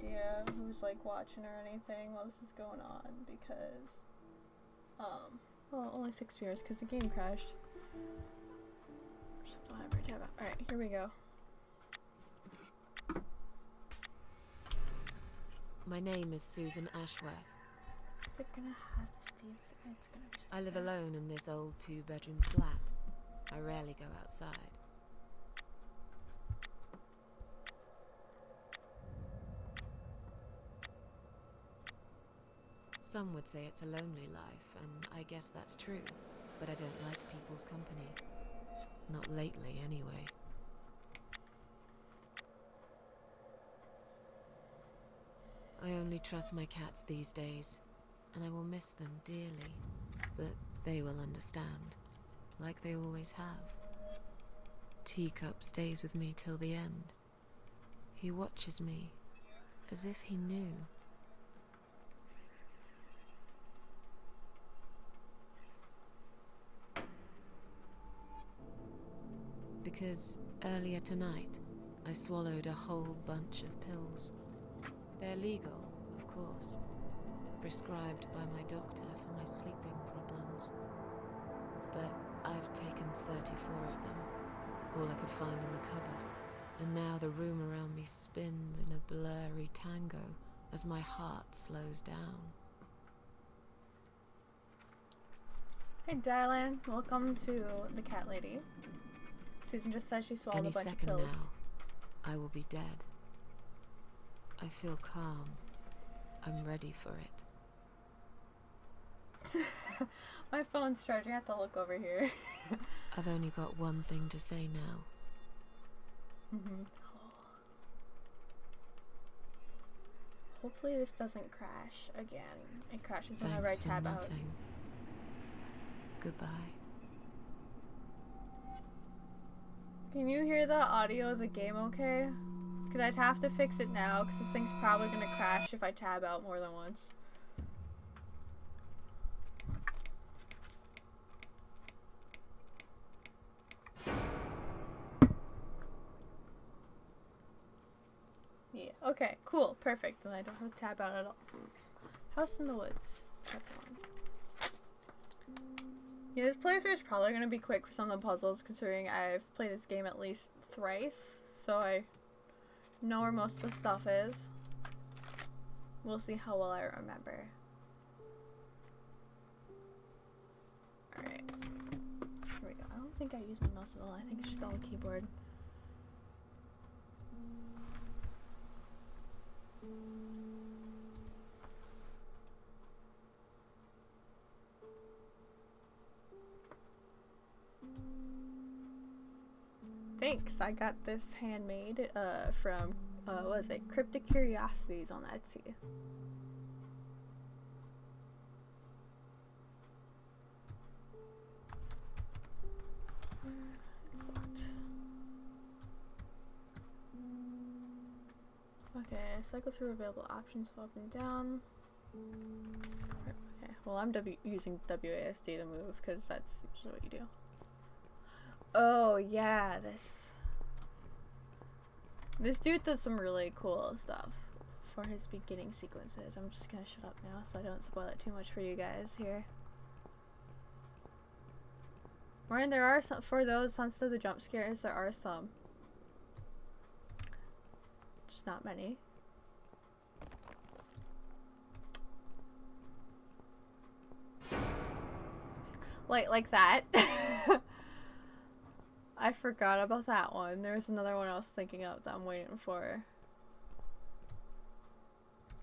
idea who's like watching or anything while this is going on because, well, only 6 viewers because the game crashed. That's why I tab out. Alright, here we go. My name is Susan Ashworth. Is it gonna have Steve? It's gonna be Steve. I live alone in this old 2-bedroom flat. I rarely go outside. Some would say it's a lonely life, and I guess that's true, but I don't like people's company. Not lately, anyway. I only trust my cats these days, and I will miss them dearly, but they will understand, like they always have. Teacup stays with me till the end. He watches me, as if he knew. Because earlier tonight, I swallowed a whole bunch of pills. They're legal, of course, prescribed by my doctor for my sleeping problems. But I've taken 34 of them, all I could find in the cupboard, and now the room around me spins in a blurry tango as my heart slows down. Hey Dylan, welcome to the cat lady. Susan just said she swallowed a bunch of pills. Any second now, I will be dead. I feel calm. I'm ready for it. My phone's charging. I have to look over here. I've only got one thing to say now. Hopefully this doesn't crash again. It crashes Thanks whenever I for tab out. nothing. Goodbye. Can you hear the audio of the game okay? Because I'd have to fix it now because this thing's probably going to crash if I tab out more than once. Yeah, okay, cool, perfect. Then I don't have to tab out at all. House in the Woods. Tab one. Yeah, this playthrough is probably going to be quick for some of the puzzles considering I've played this game at least thrice. So I know where most of the stuff is. We'll see how well I remember. Alright. Here we go. I don't think I use my mouse at all. I think it's just all the keyboard. Thanks, I got this handmade from, what was it, Cryptic Curiosities on Etsy. It's locked. Okay, cycle through available options, up and down. Okay, well I'm using WASD to move because that's usually what you do. Oh yeah, this dude does some really cool stuff for his beginning sequences. I'm just gonna shut up now so I don't spoil it too much for you guys here. Ryan, there are some, for those sensitive to jump scares, there are some. Just not many. Like that. I forgot about that one. There's another one I was thinking of that I'm waiting for.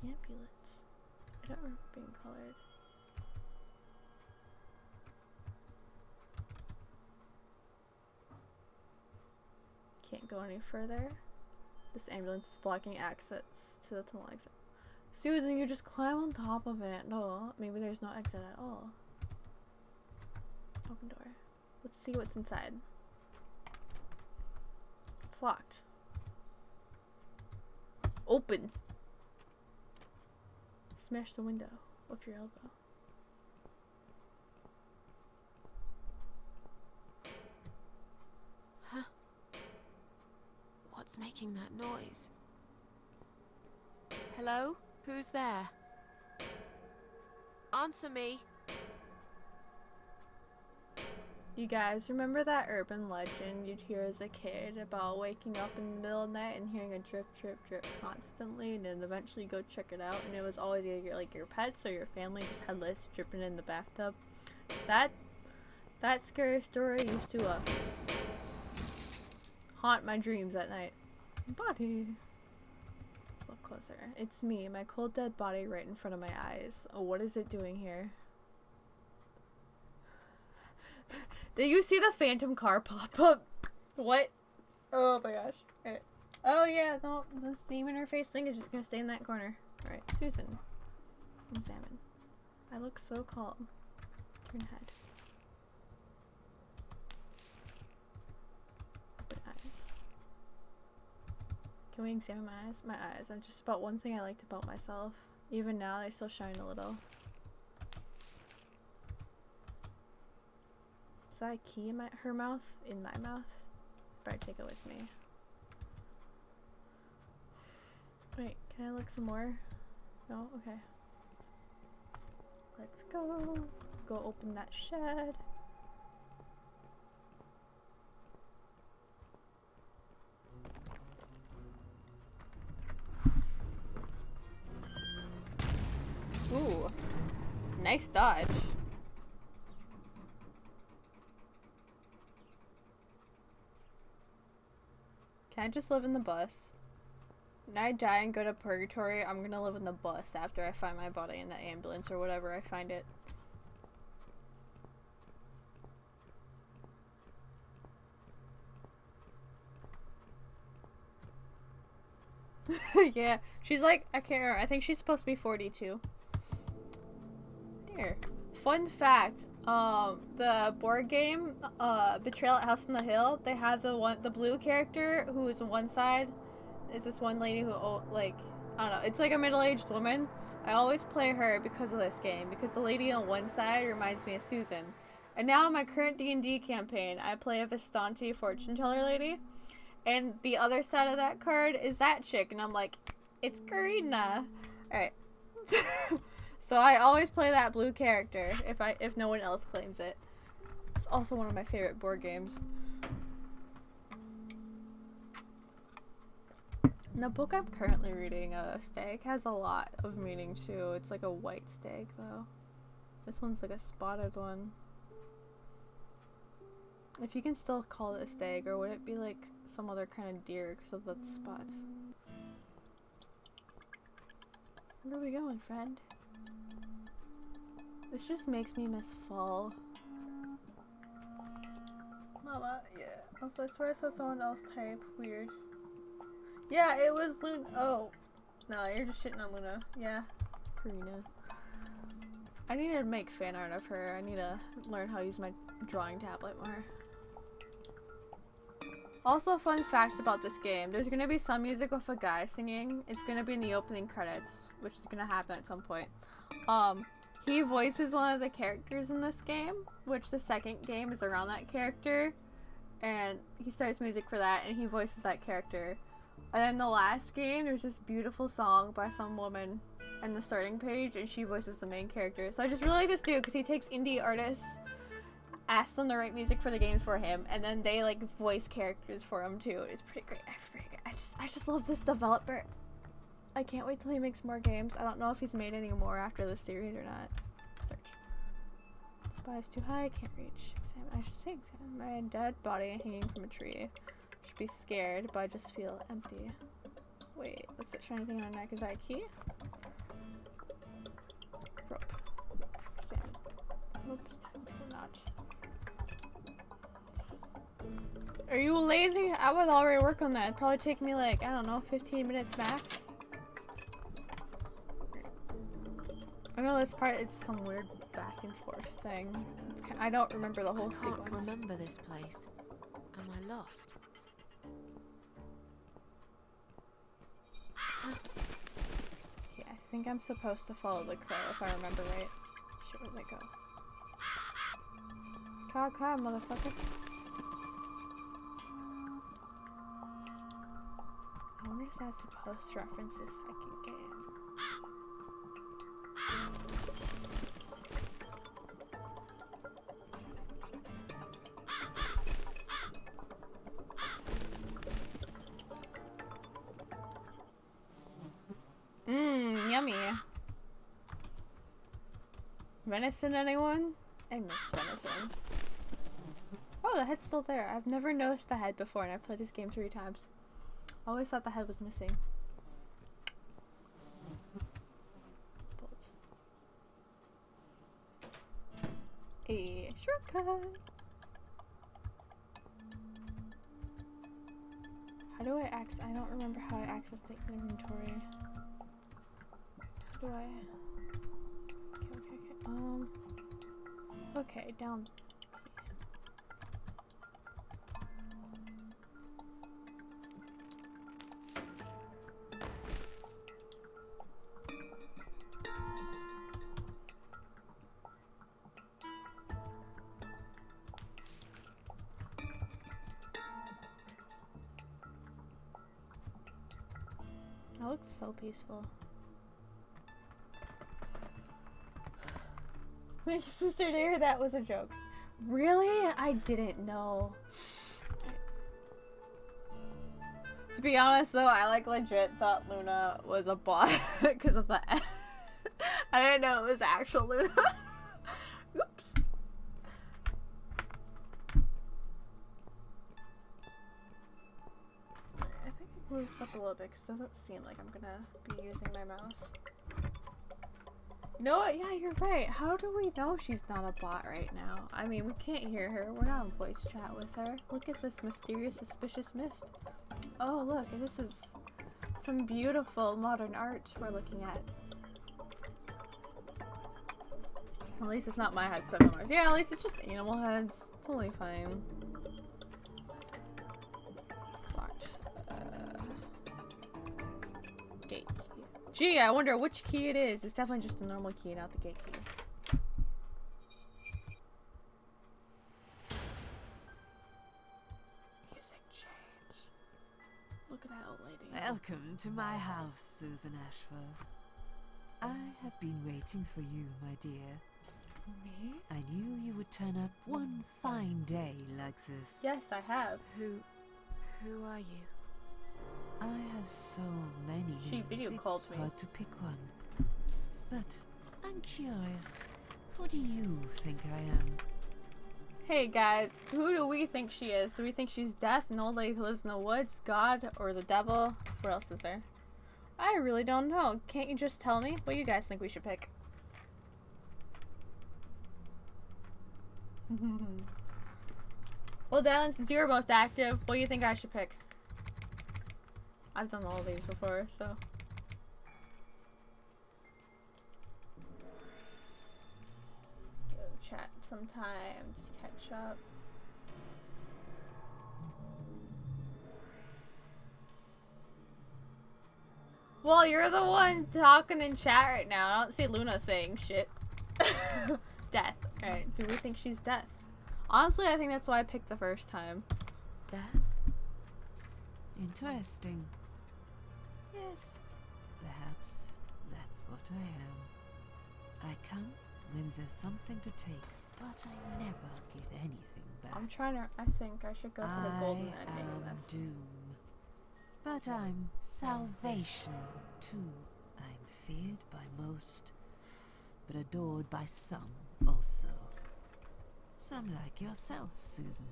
Ambulance. I don't remember being colored. Can't go any further. This ambulance is blocking access to the tunnel exit. Susan, you just climb on top of it. No, maybe there's no exit at all. Open door. Let's see what's inside. It's locked. Open. Smash the window with your elbow. Huh? What's making that noise? Hello? Who's there? Answer me. You guys remember that urban legend you'd hear as a kid about waking up in the middle of the night and hearing a drip, drip, drip constantly, and then eventually go check it out, and it was always either like your pets or your family just had lice dripping in the bathtub? That scary story used to haunt my dreams at night. Body. Look closer. It's me, my cold dead body right in front of my eyes. Oh, what is it doing here? Did you see the phantom car pop up? What? Oh my gosh. Alright. Oh yeah, no, the steam interface thing is just gonna stay in that corner. Alright, Susan. Examine. I look so calm. Turn head. Open eyes. Can we examine my eyes? My eyes. I'm just about one thing I liked about myself. Even now, they still shine a little. Is that a key in her mouth? In my mouth? Better take it with me. Wait, can I look some more? No? Okay. Let's go. Go open that shed. Ooh. Nice dodge. Can I just live in the bus? When I die and go to purgatory, I'm gonna live in the bus after I find my body in the ambulance or whatever I find it. Yeah, she's like, I can't remember, I think she's supposed to be 42. There. Fun fact, the board game, Betrayal at House on the Hill, they have the blue character who is on one side, is this one lady who, like, I don't know, it's like a middle-aged woman. I always play her because of this game, because the lady on one side reminds me of Susan. And now in my current D&D campaign, I play a Vistante fortune teller lady, and the other side of that card is that chick, and I'm like, it's Karina. Alright. So I always play that blue character if no one else claims it. It's also one of my favorite board games. And the book I'm currently reading, Stag, has a lot of meaning too. It's like a white stag though. This one's like a spotted one. If you can still call it a stag, or would it be like some other kind of deer because of the spots? Where are we going, friend? This just makes me miss fall. Mama, yeah. Also, I swear I saw someone else type. Weird. Yeah, it was Luna. Oh. No, you're just shitting on Luna. Yeah. Karina. I need to make fan art of her. I need to learn how to use my drawing tablet more. Also, a fun fact about this game. There's going to be some music with a guy singing. It's going to be in the opening credits, which is going to happen at some point. He voices one of the characters in this game, which the second game is around that character, and he starts music for that, and he voices that character. And then the last game, there's this beautiful song by some woman in the starting page, and she voices the main character. So I just really like this dude, because he takes indie artists, asks them to write music for the games for him, and then they like voice characters for him too. It's pretty great. I just love this developer. I can't wait till he makes more games. I don't know if he's made any more after this series or not. Search. Spy is too high, I can't reach. Examine. I should say examine. My dead body hanging from a tree. I should be scared, but I just feel empty. Wait, what's that shiny thing on my neck? Is that a key? Rope. Examine. Nope, it's technically not. Are you lazy? I would already work on that. It'd probably take me like, I don't know, 15 minutes max. I know this part, it's some weird back and forth thing. I don't remember the whole sequence. I can't remember this place. Am I lost? Okay, I think I'm supposed to follow the crow if I remember right. Shit, where'd they go? Caw, motherfucker. I wonder if that's supposed to reference the second game. Mmm, yummy. Venison, anyone? I miss venison. Oh, the head's still there. I've never noticed the head before, and I've played this game 3 times. I always thought the head was missing. Bolts. A shortcut. How do I access? I don't remember how I access the inventory. How do I? Okay, down. That looks so peaceful. My sister knew that was a joke. Really? I didn't know. To be honest though, I like legit thought Luna was a bot because of the I didn't know it was actual Luna. Oops. I think I can move this up a little bit because it doesn't seem like I'm gonna be using my mouse. You know what? Yeah, you're right. How do we know she's not a bot right now? I mean, we can't hear her. We're not in voice chat with her. Look at this mysterious, suspicious mist. Oh, look. This is some beautiful modern art we're looking at. At least it's not my head stuck on ours. Yeah, at least it's just animal heads. Totally fine. It's locked. Gate key. Gee, I wonder which key it is. It's definitely just a normal key, not the gate key. Music change. Look at that old lady. Welcome to my house, Susan Ashworth. I have been waiting for you, my dear. Me? I knew you would turn up one fine day like this. Yes, I have. Who are you? I have so many She names, video it's called me. hard to pick one. But I'm curious, who do you think I am? Hey guys, who do we think she is? Do we think she's death, an old lady who lives in the woods, God, or the devil? What else is there? I really don't know. Can't you just tell me? What do you guys think we should pick? Well, Dylan, since you're most active, what do you think I should pick? I've done all these before, so. Give chat some time to catch up. Well, you're the one talking in chat right now. I don't see Luna saying shit. Death. Alright, do we think she's death? Honestly, I think that's why I picked the first time. Death? Interesting. Yes, perhaps that's what I am. I come when there's something to take, but I never get anything back. I'm trying to. I think I should go for the golden ending in I am this. doom, but I'm salvation too. I'm feared by most, but adored by some also. Some like yourself, Susan.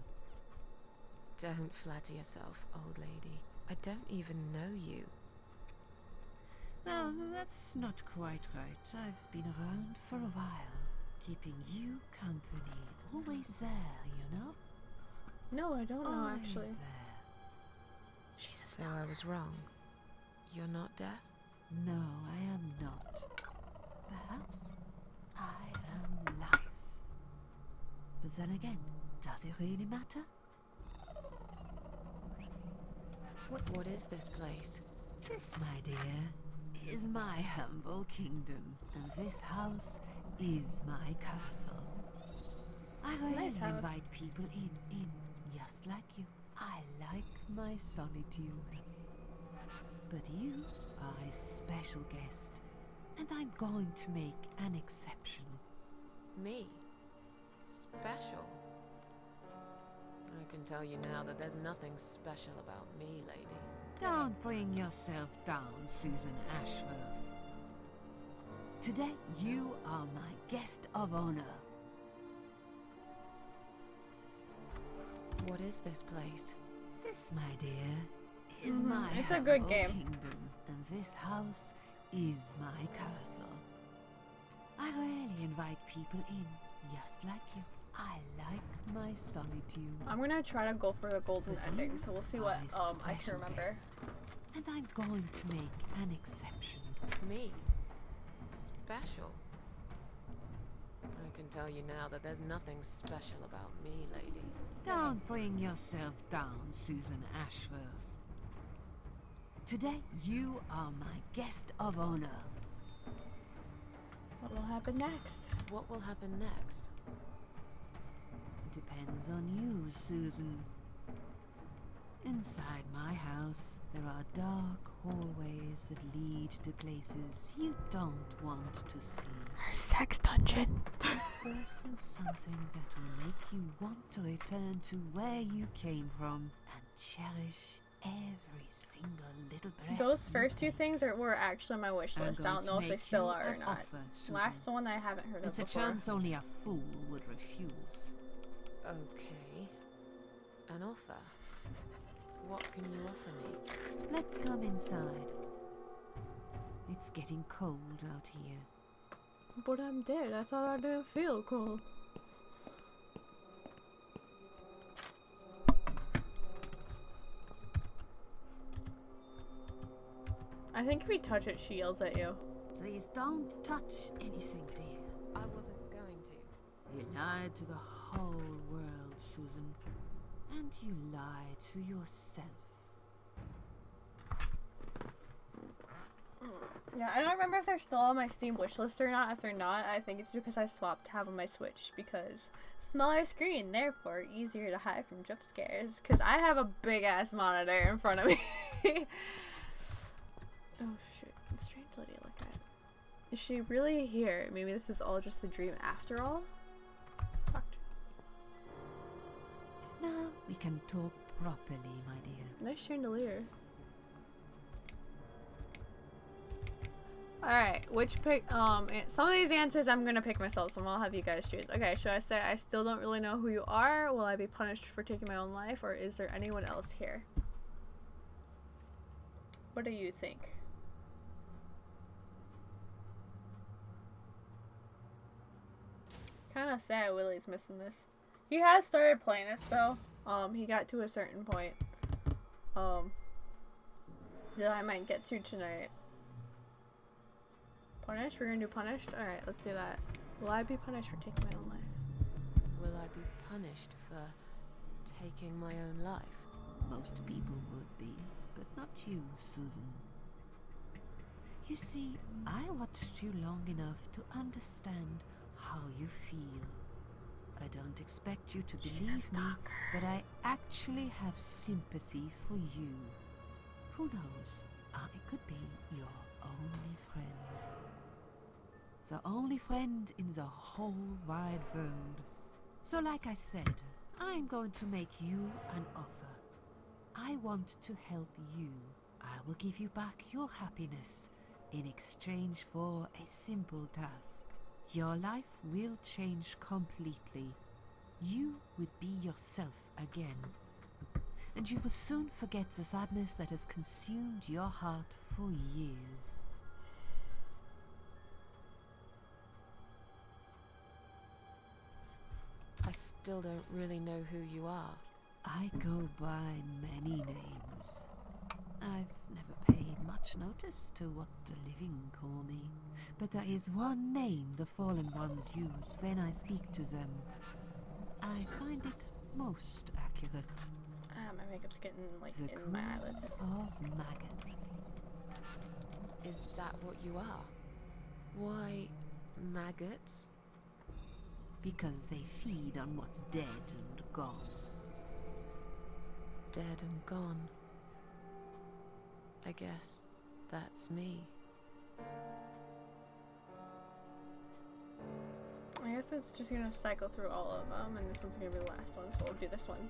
Don't flatter yourself, old lady. I don't even know you. Well, that's not quite right. I've been around for a while, keeping you company. Always there, you know? No, I don't know Always actually. there. So I was wrong. You're not death? No, I am not. Perhaps I am life. But then again, does it really matter? What is this place? This, my dear, is my humble kingdom, and this house is my castle. I It's a rarely nice house. invite people in, just like you. I like my solitude. But you are a special guest, and I'm going to make an exception. Me? Special? I can tell you now that there's nothing special about me, lady. Don't bring yourself down, Susan Ashworth. Today, you are my guest of honor. What is this place? This, my dear, is my It's a good humble game. kingdom, and this house is my castle. I rarely invite people in, just like you. I like my solitude. I'm gonna try to go for the golden But ending, you so we'll see are what a I can special remember. guest, and I'm going to make an exception. Me? Special? I can tell you now that there's nothing special about me, lady. Don't bring yourself down, Susan Ashworth. Today, you are my guest of honor. What will happen next? What will happen next? Depends on you, Susan. Inside my house, there are dark hallways that lead to places you don't want to see. Her sex dungeon. There's also something that will make you want to return to where you came from and cherish every single little breath. Those you first two take. things were actually on my wish I'm list. I going don't to know if they make still you are or an not. offer, Susan. Last one I haven't heard of It's a before. chance only a fool would refuse. Okay. An offer? What can you offer me? Let's come inside. It's getting cold out here. But I'm dead. I thought I didn't feel cold. I think if we touch it, she yells at you. Please don't touch anything, dear. I wasn't going to. You lied to the whole world, Susan. And you lied to yourself. Yeah, I don't remember if they're still on my Steam wishlist or not. If they're not, I think it's because I swapped tab on my Switch because smaller screen, therefore easier to hide from jump scares. Because I have a big ass monitor in front of me. Oh shit, strange lady look at. Is she really here? Maybe this is all just a dream after all? Talk to Now we can talk properly, my dear. Nice chandelier. Alright, which pick, some of these answers I'm gonna pick myself, so I'll have you guys choose. Okay, should I say I still don't really know who you are? Will I be punished for taking my own life? Or is there anyone else here? What do you think? Kinda sad Willie's missing this. He has started playing this though. He got to a certain point. That I might get to tonight. Punished? We're gonna do punished? Alright, let's do that. Will I be punished for taking my own life? Will I be punished for taking my own life? Most people would be, but not you, Susan. You see, I watched you long enough to understand how you feel. I don't expect you to believe me, but I actually have sympathy for you. Who knows? I could be your only friend. The only friend in the whole wide world. So like I said, I'm going to make you an offer. I want to help you. I will give you back your happiness in exchange for a simple task. Your life will change completely. You would be yourself again. And you will soon forget the sadness that has consumed your heart for years. I still don't really know who you are. I go by many names. I've never paid much notice to what the living call me, but there is one name the fallen ones use when I speak to them. I find it most accurate. My makeup's getting like The in my Queen eyelids. of Maggots. Is that what you are? Why, maggots? Because they feed on what's dead and gone. Dead and gone. I guess that's me. I guess it's just gonna cycle through all of them, and this one's gonna be the last one, so we'll do this one.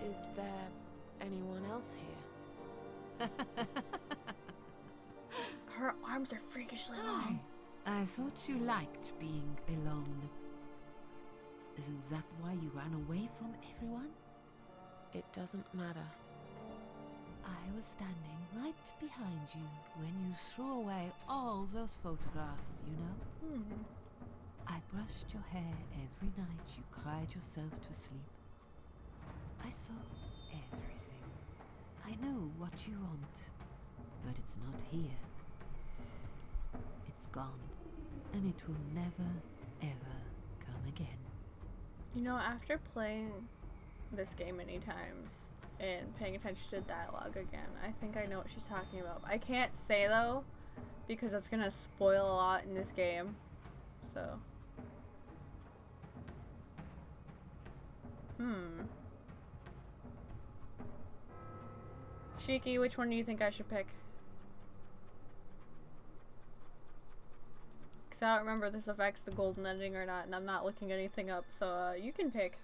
Is there anyone else here? Her arms are freakishly long. I thought you liked being alone. Isn't that why you ran away from everyone? It doesn't matter. I was standing right behind you when you threw away all those photographs, you know? I brushed your hair every night you cried yourself to sleep. I saw everything. I know what you want, but it's not here. It's gone, and it will never, ever come again. You know, after playing this game many times and paying attention to dialogue again, I think I know what she's talking about. I can't say though, because it's gonna spoil a lot in this game. So. Shiki, which one do you think I should pick? Because I don't remember if this affects the golden ending or not, and I'm not looking anything up, so you can pick.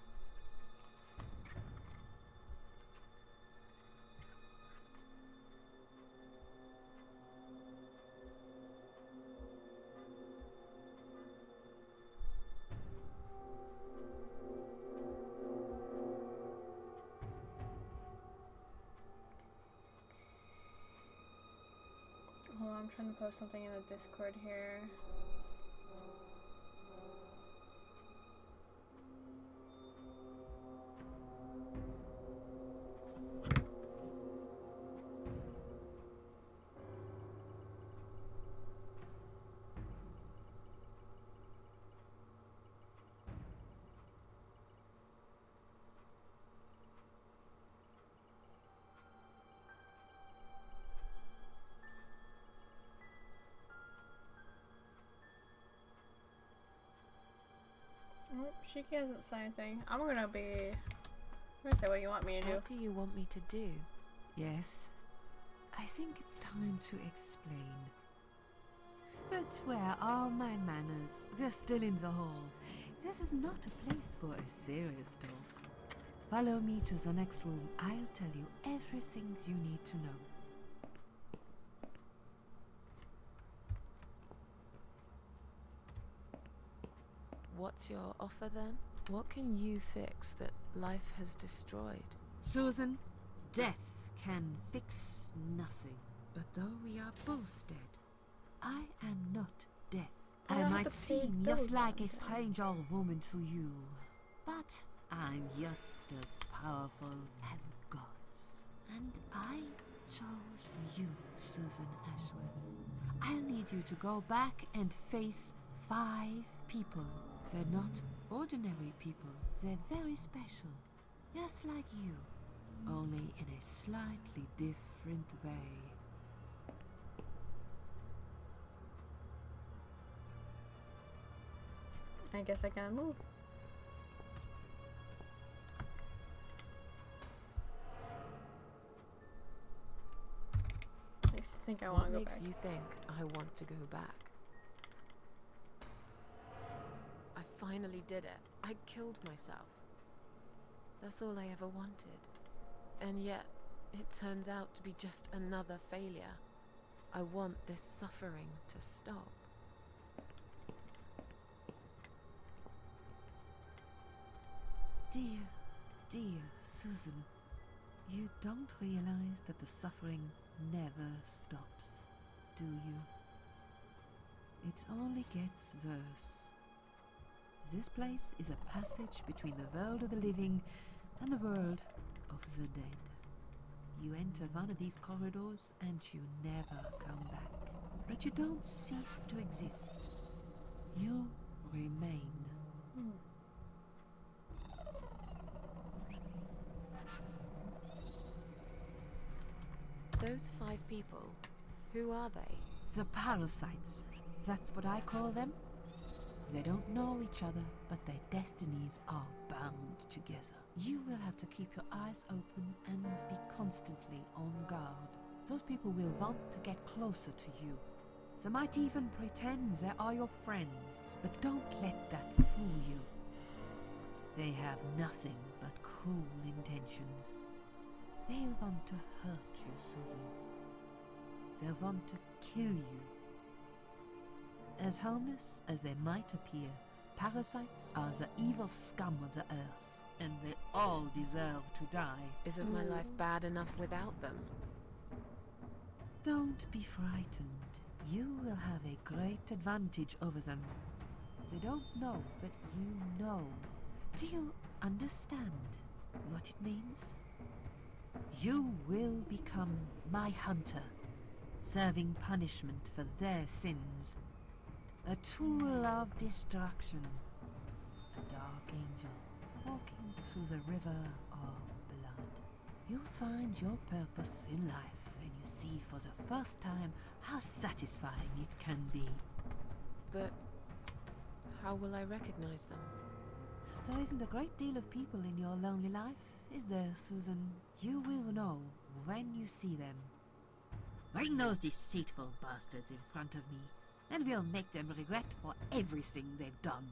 Hold on, I'm trying to post something in the Discord here. Nope, Shiki hasn't said anything. I'm gonna say what you want me to do. What do you want me to do? Yes, I think it's time to explain. But where are my manners? We're still in the hall. This is not a place for a serious talk. Follow me to the next room. I'll tell you everything you need to know. What's your offer then? What can you fix that life has destroyed? Susan, death can fix nothing. But though we are both dead, I am not death. I might seem just like a strange old woman to you, but I'm just as powerful as gods. And I chose you, Susan Ashworth. I'll need you to go back and face 5 people. They're not ordinary people. They're very special. Just like you. Only in a slightly different way. I guess I gotta move. I used to think I want to go back. What makes you think I want to go back? I finally did it. I killed myself. That's all I ever wanted. And yet, it turns out to be just another failure. I want this suffering to stop. Dear, dear Susan, you don't realize that the suffering never stops, do you? It only gets worse. This place is a passage between the world of the living and the world of the dead. You enter one of these corridors and you never come back. But you don't cease to exist. You remain. Those 5 people, who are they? The parasites. That's what I call them. They don't know each other, but their destinies are bound together. You will have to keep your eyes open and be constantly on guard. Those people will want to get closer to you. They might even pretend they are your friends, but don't let that fool you. They have nothing but cruel intentions. They'll want to hurt you, Susan. They'll want to kill you. as harmless as they might appear. Parasites are the evil scum of the earth, and they all deserve to die. Isn't my life bad enough without them? Don't be frightened. You will have a great advantage over them. They don't know that you know. Do you understand what it means? You will become my hunter, serving punishment for their sins. A tool of destruction. A dark angel walking through the river of blood. You'll find your purpose in life when you see for the first time how satisfying it can be. But how will I recognize them? There isn't a great deal of people in your lonely life, is there, Susan? You will know when you see them. Bring those deceitful bastards in front of me, and we'll make them regret for everything they've done.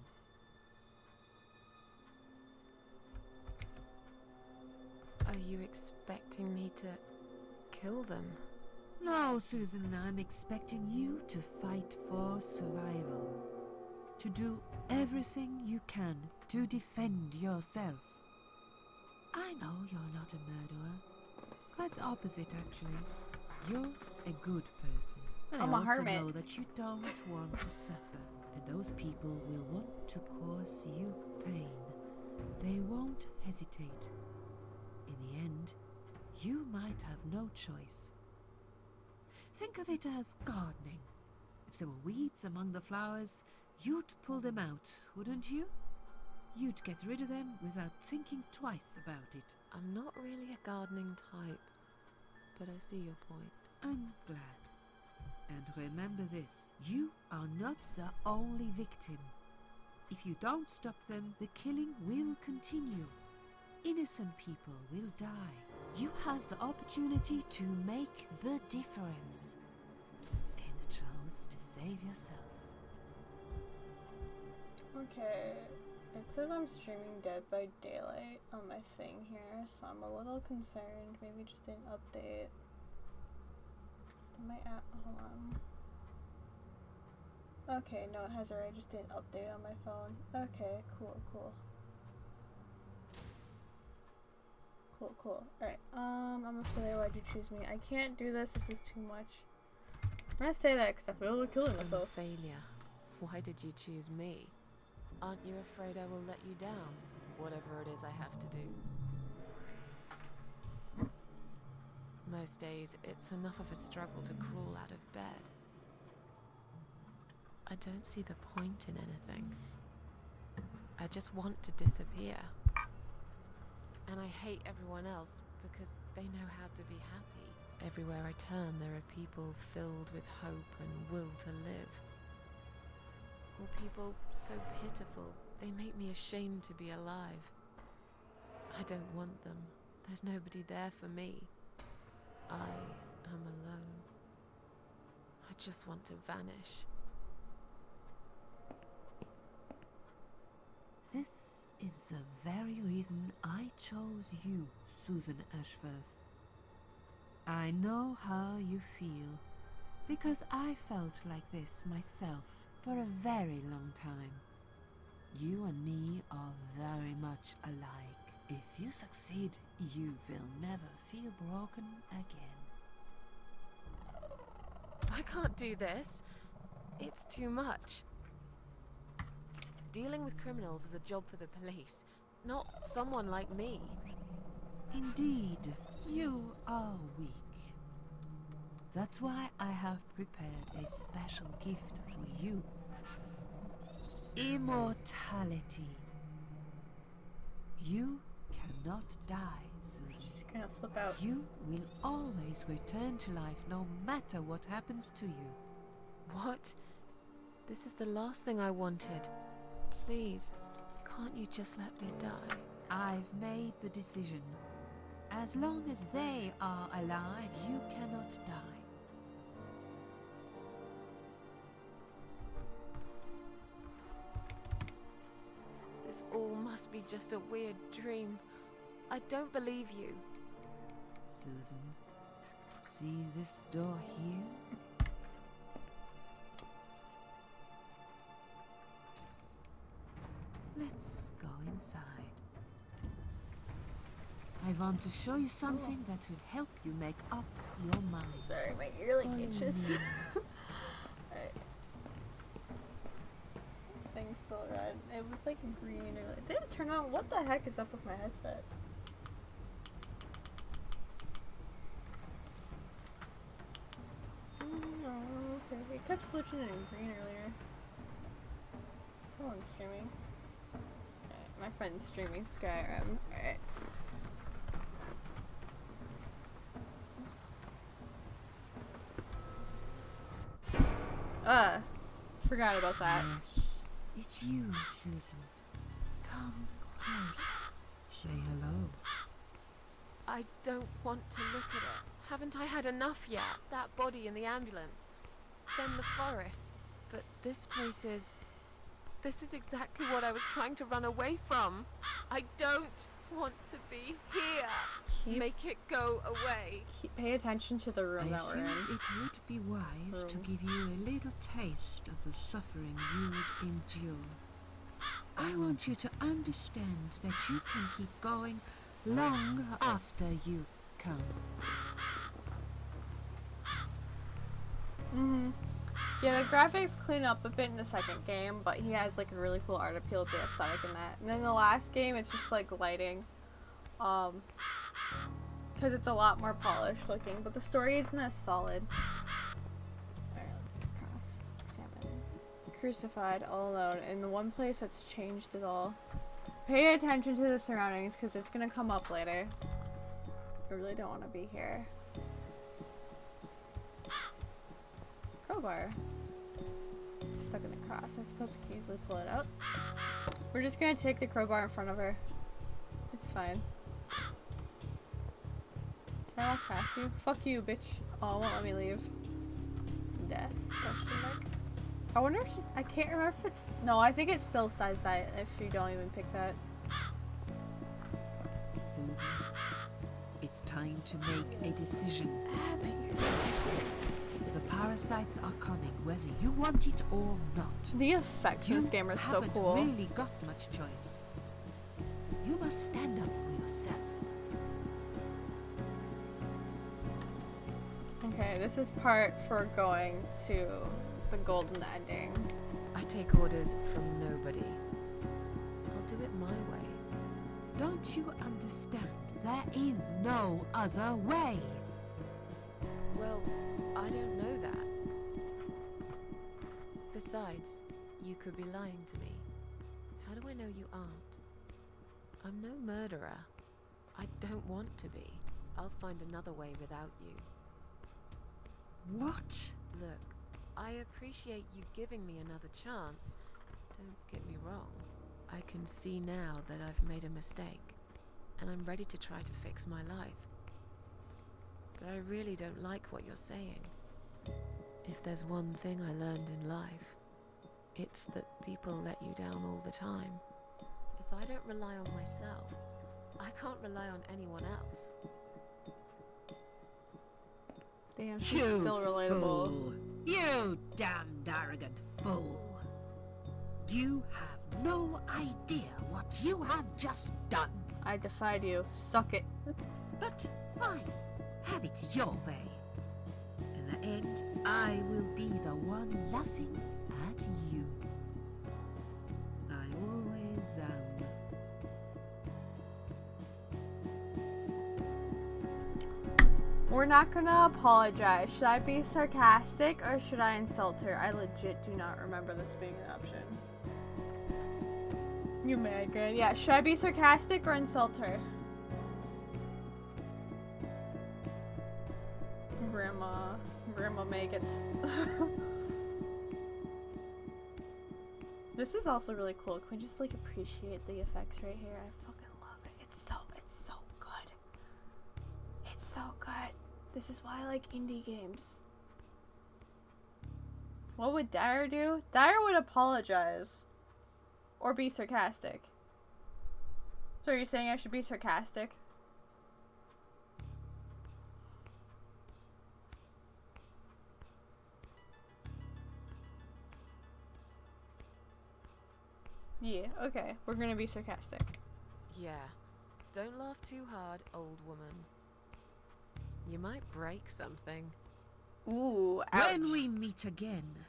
Are you expecting me to kill them? No, Susan, I'm expecting you to fight for survival. To do everything you can to defend yourself. I know you're not a murderer. Quite the opposite, actually. You're a good person. But I'm I a also hermit. know that you don't want to suffer. And those people will want to cause you pain. They won't hesitate. In the end, you might have no choice. Think of it as gardening. If there were weeds among the flowers, you'd pull them out, wouldn't you? You'd get rid of them without thinking twice about it. I'm not really a gardening type, but I see your point. I'm glad. And remember this, you are not the only victim. If you don't stop them, the killing will continue. Innocent people will die. You have the opportunity to make the difference. And the chance to save yourself. Okay, it says I'm streaming Dead by Daylight on my thing here, so I'm a little concerned. Maybe just didn't update. Did my app? Hold on. Okay, no, it has already. Just didn't update on my phone. Okay, cool. Alright, I'm a failure. Why'd you choose me? I can't do this. This is too much. I'm gonna say that because I feel like killing I'm a myself. failure. Why did you choose me? Aren't you afraid I will let you down, whatever it is I have to do? Most days, it's enough of a struggle to crawl out of bed. I don't see the point in anything. I just want to disappear. And I hate everyone else because they know how to be happy. Everywhere I turn, there are people filled with hope and will to live. Or people so pitiful, they make me ashamed to be alive. I don't want them. There's nobody there for me. I am alone. I just want to vanish. This is the very reason I chose you, Susan Ashworth. I know how you feel, because I felt like this myself for a very long time. You and me are very much alike. If you succeed, you will never feel broken again. I can't do this. It's too much. Dealing with criminals is a job for the police, not someone like me. Indeed, you are weak. That's why I have prepared a special gift for you. Immortality. You cannot die, Susan. She's gonna flip out. You will always return to life no matter what happens to you. What? This is the last thing I wanted. Please, can't you just let me die? I've made the decision. As long as they are alive, you cannot die. This all must be just a weird dream. I don't believe you. Susan, see this door here? inside. I want to show you something that will help you make up your mind. Sorry, my ear like itches. Alright. Thing's still red. It was like green or like, did it turn on? What the heck is up with my headset? Oh, okay. It kept switching to green earlier. Someone's streaming. Alright, my friend's streaming Skyrim. Alright. Forgot about that. Yes, it's you, Susan. Come close. Say hello. I don't want to look at it. Haven't I had enough yet? That body in the ambulance. Then the forest. But this place is... This is exactly what I was trying to run away from. I don't want to be here. Make it go away. Pay attention to the room I that we're think in. it would be wise to Room. give you a little taste of the suffering you would endure. I want you to understand that you can keep going long after you come. Yeah, the graphics clean up a bit in the second game, but he has like a really cool art appeal with the aesthetic in that. And then the last game, it's just like lighting, because it's a lot more polished looking, but the story isn't as solid. Alright, let's get across. Examine. Crucified, all alone, in the one place that's changed it all. Pay attention to the surroundings, because it's gonna come up later. I really don't want to be here. Crowbar. Stuck in the cross. I'm supposed to easily pull it out. We're just gonna take the crowbar in front of her. It's fine. Can I walk past you? Fuck you, bitch. Oh, it won't let me leave. Death? Question mark. I wonder if she's... I can't remember if it's... No, I think it's still side sight if you don't even pick that. Susan, it's time to make a decision. The parasites are coming, whether you want it or not. The effects in this game are so cool. You haven't really got much choice. You must stand up for yourself. Okay, this is part for going to the golden ending. I take orders from nobody. I'll do it my way. Don't you understand? There is no other way. Well, I don't know that. Besides, you could be lying to me. How do I know you aren't? I'm no murderer. I don't want to be. I'll find another way without you. What? Look, I appreciate you giving me another chance. Don't get me wrong. I can see now that I've made a mistake, and I'm ready to try to fix my life. But I really don't like what you're saying. If there's one thing I learned in life, it's that people let you down all the time. If I don't rely on myself, I can't rely on anyone else. Damn, she's still relatable. Fool. You damned arrogant fool. You have no idea what you have just done. I defied you. Suck it. But fine, have it your way. In the end, I will be the one laughing at you. I always am. We're not gonna apologize. Should I be sarcastic or should I insult her? I legit do not remember this being an option. You mad, Gran? Yeah, should I be sarcastic or insult her? Grandma May gets... This is also really cool. Can we just like appreciate the effects right here? I fucking love it. It's so good. It's so good. This is why I like indie games. What would Dyer do? Dyer would apologize. Or be sarcastic. So you're saying I should be sarcastic? Yeah, okay. We're gonna be sarcastic. Yeah. Don't laugh too hard, old woman. You might break something. Ooh, ouch. When we meet again,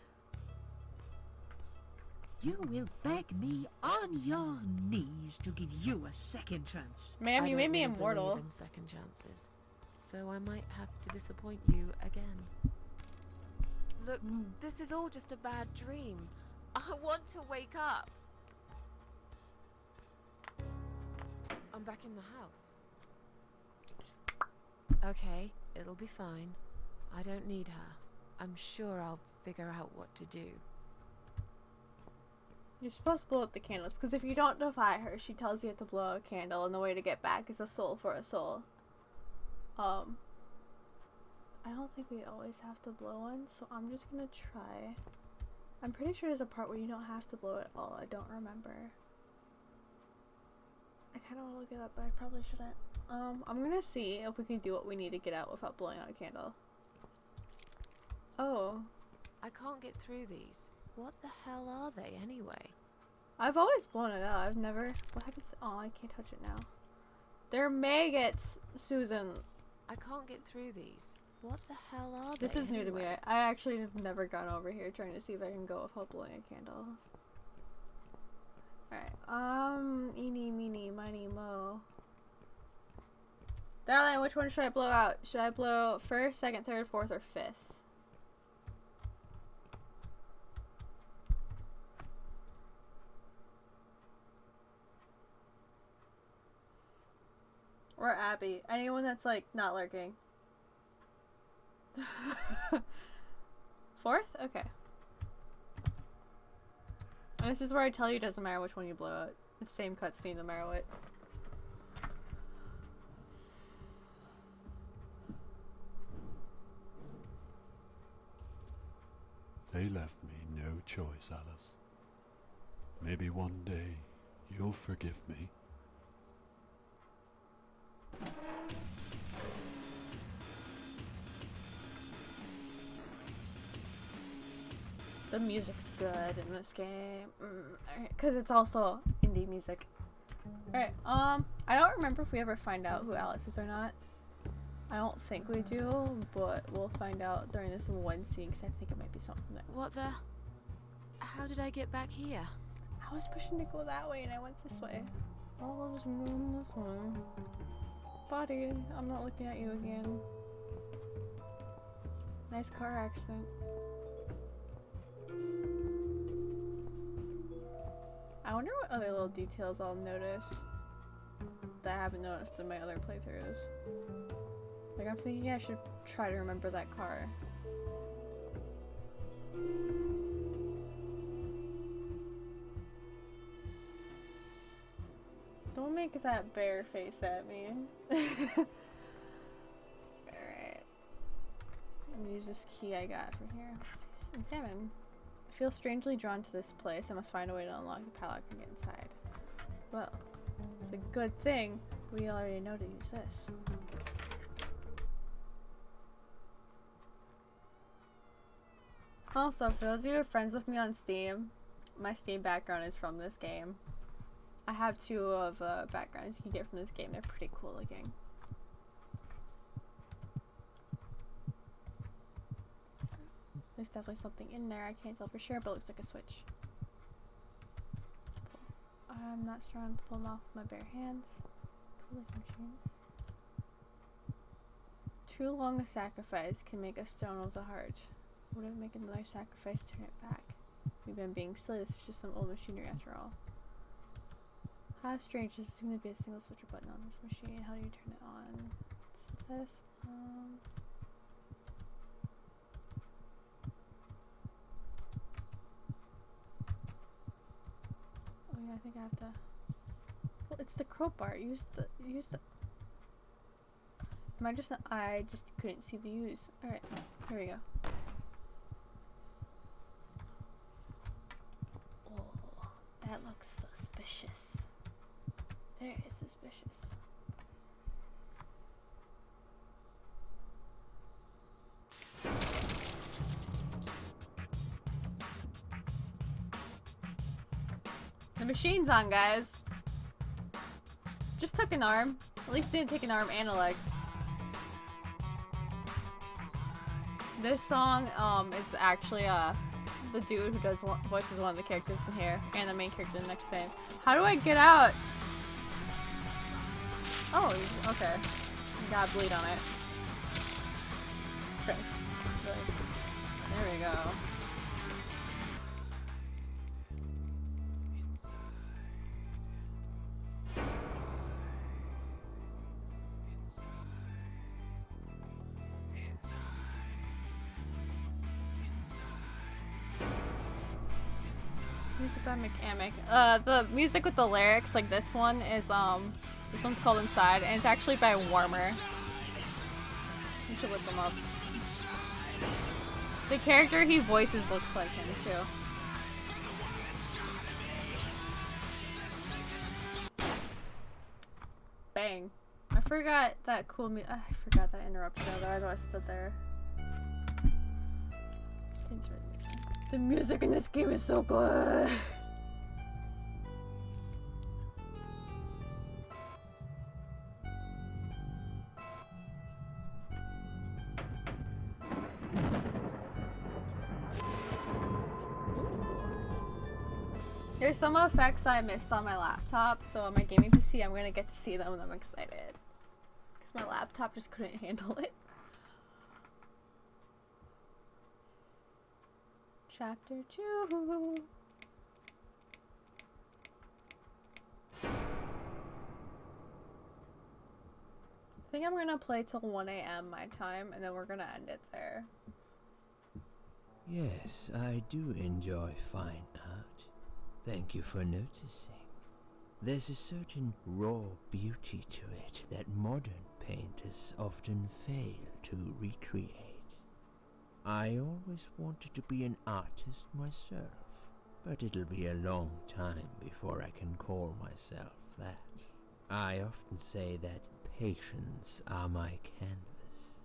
you will beg me on your knees to give you a second chance. Ma'am, I you don't made me really immortal. believe in second chances, so I might have to disappoint you again. Look, this is all just a bad dream. I want to wake up. I'm back in the house. Okay, it'll be fine. I don't need her. I'm sure I'll figure out what to do. You're supposed to blow out the candles, because if you don't defy her, she tells you to blow a candle, and the way to get back is a soul for a soul. I don't think we always have to blow one, so I'm just gonna try. I'm pretty sure there's a part where you don't have to blow it all. I don't remember. I kind of want to look it up, but I probably shouldn't. I'm gonna see if we can do what we need to get out without blowing out a candle. Oh. I can't get through these. What the hell are they anyway? I've always blown it out. I've never... What happens? Oh, I can't touch it now. They're maggots, Susan. I can't get through these. What the hell are they? This is new to me. anyway? I actually have never gone over here trying to see if I can go without blowing a candle. Alright. Eeny, meeny, miny, mo. Darling, which one should I blow out? Should I blow first, second, third, fourth, or fifth? Or Abby. Anyone that's, like, not lurking. Fourth? Okay. And this is where I tell you it doesn't matter which one you blow out. It's the same cutscene no matter what. They left me no choice, Alice. Maybe one day you'll forgive me. The music's good in this game. Alright, because it's also indie music. Alright, I don't remember if we ever find out who Alex is or not. I don't think we do, but we'll find out during this one scene because I think it might be something that... What the? How did I get back here? I was pushing to go that way and I went this way. Oh, I'll just go this way. Buddy, I'm not looking at you again. Nice car accident. I wonder what other little details I'll notice that I haven't noticed in my other playthroughs. Like, I'm thinking I should try to remember that car. Don't make that bear face at me. Alright. I'm gonna use this key I got from here. Examine. I feel strangely drawn to this place. I must find a way to unlock the padlock and get inside. Well, it's a good thing we already know to use this. Also, for those of you who are friends with me on Steam, my Steam background is from this game. I have two of backgrounds you can get from this game. They're pretty cool looking. There's definitely something in there. I can't tell for sure, but it looks like a switch. I'm not strong enough to pull them off with my bare hands. Too long a sacrifice can make a stone of the heart. Would it make another sacrifice turn it back? Maybe I'm being silly. This is just some old machinery after all. How strange. Does seem to be a single switch or button on this machine. How do you turn it on? What's this? Oh yeah, I think I have to. Well, it's the crowbar. Use the. Am I just? I just couldn't see the use. All right, here we go. Oh, that looks suspicious. Very suspicious. The machine's on, guys. Just took an arm. At least didn't take an arm and a leg. This song is actually the dude who voices one of the characters in here and the main character next to him. How do I get out? Oh, okay. Got bleed on it. Okay. There we go. Music by McAmick. The music with the lyrics, like this one, is this one's called Inside, and it's actually by Warmer. You should look him up. The character he voices looks like him too. Bang! I forgot that cool I forgot that interruption. Otherwise, I stood there. The music in this game is so good. There's some effects I missed on my laptop, so on my gaming PC I'm gonna get to see them and I'm excited. Because my laptop just couldn't handle it. Chapter 2. I think I'm gonna play till 1 AM my time, and then we're gonna end it there. Yes, I do enjoy fine art. Thank you for noticing. There's a certain raw beauty to it that modern painters often fail to recreate. I always wanted to be an artist myself, but it'll be a long time before I can call myself that. I often say that patients are my canvas,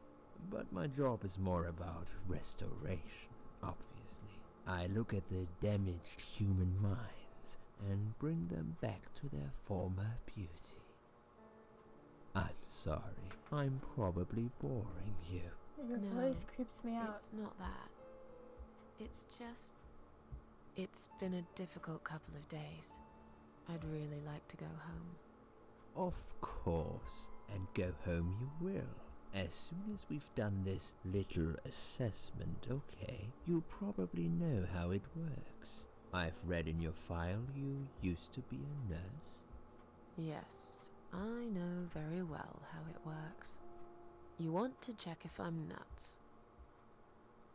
but my job is more about restoration, obviously. I look at the damaged human minds and bring them back to their former beauty. I'm sorry, I'm probably boring you. Your voice creeps me out. It's not that. It's just... It's been a difficult couple of days. I'd really like to go home. Of course, and go home you will. As soon as we've done this little assessment, okay, you probably know how it works. I've read in your file you used to be a nurse. Yes, I know very well how it works. You want to check if I'm nuts.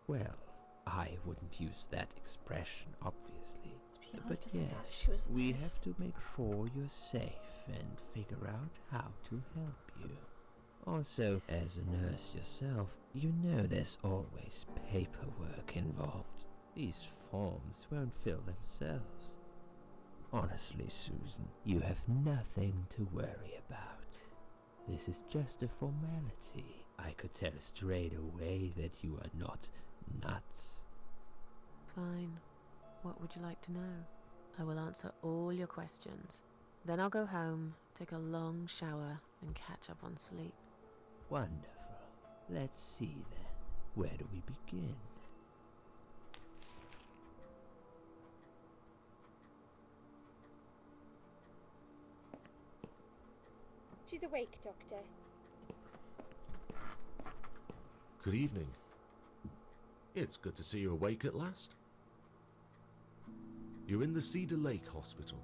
Well, I wouldn't use that expression, obviously. To be But honest, I forgot yes, she was we nice. have to make sure you're safe and figure out how to help you. Also, as a nurse yourself, you know there's always paperwork involved. These forms won't fill themselves. Honestly, Susan, you have nothing to worry about. This is just a formality. I could tell straight away that you are not nuts. Fine. What would you like to know? I will answer all your questions. Then I'll go home, take a long shower, and catch up on sleep. Wonderful. Let's see then. Where do we begin? She's awake, Doctor. Good evening. It's good to see you awake at last. You're in the Cedar Lake Hospital.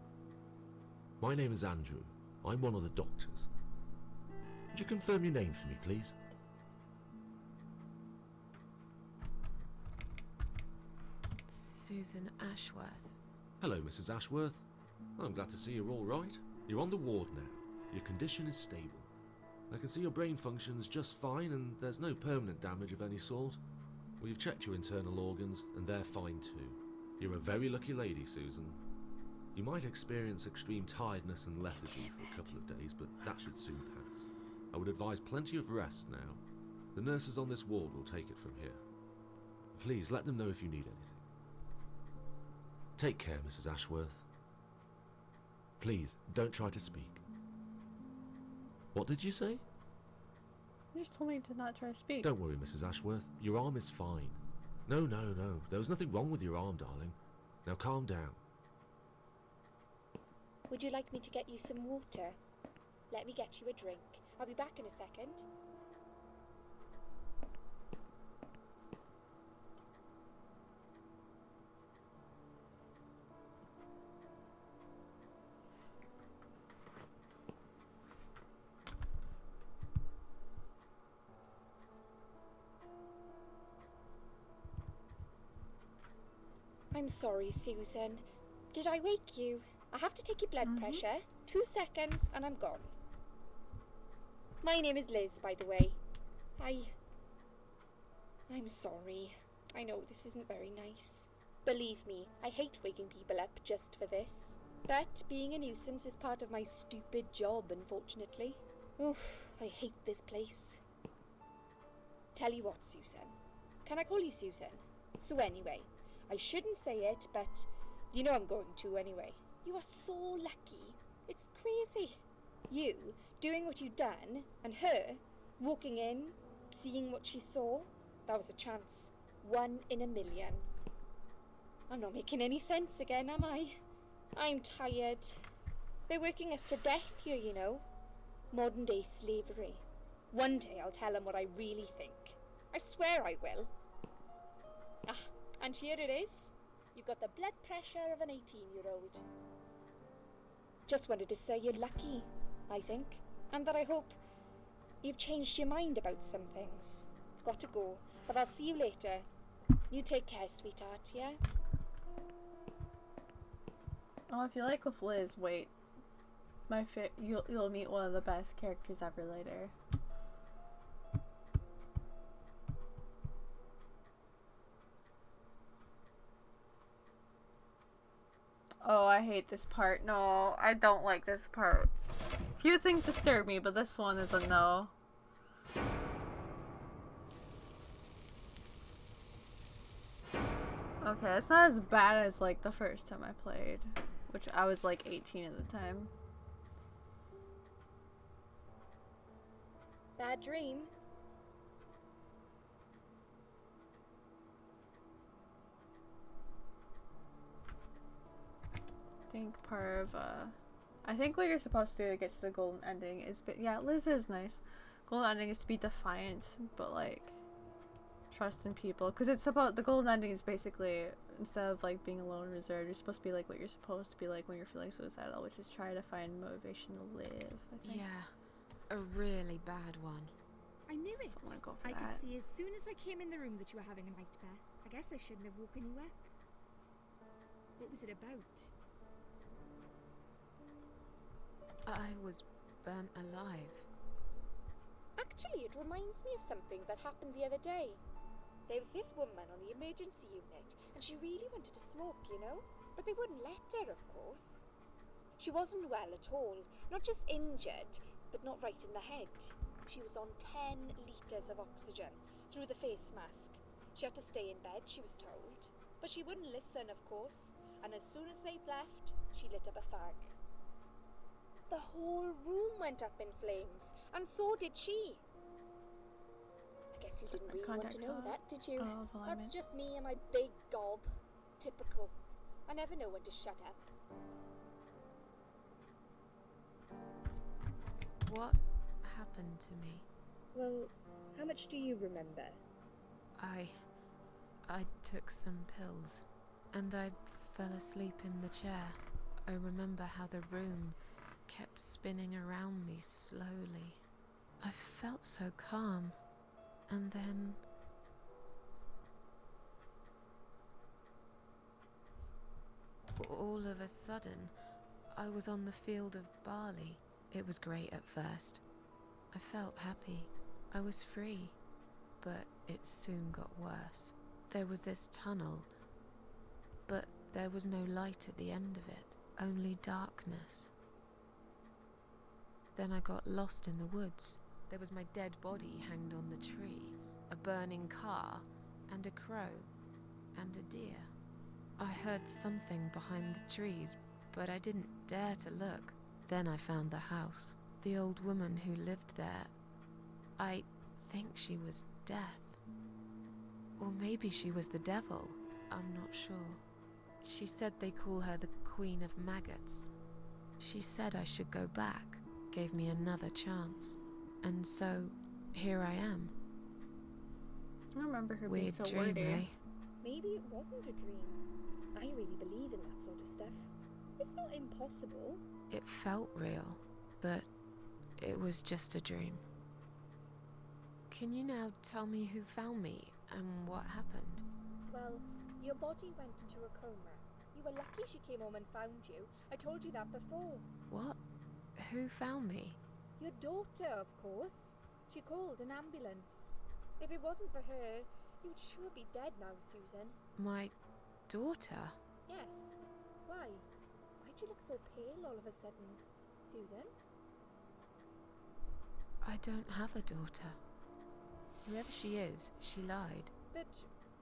My name is Andrew. I'm one of the doctors. Would you confirm your name for me, please? Susan Ashworth. Hello, Mrs. Ashworth. I'm glad to see you're all right. You're on the ward now. Your condition is stable. I can see your brain functions just fine and there's no permanent damage of any sort. We've checked your internal organs and they're fine too. You're a very lucky lady, Susan. You might experience extreme tiredness and lethargy for a couple of days, but that should soon pass. I would advise plenty of rest now. The nurses on this ward will take it from here. Please let them know if you need anything. Take care, Mrs. Ashworth. Please, don't try to speak. What did you say? You just told me to not try to speak. Don't worry, Mrs. Ashworth. Your arm is fine. No. There was nothing wrong with your arm, darling. Now calm down. Would you like me to get you some water? Let me get you a drink. I'll be back in a second. I'm sorry, Susan. Did I wake you? I have to take your blood pressure. 2 seconds and I'm gone. My name is Liz, by the way. I'm sorry. I know this isn't very nice. Believe me, I hate waking people up just for this. But being a nuisance is part of my stupid job, unfortunately. Oof, I hate this place. Tell you what, Susan. Can I call you Susan? So anyway, I shouldn't say it, but you know I'm going to anyway. You are so lucky. It's crazy. You doing what you've done, and her walking in, seeing what she saw. That was a chance. 1 in a million. I'm not making any sense again, am I? I'm tired. They're working us to death here, you know. Modern day slavery. One day I'll tell them what I really think. I swear I will. Ah, and here it is. You've got the blood pressure of an 18-year-old. Just wanted to say you're lucky, I think. And that I hope you've changed your mind about some things. Got to go, but I'll see you later. You take care, sweetheart, yeah? Oh, if you like with Liz, wait. You'll meet one of the best characters ever later. Oh, I hate this part. No, I don't like this part. Few things disturb me, but this one is a no. Okay, it's not as bad as like the first time I played, which I was like 18 at the time. Bad dream. I think part of I think what you're supposed to do to get to the golden ending is yeah, Liz is nice. Golden ending is to be defiant, but like trust in people, because it's about the golden ending is basically, instead of like being alone and reserved, you're supposed to be like what you're supposed to be like when you're feeling suicidal, which is try to find motivation to live, I think. Yeah, a really bad one. I knew it. So I'm gonna go for I that. could see as soon as I came in the room that you were having a nightmare. I guess I shouldn't have woken you up. What was it about? I was burnt alive. Actually, it reminds me of something that happened the other day. There was this woman on the emergency unit, and she really wanted to smoke, you know? But they wouldn't let her, of course. She wasn't well at all, not just injured, but not right in the head. She was on 10 litres of oxygen through the face mask. She had to stay in bed, she was told. But she wouldn't listen, of course, and as soon as they'd left, she lit up a fag. The whole room went up in flames, and so did she. I guess you didn't really want to know that, did you? Oh, well, That's just me and my big gob. Typical. I never know when to shut up. What happened to me? Well, how much do you remember? I took some pills, and I fell asleep in the chair. I remember how the room kept spinning around me slowly. I felt so calm, and then all of a sudden, I was on the field of barley. It was great at first. I felt happy. I was free. But it soon got worse. There was this tunnel, but there was no light at the end of it, only darkness. Then I got lost in the woods. There was my dead body hanged on the tree, a burning car, and a crow, and a deer. I heard something behind the trees, but I didn't dare to look. Then I found the house. The old woman who lived there. I think she was Death. Or maybe she was the devil. I'm not sure. She said they call her the Queen of Maggots. She said I should go back, gave me another chance. And so, here I am. I don't remember her being Weird so dream, wordy. eh? Maybe it wasn't a dream. I really believe in that sort of stuff. It's not impossible. It felt real, but it was just a dream. Can you now tell me who found me and what happened? Well, your body went into a coma. You were lucky she came home and found you. I told you that before. What? Who found me? Your daughter, of course. She called an ambulance. If it wasn't for her, you'd sure be dead now, Susan. My daughter? Yes. Why? Why'd you look so pale all of a sudden, Susan? I don't have a daughter. Whoever she is, she lied. But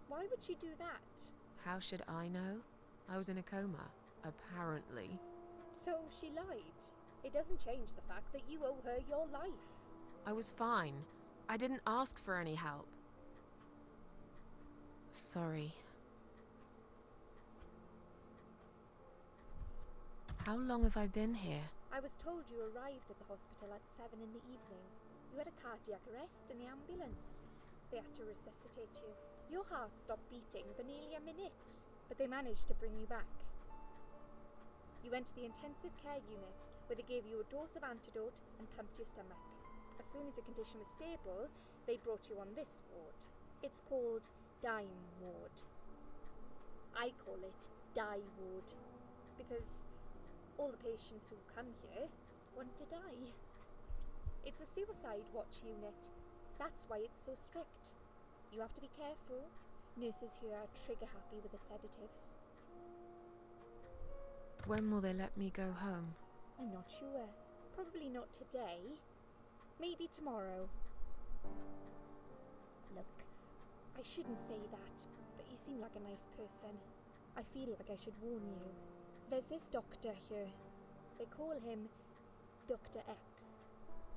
why would she do that? How should I know? I was in a coma, apparently. So she lied. It doesn't change the fact that you owe her your life. I was fine. I didn't ask for any help. Sorry. How long have I been here? I was told you arrived at the hospital at 7 in the evening. You had a cardiac arrest in the ambulance. They had to resuscitate you. Your heart stopped beating for nearly a minute, but they managed to bring you back. You went to the intensive care unit, where they gave you a dose of antidote and pumped your stomach. As soon as your condition was stable, they brought you on this ward. It's called Dime Ward. I call it Die Ward, because all the patients who come here want to die. It's a suicide watch unit. That's why it's so strict. You have to be careful. Nurses here are trigger happy with the sedatives. When will they let me go home? I'm not sure. Probably not today. Maybe tomorrow. Look, I shouldn't say that, but you seem like a nice person. I feel like I should warn you. There's this doctor here. They call him Dr. X.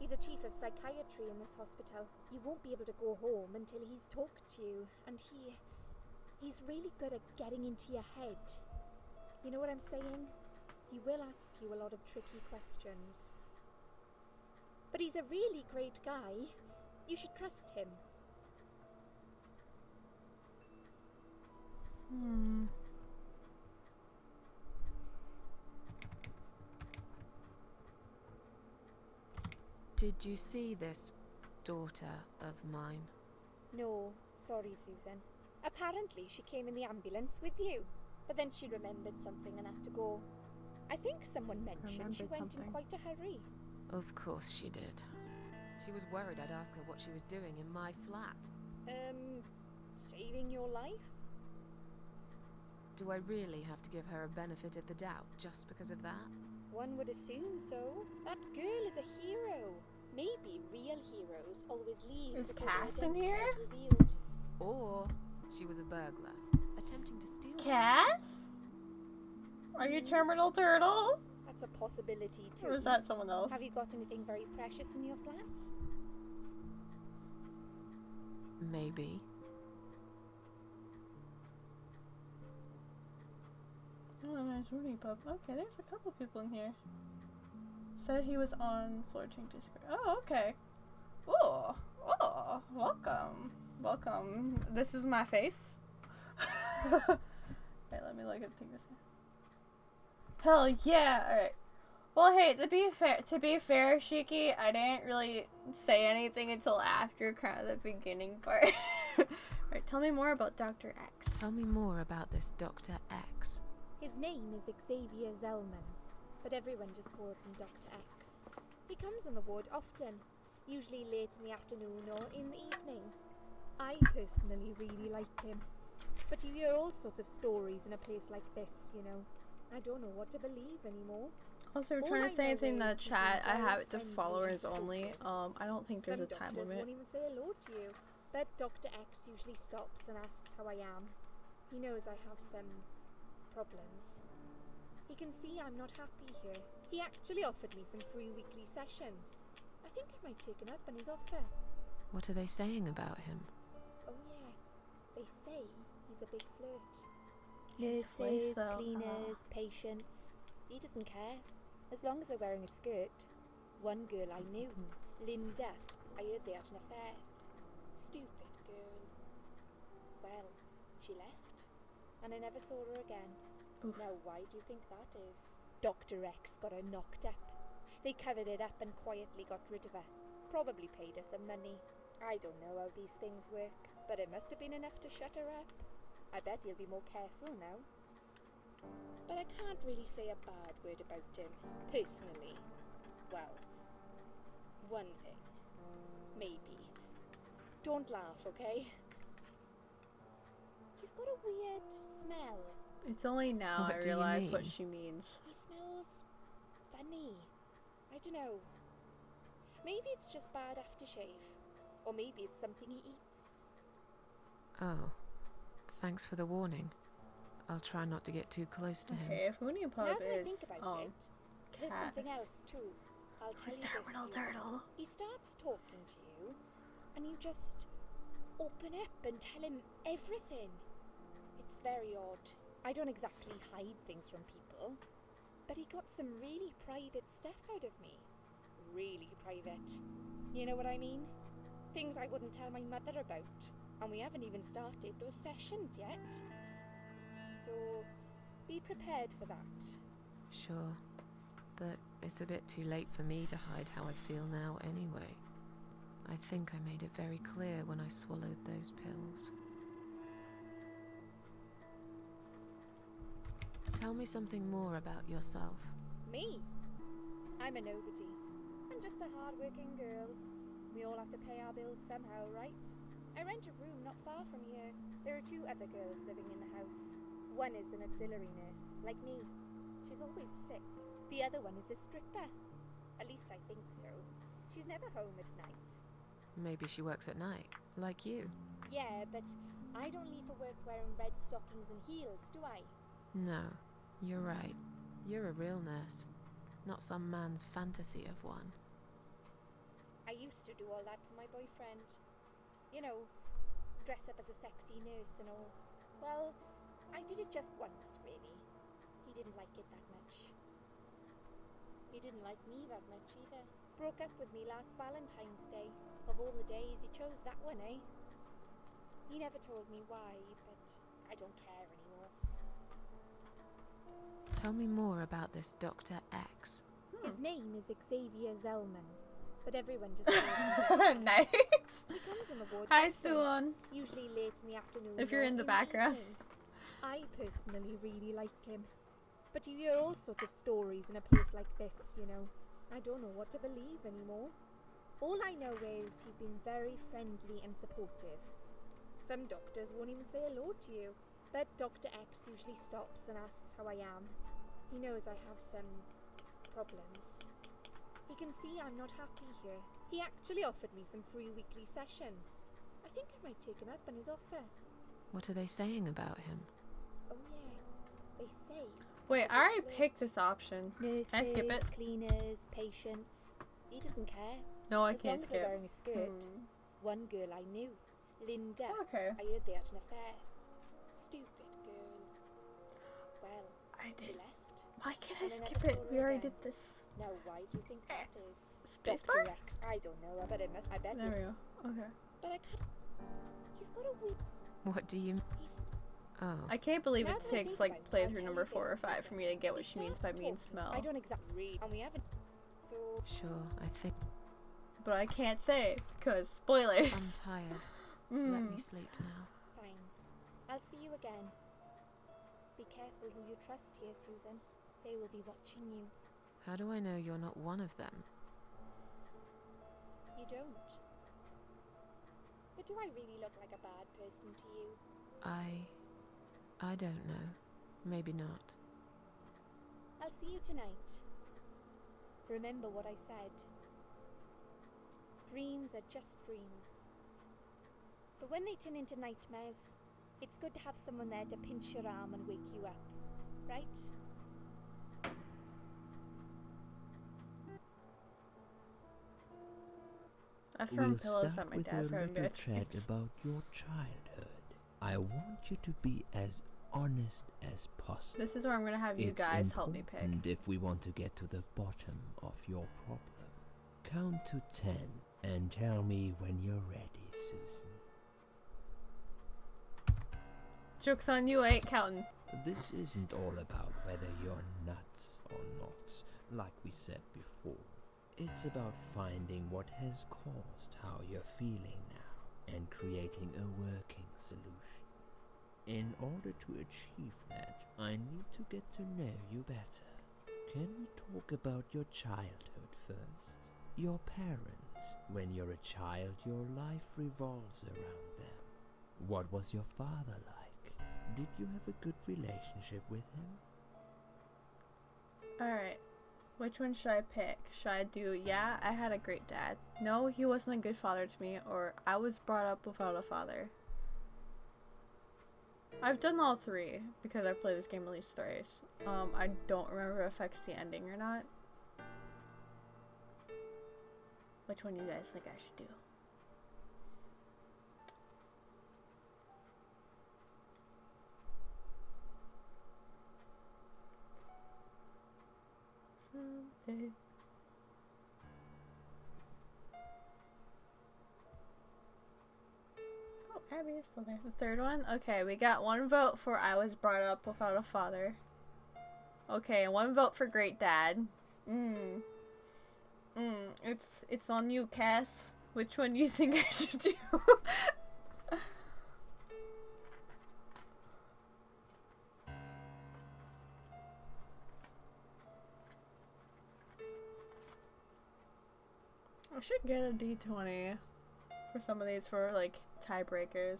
He's a chief of psychiatry in this hospital. You won't be able to go home until he's talked to you, and he's really good at getting into your head. You know what I'm saying? He will ask you a lot of tricky questions. But he's a really great guy. You should trust him. Did you see this daughter of mine? No, sorry, Susan. Apparently she came in the ambulance with you, but then she remembered something and had to go. I think someone mentioned she went in quite a hurry. Of course she did. She was worried I'd ask her what she was doing in my flat. Saving your life? Do I really have to give her a benefit of the doubt just because of that? One would assume so. That girl is a hero. Maybe real heroes always leave Is before their Cass in identity here? is revealed. Or she was a burglar, attempting to steal. Cass? Are you Terminal Turtle? That's a possibility too. Or is that someone else? Have you got anything very precious in your flat? Maybe. Oh, nice Rooney pup. Okay, there's a couple people in here. Said he was on floating Discord. Oh, okay. Oh, welcome. Welcome. This is my face. Hey, let me look at things. Hell yeah! Alright. Well, hey, to be fair, Shiki, I didn't really say anything until after kind of the beginning part. Alright, tell me more about Dr. X. Tell me more about this Dr. X. His name is Xavier Zellman, but everyone just calls him Dr. X. He comes on the ward often, usually late in the afternoon or in the evening. I personally really like him, but you hear all sorts of stories in a place like this, you know. I don't know what to believe anymore. Also, we're All trying I to say know anything in the is he's chat. been I have very it to friendly followers and only. talkative. I don't think there's Some a time doctors limit. won't even say hello to you, but Dr. X usually stops and asks how I am. He knows I have some problems. He can see I'm not happy here. He actually offered me some free weekly sessions. I think I might take him up on his offer. What are they saying about him? Oh yeah, they say he's a big flirt. His voice, Nurses, though. cleaners, patients. He doesn't care, as long as they're wearing a skirt. One girl I knew, Linda, I heard they had an affair. Stupid girl. Well, she left, and I never saw her again. Oof. Now, why do you think that is? Dr. X got her knocked up. They covered it up and quietly got rid of her. Probably paid her some money. I don't know how these things work, but it must have been enough to shut her up. I bet he'll be more careful now. But I can't really say a bad word about him, personally. Well, one thing. Maybe. Don't laugh, okay? He's got a weird smell. It's only now What I do you realize what mean? she means. He smells funny. I don't know. Maybe it's just bad aftershave. Or maybe it's something he eats. Oh, thanks for the warning. I'll try not to get too close to him. Okay, if Mooney Pub Now that I is think about it, there's something Cass. else too. I'll tell Who's you this, Terminal Susan. Turtle? He starts talking to you, and you just open up and tell him everything. It's very odd. I don't exactly hide things from people, but he got some really private stuff out of me. Really private. You know what I mean? Things I wouldn't tell my mother about. And we haven't even started those sessions yet. So, be prepared for that. Sure, but it's a bit too late for me to hide how I feel now anyway. I think I made it very clear when I swallowed those pills. Tell me something more about yourself. Me? I'm a nobody. I'm just a hard-working girl. We all have to pay our bills somehow, right? I rent a room not far from here. There are 2 other girls living in the house. One is an auxiliary nurse, like me. She's always sick. The other one is a stripper. At least I think so. She's never home at night. Maybe she works at night, like you. Yeah, but I don't leave for work wearing red stockings and heels, do I? No, you're right. You're a real nurse, not some man's fantasy of one. I used to do all that for my boyfriend. You know, dress up as a sexy nurse and all. Well, I did it just once, really. He didn't like it that much. He didn't like me that much either. Broke up with me last Valentine's Day. Of all the days, he chose that one, eh? He never told me why, but I don't care anymore. Tell me more about this Dr. X. His name is Xavier Zellman, but everyone just calls him Nice. He comes on the ward Hi, often, Suwon. usually late in the afternoon. If you're or in the the background. evening. I personally really like him, but you hear all sorts of stories in a place like this, you know. I don't know what to believe anymore. All I know is he's been very friendly and supportive. Some doctors won't even say hello to you, but Dr. X usually stops and asks how I am. He knows I have some problems. He can see I'm not happy here. He actually offered me some free weekly sessions. I think I might take him up on his offer. What are they saying about him? Oh yeah, they say. Wait, I already picked this option. Nurses, Can I skip it? cleaners, patients. He doesn't care. No, I as can't long as skip. they're wearing a skirt. Hmm. One girl I knew, Linda. Okay. I heard they had an affair. Stupid girl. Well, I she did. left. Why can't And I I skip never it? saw We her already again. did this. Now, why do you think that is? Spacebar? Dr. X. I don't know, but it must. I bet There it. we go. Okay. But I can't. He's got a weird. What do you... He's. Oh, I can't believe Now it that I takes think like about it, I'll playthrough tell number you 4 or this, 5 for me to get what He she means starts by mean talking. smell. I don't exactly read, and we haven't. So sure, I think But I can't say because spoilers. I'm tired. Let me Mm. sleep now. fine. I'll see you again. Be careful who you trust here, Susan. They will be watching you. How do I know you're not one of them? You don't. But do I really look like a bad person to you? I don't know. Maybe not. I'll see you tonight. Remember what I said. Dreams are just dreams. But when they turn into nightmares, it's good to have someone there to pinch your arm and wake you up. right? I've thrown We'll pillows start at my with dad a for him little good chat dreams. about your childhood. I want you to be as honest as possible. This is where I'm gonna have you It's guys help me pick. important if we want to get to the bottom of your problem. Count to 10 and tell me when you're ready, Susan. Joke's on you, I ain't counting. This isn't all about whether you're nuts or not, like we said before. It's about finding what has caused how you're feeling now and creating a working solution. In order to achieve that, I need to get to know you better. Can we talk about your childhood first? Your parents. When you're a child, your life revolves around them. What was your father like? Did you have a good relationship with him? Alright. Which one should I pick? Should I do, yeah, I had a great dad. No, he wasn't a good father to me. Or, I was brought up without a father. I've done all three because I've played this game at least thrice. I don't remember if it affects the ending or not. Which one do you guys think I should do? Someday. Oh, Abby is still there. The third one? Okay, we got one vote for I was brought up without a father. Okay, and one vote for great dad. It's on you, Cass. Which one do you think I should do? I should get a D20 for some of these for like tiebreakers.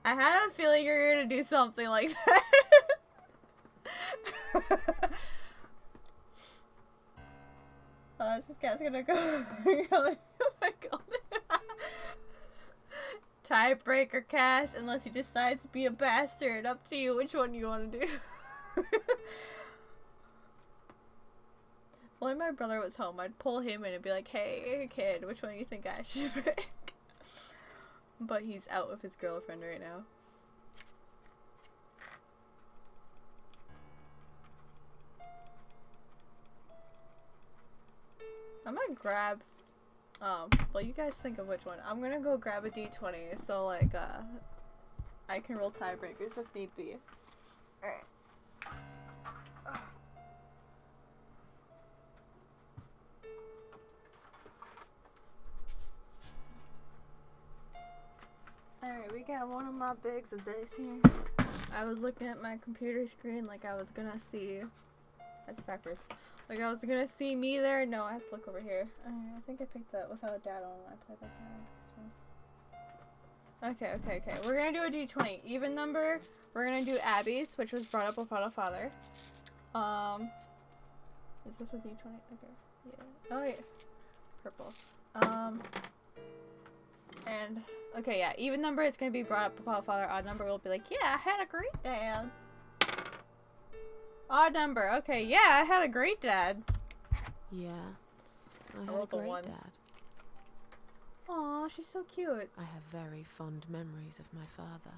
I had a feeling you were gonna do something like that. Oh, this cat's gonna go. Oh my god. Tiebreaker, Cass, unless he decides to be a bastard. Up to you which one you want to do. Well, if my brother was home, I'd pull him in and be like, hey, kid, which one do you think I should pick? But he's out with his girlfriend right now. I'm gonna grab, well, you guys think of which one. I'm gonna go grab a D20, so, like, I can roll tiebreakers if need be. Alright. Alright, we got one of my bags of dice here. I was looking at my computer screen like I was gonna see. That's backwards. Like I was gonna see me there. No, I have to look over here. I think I picked that without a dad on when I played this around Christmas. Okay. We're gonna do a D20. Even number, we're gonna do Abby's, which was brought up without a father. Is this a D20? Okay. Yeah. Oh, yeah. Purple. And, okay, yeah, even number it's gonna be brought up without a father. Odd number will be like, yeah, I had a great dad. Odd number, okay, yeah, I had a great dad. Yeah, I had a rolled a great 1. dad. Aw, she's so cute. I have very fond memories of my father.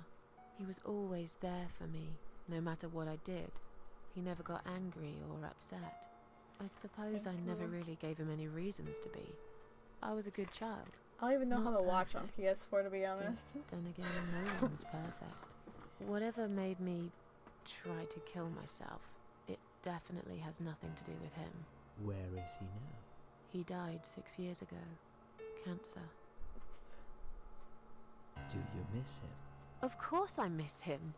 He was always there for me, no matter what I did. He never got angry or upset. I suppose I never really gave him any reasons to be. I was a good child. I don't even know how Not to watch on perfect. PS4, to be honest. But then again, no one's perfect. Whatever made me try to kill myself, it definitely has nothing to do with him. Where is he now? He died 6 years ago. Cancer. Do you miss him? Of course I miss him.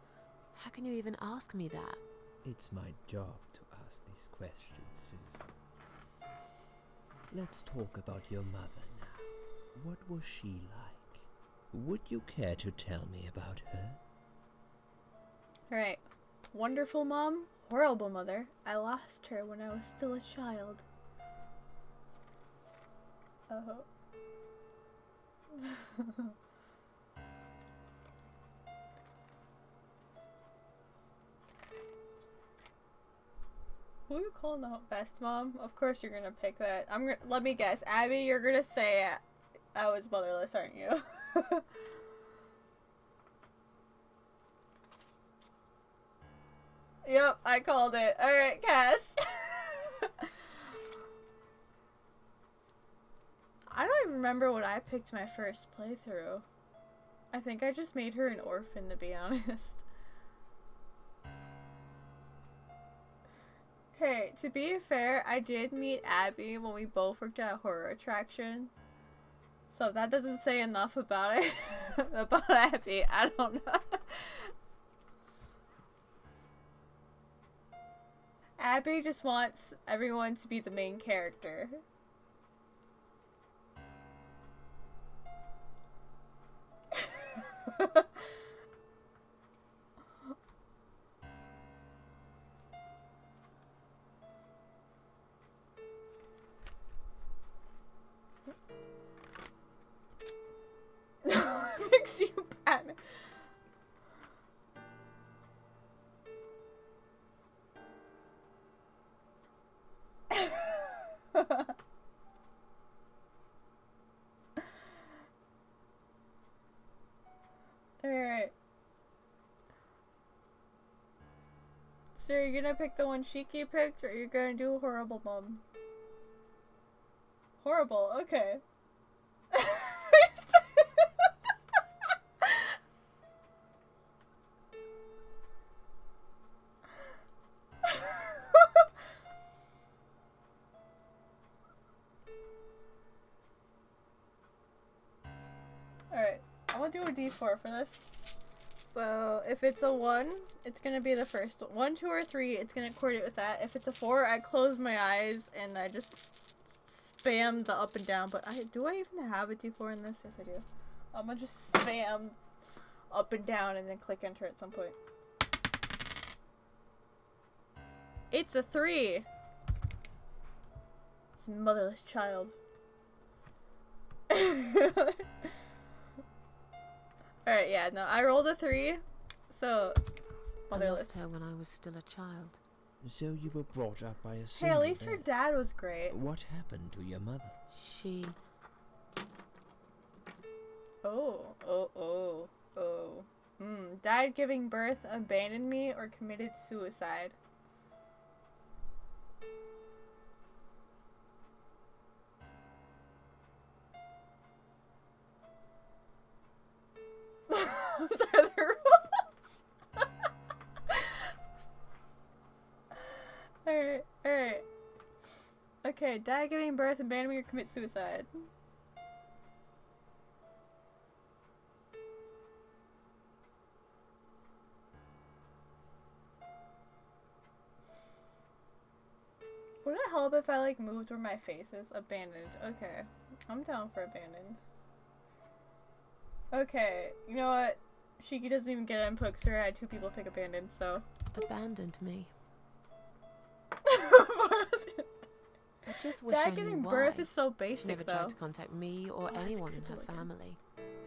How can you even ask me that? It's my job to ask these questions, Susan. Let's talk about your mother now. What was she like? Would you care to tell me about her? Alright. Wonderful mom, horrible mother. I lost her when I was still a child. Oh. Who you calling the best mom? Of course you're gonna pick that. Let me guess. Abby, you're gonna say I was motherless, aren't you? Yep, I called it. Alright, Cass. I don't even remember what I picked my first playthrough. I think I just made her an orphan, to be honest. Hey, to be fair, I did meet Abby when we both worked at a horror attraction. So if that doesn't say enough about it, about Abby, I don't know. Abby just wants everyone to be the main character. Makes you panic. Alright. So you're gonna pick the one Shiki picked, or you're gonna do Horrible Mom? Horrible, okay. Alright, I'm gonna do a D4 for this. So, if it's a 1, it's gonna be the first one. 1, 2, or 3, it's gonna coordinate with that. If it's a 4, I close my eyes and I just spam the up and down. But do I even have a D4 in this? Yes, I do. I'm gonna just spam up and down and then click enter at some point. It's a 3! It's a motherless child. Alright, yeah, no, I rolled a 3, so I motherless. lost her when I was still a child. So you were brought up by a Hey, single at least her dad. dad was great. What happened to your mother? She... Died giving birth, abandoned me, or committed suicide. Those are the rules. Alright. Okay, die giving birth, abandon me, or commit suicide. Would it help if I like moved where my face is? Abandoned. Okay. I'm down for abandoned. Okay, you know what? Shiki doesn't even get input because we had 2 people pick abandoned, so. abandoned me. I just wish I Dad knew giving why. birth is so basic, Never though. tried to contact me or that's anyone in her creepy looking. family.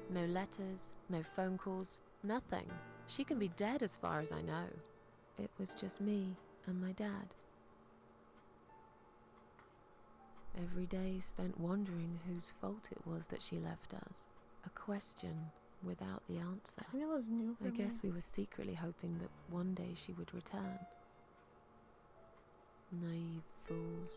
No letters, no phone calls, nothing. She can be dead as far as I know. It was just me and my dad. Every day spent wondering whose fault it was that she left us. A question without the answer. I think it was new for I me. guess we were secretly hoping that one day she would return. Naive fools.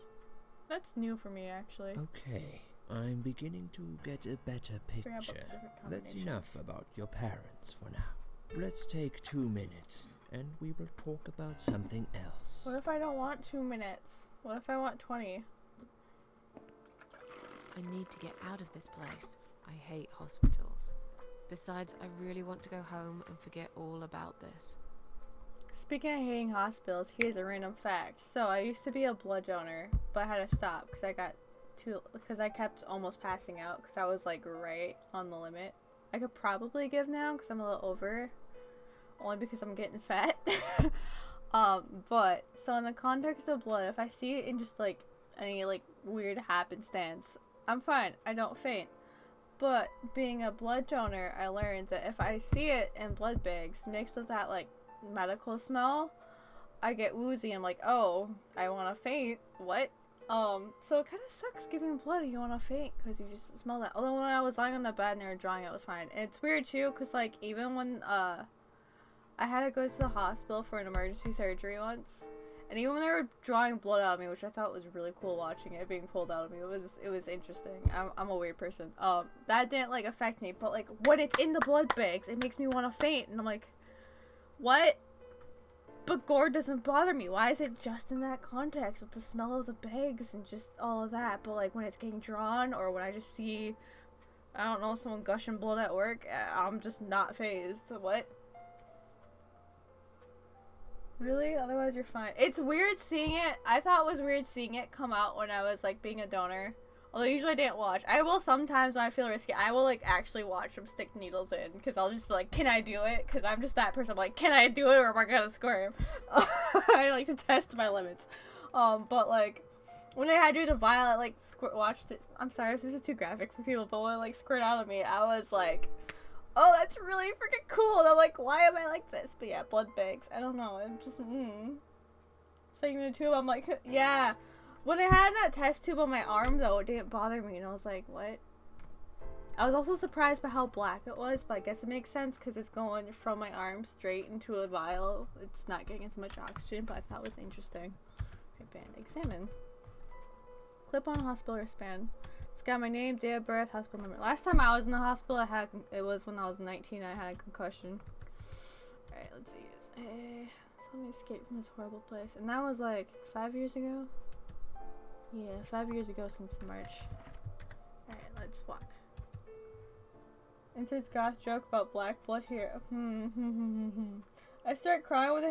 That's new for me, actually. Okay, I'm beginning to get a better Forgot about the picture. different That's combinations. enough about your parents for now. Let's take 2 minutes, and we will talk about something else. What if I don't want 2 minutes? What if I want 20? I need to get out of this place. I hate hospitals. Besides, I really want to go home and forget all about this. Speaking of hating hospitals, here's a random fact. So I used to be a blood donor, but I had to stop because I kept almost passing out because I was like right on the limit. I could probably give now because I'm a little over, only because I'm getting fat. But so in the context of blood, if I see it in just like any like weird happenstance, I'm fine. I don't faint. But being a blood donor, I learned that if I see it in blood bags mixed with that like medical smell, I get woozy. I'm like, oh, I want to faint. What? So it kind of sucks giving blood. You want to faint because you just smell that. Although when I was lying on the bed and they were drawing, it was fine. And it's weird too, because like even when I had to go to the hospital for an emergency surgery once, and even when they were drawing blood out of me, which I thought was really cool watching it being pulled out of me, it was interesting. I'm a weird person. That didn't like affect me, but like when it's in the blood bags, it makes me want to faint, and I'm like, what? But gore doesn't bother me. Why is it just in that context with the smell of the bags and just all of that? But like when it's getting drawn or when I just see, I don't know, someone gushing blood at work, I'm just not phased. What? Really? Otherwise you're fine. It's weird seeing it. I thought it was weird seeing it come out when I was like being a donor. Although usually I didn't watch. I will sometimes when I feel risky. I will like actually watch them stick needles in. Because I'll just be like, can I do it? Because I'm just that person. I'm like, can I do it or am I going to squirm? I like to test my limits. But like, when I had to do the vial, I like watched it. I'm sorry if this is too graphic for people. But when it like squirted out of me, I was like, oh, that's really freaking cool. And I'm like, why am I like this? But yeah, blood bags. I don't know. I'm just, Sticking in a tube, I'm like, yeah. When I had that test tube on my arm, though, it didn't bother me, and I was like, what? I was also surprised by how black it was, but I guess it makes sense because it's going from my arm straight into a vial. It's not getting as much oxygen, but I thought it was interesting. Okay, band. Examine. Clip on hospital wristband. It's got my name, day of birth, hospital number. Last time I was in the hospital, it was when I was 19, I had a concussion. Alright, let's see. Let me escape from this horrible place. And that was like 5 years ago? Yeah, 5 years ago since March. Alright, let's walk. Inserts goth joke about black blood here. I start crying when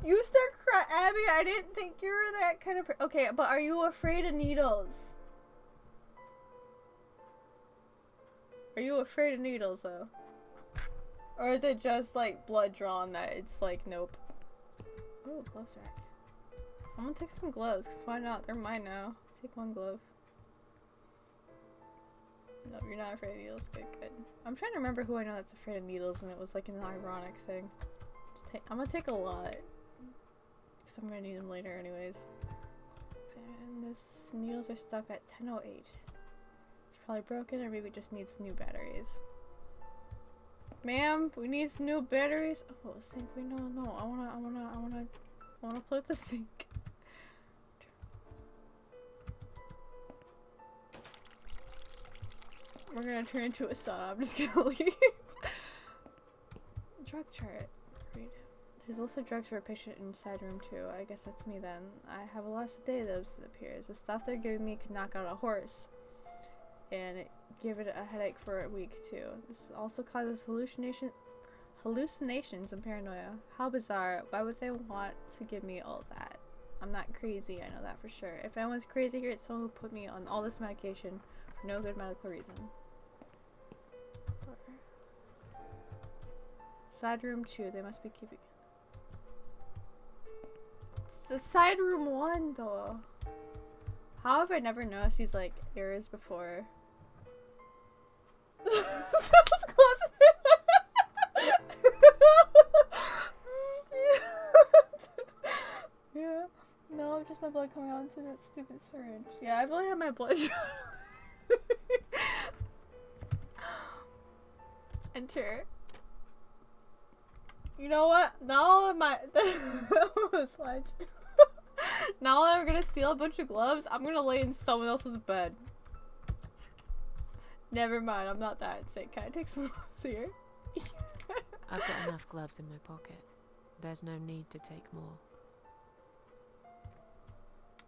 you start crying. Abby, I didn't think you were that kind of okay, but are you afraid of needles? Are you afraid of needles, though? Or is it just, like, blood drawn that it's like, nope. Oh, gloves rack. I'm gonna take some gloves, because why not? They're mine now. Take one glove. No, you're not afraid of needles. Good, good. I'm trying to remember who I know that's afraid of needles, and it was like an ironic thing. I'm gonna take a lot. Because I'm gonna need them later anyways. And this needles are stuck at 10:08. It's probably broken, or maybe it just needs new batteries. Ma'am, we need some new batteries. Oh, sink. Wait, no. I wanna put the sink. We're gonna turn into a sauna. I'm just gonna leave. Drug chart. Read. There's also drugs for a patient inside room 2. I guess that's me then. I have a lot of sedatives, it appears. The stuff they're giving me could knock out a horse. And give it a headache for a week too. This also causes hallucinations and paranoia. How bizarre. Why would they want to give me all that? I'm not crazy, I know that for sure. If anyone's crazy here, it's someone who put me on all this medication for no good medical reason. Side room 2, they must be keeping. It's the side room 1 though. How have I never noticed these like errors before? That was close. Yeah. No, just my blood coming out into that stupid syringe. Yeah, I've only had my blood. Enter. You know what? Now now I'm gonna steal a bunch of gloves. I'm gonna lay in someone else's bed. Never mind, I'm not that sick. Can I take some gloves here? I've got enough gloves in my pocket. There's no need to take more.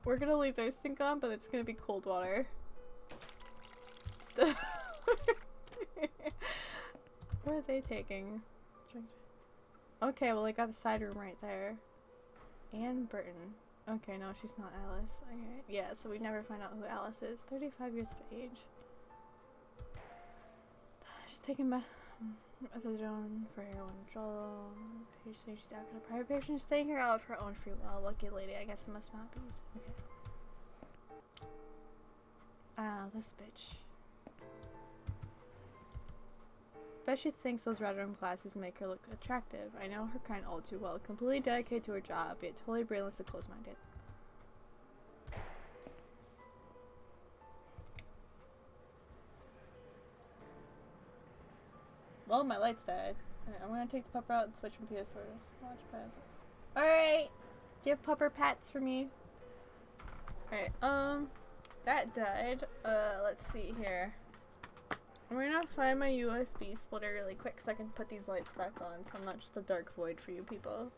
We're gonna leave their sink on, but it's gonna be cold water. What are they taking? Okay, well I got the side room right there. Anne Burton. Okay, no, she's not Alice. Okay. Yeah, so we never find out who Alice is. 35 years of age. She's taking methadone for heroin withdrawal. Patient she's out a private patient staying here out of her own free will. Lucky lady, I guess it must not be. Okay. Ah, this bitch. bet she thinks those red rim glasses make her look attractive. I know her kind all too well. Completely dedicated to her job, yet totally brainless and close-minded. Well, my lights died. Alright, I'm gonna take the pupper out and switch from PS4 to Watchpad. Alright! Give pupper pats for me. Alright, that died. Let's see here. I'm gonna find my USB splitter really quick so I can put these lights back on so I'm not just a dark void for you people.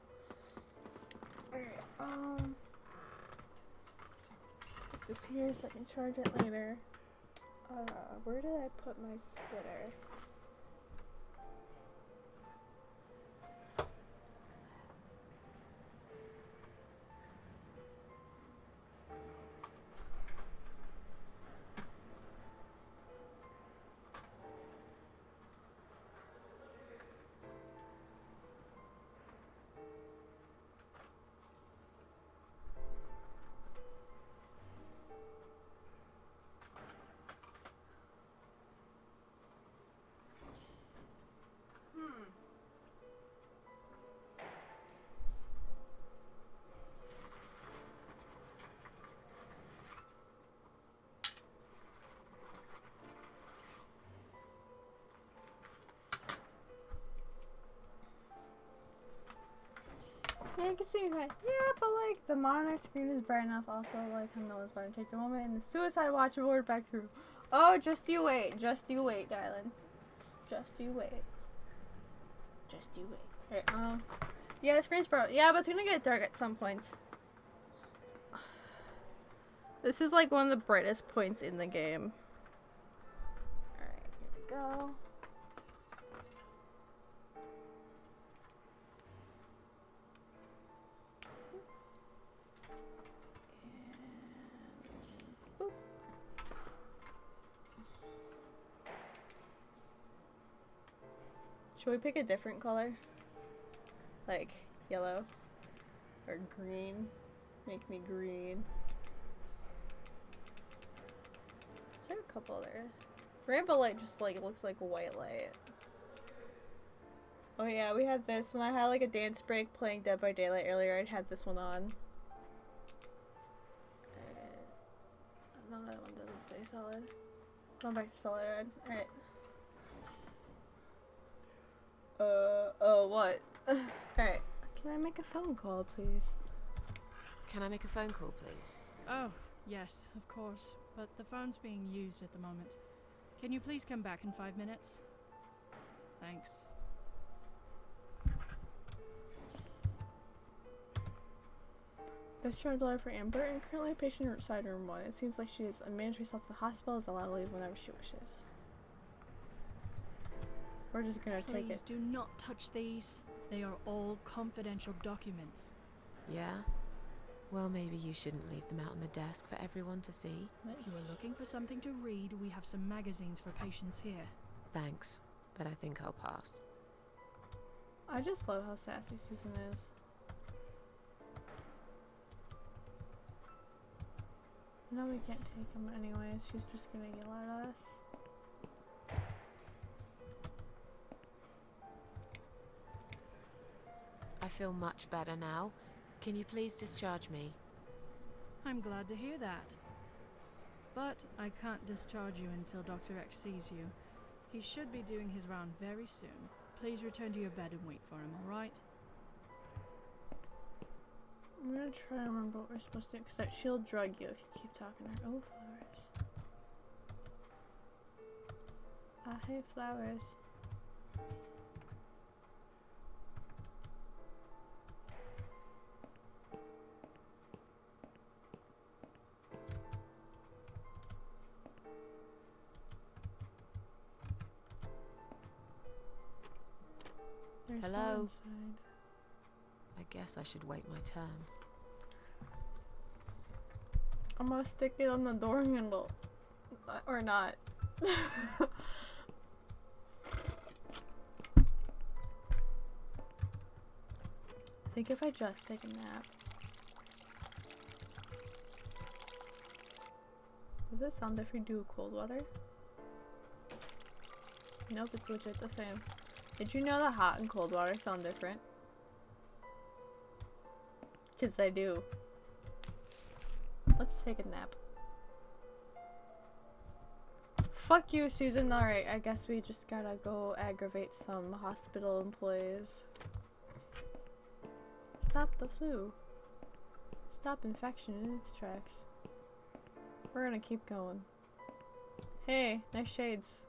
Alright, put this here so I can charge it later. Where did I put my splitter? Yeah, you can see me fine. Yeah, but like the monitor screen is bright enough. Also, like I know it's about to take the moment in the suicide watch award back through. Oh, just you wait, darling. Just you wait. Just you wait. Okay, yeah, the screen's bright. Yeah, but it's gonna get dark at some points. This is like one of the brightest points in the game. Alright, here we go. Should we pick a different color? Like yellow or green? Make me green. Is there a couple there? Rainbow light just like looks like a white light. Oh yeah, we had this when I had like a dance break playing Dead by Daylight earlier. I'd had this one on. No, that one doesn't stay solid. Going back to solid red. Alright. Oh, what? Alright. Can I make a phone call, please? Can I make a phone call, please? Oh, yes, of course. But the phone's being used at the moment. Can you please come back in 5 minutes? Thanks. Best $200 for Amber, and currently a patient inside room 1. It seems like she is admitted herself to the hospital, is allowed to leave whenever she wishes. We're just gonna take Please it. do not touch these. They are all confidential documents. Yeah? Well, maybe you shouldn't leave them out on the desk for everyone to see. If you are looking for something to read, we have some magazines for patients here. Thanks, but I think I'll pass. I just love how sassy Susan is. No, we can't take him anyways. She's just gonna yell at us. I feel much better now. Can you please discharge me? I'm glad to hear that. But I can't discharge you until Dr. X sees you. He should be doing his round very soon. Please return to your bed and wait for him, alright? I'm gonna try to remember what we're supposed to do, because she'll drug you if you keep talking to her. Oh, flowers. I hate flowers. There's Hello? someone inside. I guess I should wait my turn. I'm gonna stick it on the door handle. Or not. I think if I just take a nap. Does it sound if we do cold water? Nope, it's legit the same. Did you know that hot and cold water sound different? 'Cause they do. Let's take a nap. Fuck you, Susan. Alright, I guess we just gotta go aggravate some hospital employees. Stop the flu. Stop infection in its tracks. We're gonna keep going. Hey, nice shades.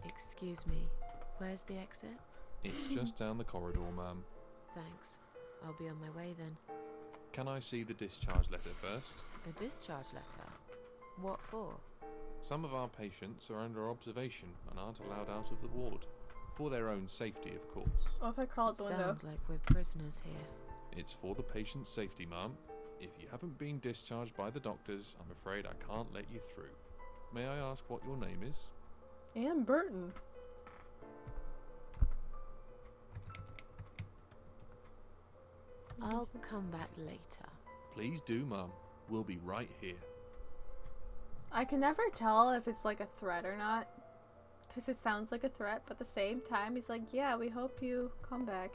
Excuse me, where's the exit? It's just down the corridor, ma'am. Thanks. I'll be on my way then. Can I see the discharge letter first? A discharge letter? What for? Some of our patients are under observation and aren't allowed out of the ward. For their own safety, of course. What if I crawl out the window? Sounds like we're prisoners here. It's for the patient's safety, ma'am. If you haven't been discharged by the doctors, I'm afraid I can't let you through. May I ask what your name is? Anne Burton. I'll come back later. Please do, ma'am. We'll be right here. I can never tell if it's like a threat or not. Because it sounds like a threat, but at the same time, he's like, yeah, we hope you come back.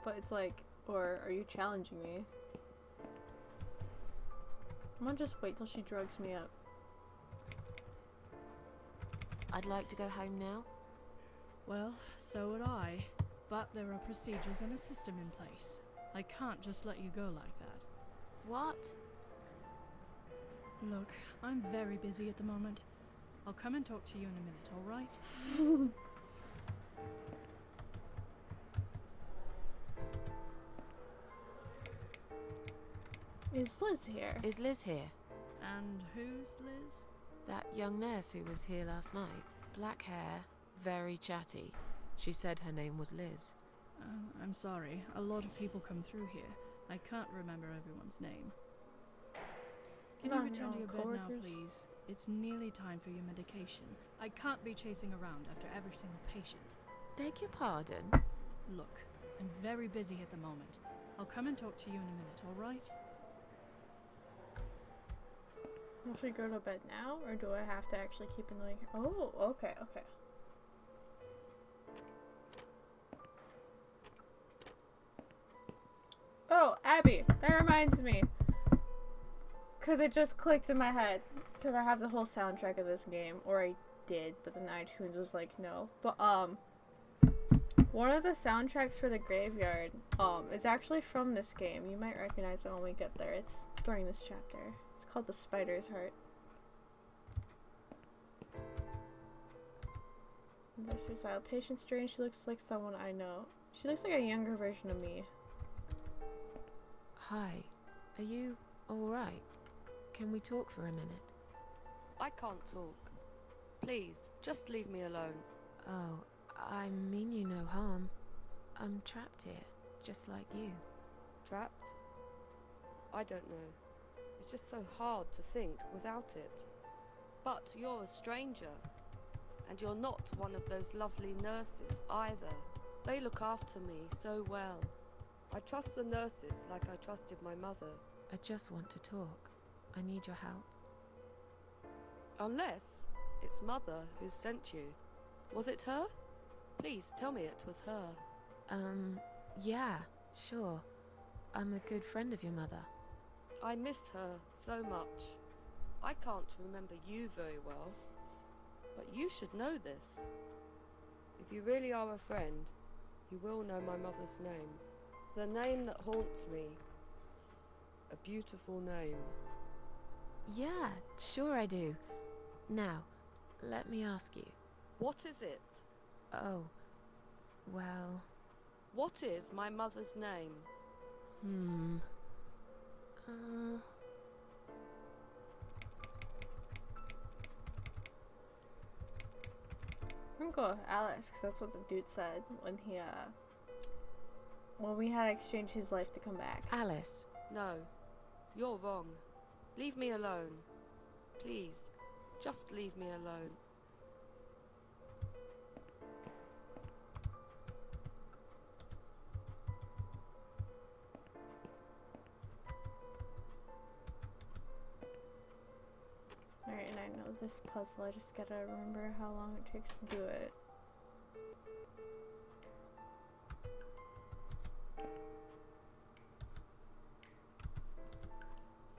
But it's like, or are you challenging me? I'm gonna just wait till she drugs me up. I'd like to go home now. Well, so would I. But there are procedures and a system in place. I can't just let you go like that. What? Look, I'm very busy at the moment. I'll come and talk to you in a minute, alright? Is Liz here? Is Liz here? And who's Liz? That young nurse who was here last night. Black hair, very chatty. She said her name was Liz. I'm sorry. A lot of people come through here. I can't remember everyone's name. Can you return to your bed now, please? It's nearly time for your medication. I can't be chasing around after every single patient. Beg your pardon? Look, I'm very busy at the moment. I'll come and talk to you in a minute, alright? Will she go to bed now, or do I have to actually keep annoying her? Oh, okay, okay. Oh, Abby, that reminds me. Because it just clicked in my head. Because I have the whole soundtrack of this game. Or I did, but then iTunes was like, no. But, one of the soundtracks for the graveyard, is actually from this game. You might recognize it when we get there. It's during this chapter. It's called The Spider's Heart. This is a patient strange. She looks like someone I know. She looks like a younger version of me. Hi. Are you alright? Can we talk for a minute? I can't talk. Please, just leave me alone. Oh, I mean you no harm. I'm trapped here, just like you. Trapped? I don't know. It's just so hard to think without it. But you're a stranger. And you're not one of those lovely nurses either. They look after me so well. I trust the nurses like I trusted my mother. I just want to talk. I need your help. Unless it's Mother who sent you. Was it her? Please tell me it was her. Yeah, sure. I'm a good friend of your mother. I miss her so much. I can't remember you very well. But you should know this. If you really are a friend, you will know my mother's name. The name that haunts me. A beautiful name. Yeah, sure I do. Now, let me ask you. What is it? Oh, well... What is my mother's name? I'm gonna go with Alice, because that's what the dude said when he, when we had to exchange his life to come back. Alice. No, you're wrong. Leave me alone. Please, just leave me alone. Alright, and I know this puzzle. I just gotta remember how long it takes to do it.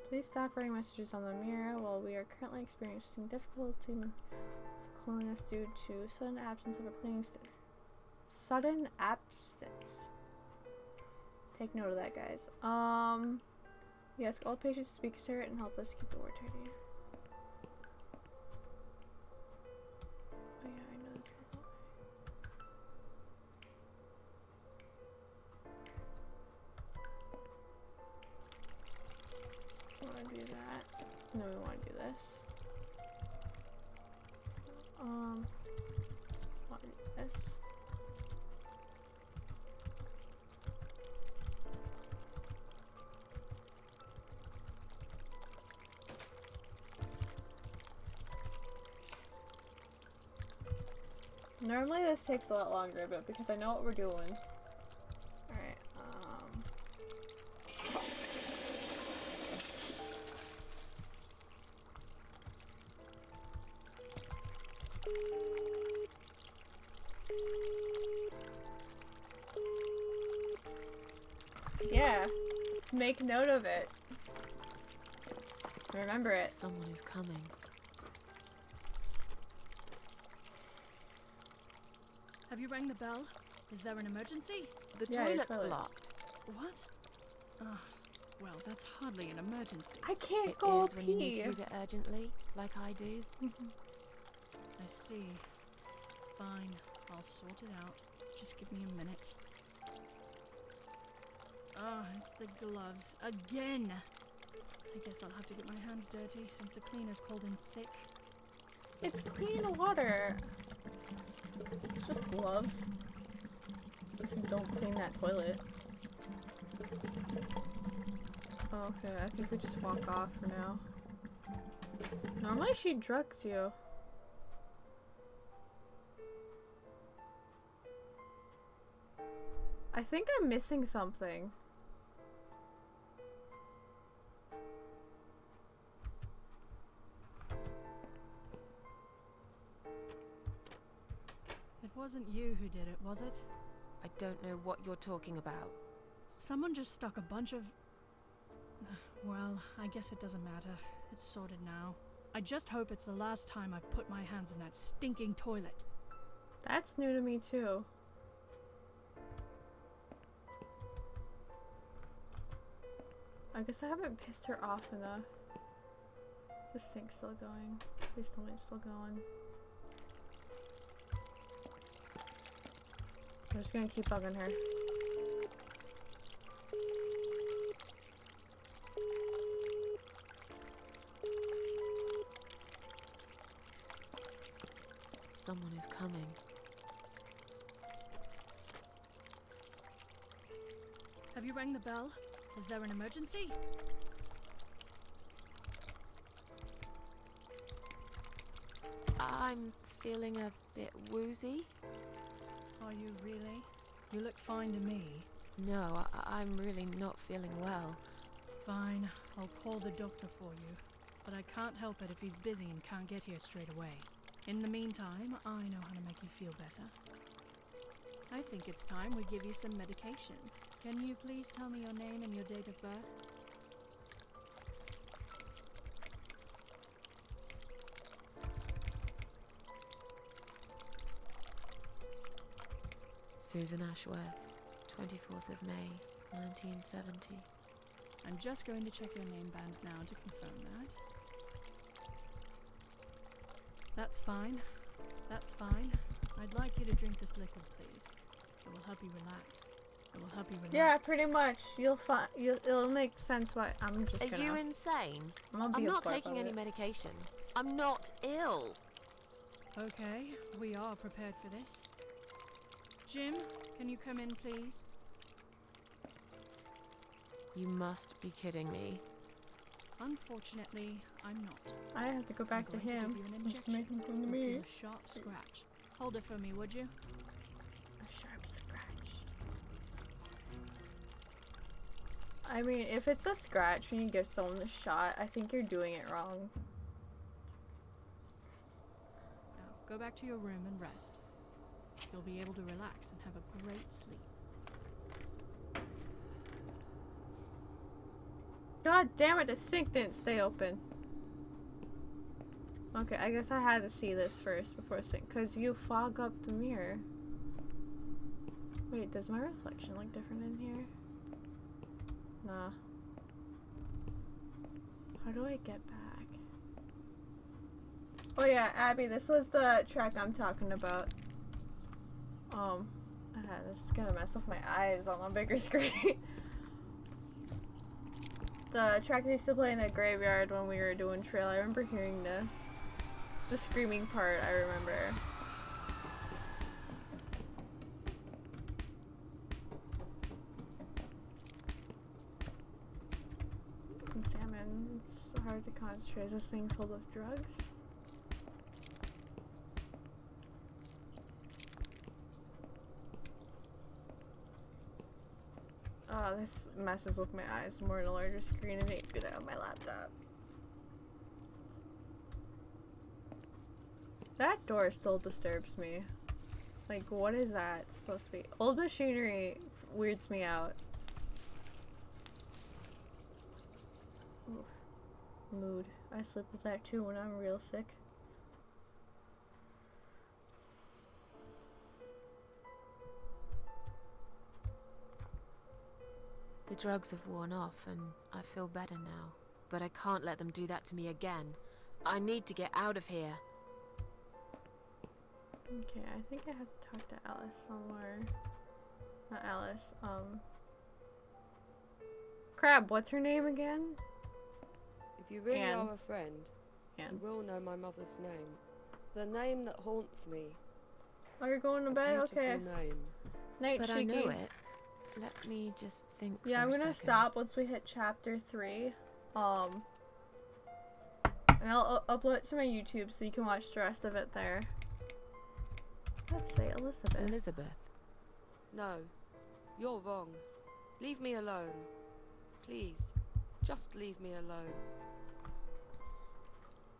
Please stop writing messages on the mirror while we are currently experiencing difficulty with cleanliness due to sudden absence of a cleaning sudden absence. Take note of that, guys. We ask all patients to be considerate and help us keep the ward tidy. Oh yeah, I know this puzzle. We want to do that. No, we want to do this. Want to do this. Normally this takes a lot longer, but because I know what we're doing. Alright, yeah, make note of it. Remember it. Someone is coming. Have you rang the bell? Is there an emergency? The Yeah, toilet's toilet. blocked. What? Ah, well, that's hardly an emergency. I can't It go is when you need pee. to use it urgently, like I do. I see. Fine, I'll sort it out. Just give me a minute. Ah, it's the gloves. Again! I guess I'll have to get my hands dirty since the cleaner's called in sick. It's clean water. It's just gloves. Just don't clean that toilet. Okay, I think we just walk off for now. Normally she drugs you. I think I'm missing something. It wasn't you who did it, was it? I don't know what you're talking about. Someone just stuck a bunch of... Well, I guess it doesn't matter. It's sorted now. I just hope it's the last time I've put my hands in that stinking toilet. That's new to me too. I guess I haven't pissed her off enough. This thing's still going. Please tell me it's still going. I'm just gonna keep bugging her. Someone is coming. Have you rang the bell? Is there an emergency? I'm feeling a bit woozy. Are you really? You look fine to me. No, I'm really not feeling well. Fine, I'll call the doctor for you. But I can't help it if he's busy and can't get here straight away. In the meantime, I know how to make you feel better. I think it's time we give you some medication. Can you please tell me your name and your date of birth? Susan Ashworth, 24th of May, 1970. I'm just going to check your name band now to confirm that. That's fine. That's fine. I'd like you to drink this liquid, please. It will help you relax. It will help you relax. Yeah, pretty much. You'll find. It'll make sense. Why I'm just. Are you insane? I'm not taking any medication. I'm not ill. Okay, we are prepared for this. Jim, can you come in, please? You must be kidding me. Unfortunately, I'm not. I have to go back to I'm going him. give you an Just to make him come to You'll me. feel a sharp scratch. Hold it for me, would you? A sharp scratch. I mean, if it's a scratch when you give someone a shot, I think you're doing it wrong. go back to your room and rest. You'll be able to relax and have a great sleep. God damn it, the sink didn't stay open. Okay, I guess I had to see this first before sink, because you fog up the mirror. Wait, does my reflection look different in here? Nah. How do I get back? Oh yeah, Abby, this was the track I'm talking about. This is gonna mess with my eyes on a bigger screen. The track they used to play in the graveyard when we were doing trail. I remember hearing this. The screaming part, I remember. Examine. It's hard to concentrate. Is this thing full of drugs? Oh, this messes with my eyes more than a larger screen. It ain't good on my laptop. That door still disturbs me. Like, what is that supposed to be? Old machinery weirds me out. Oof. Mood. I sleep with that too when I'm real sick. The drugs have worn off and I feel better now. But I can't let them do that to me again. I need to get out of here. Okay, I think I have to talk to Alice somewhere. Not Alice, Crab, what's her name again? If you really Anne. are a friend, Anne. you will know my mother's name. The name that haunts me. Oh, you're going to A bed? beautiful Okay. name. Night, But Shiki. I know it. Let me just think Yeah, I'm for a gonna second. stop once we hit chapter 3. And I'll upload it to my YouTube so you can watch the rest of it there. Let's say Elizabeth. Elizabeth. No, you're wrong. Leave me alone. Please, just leave me alone.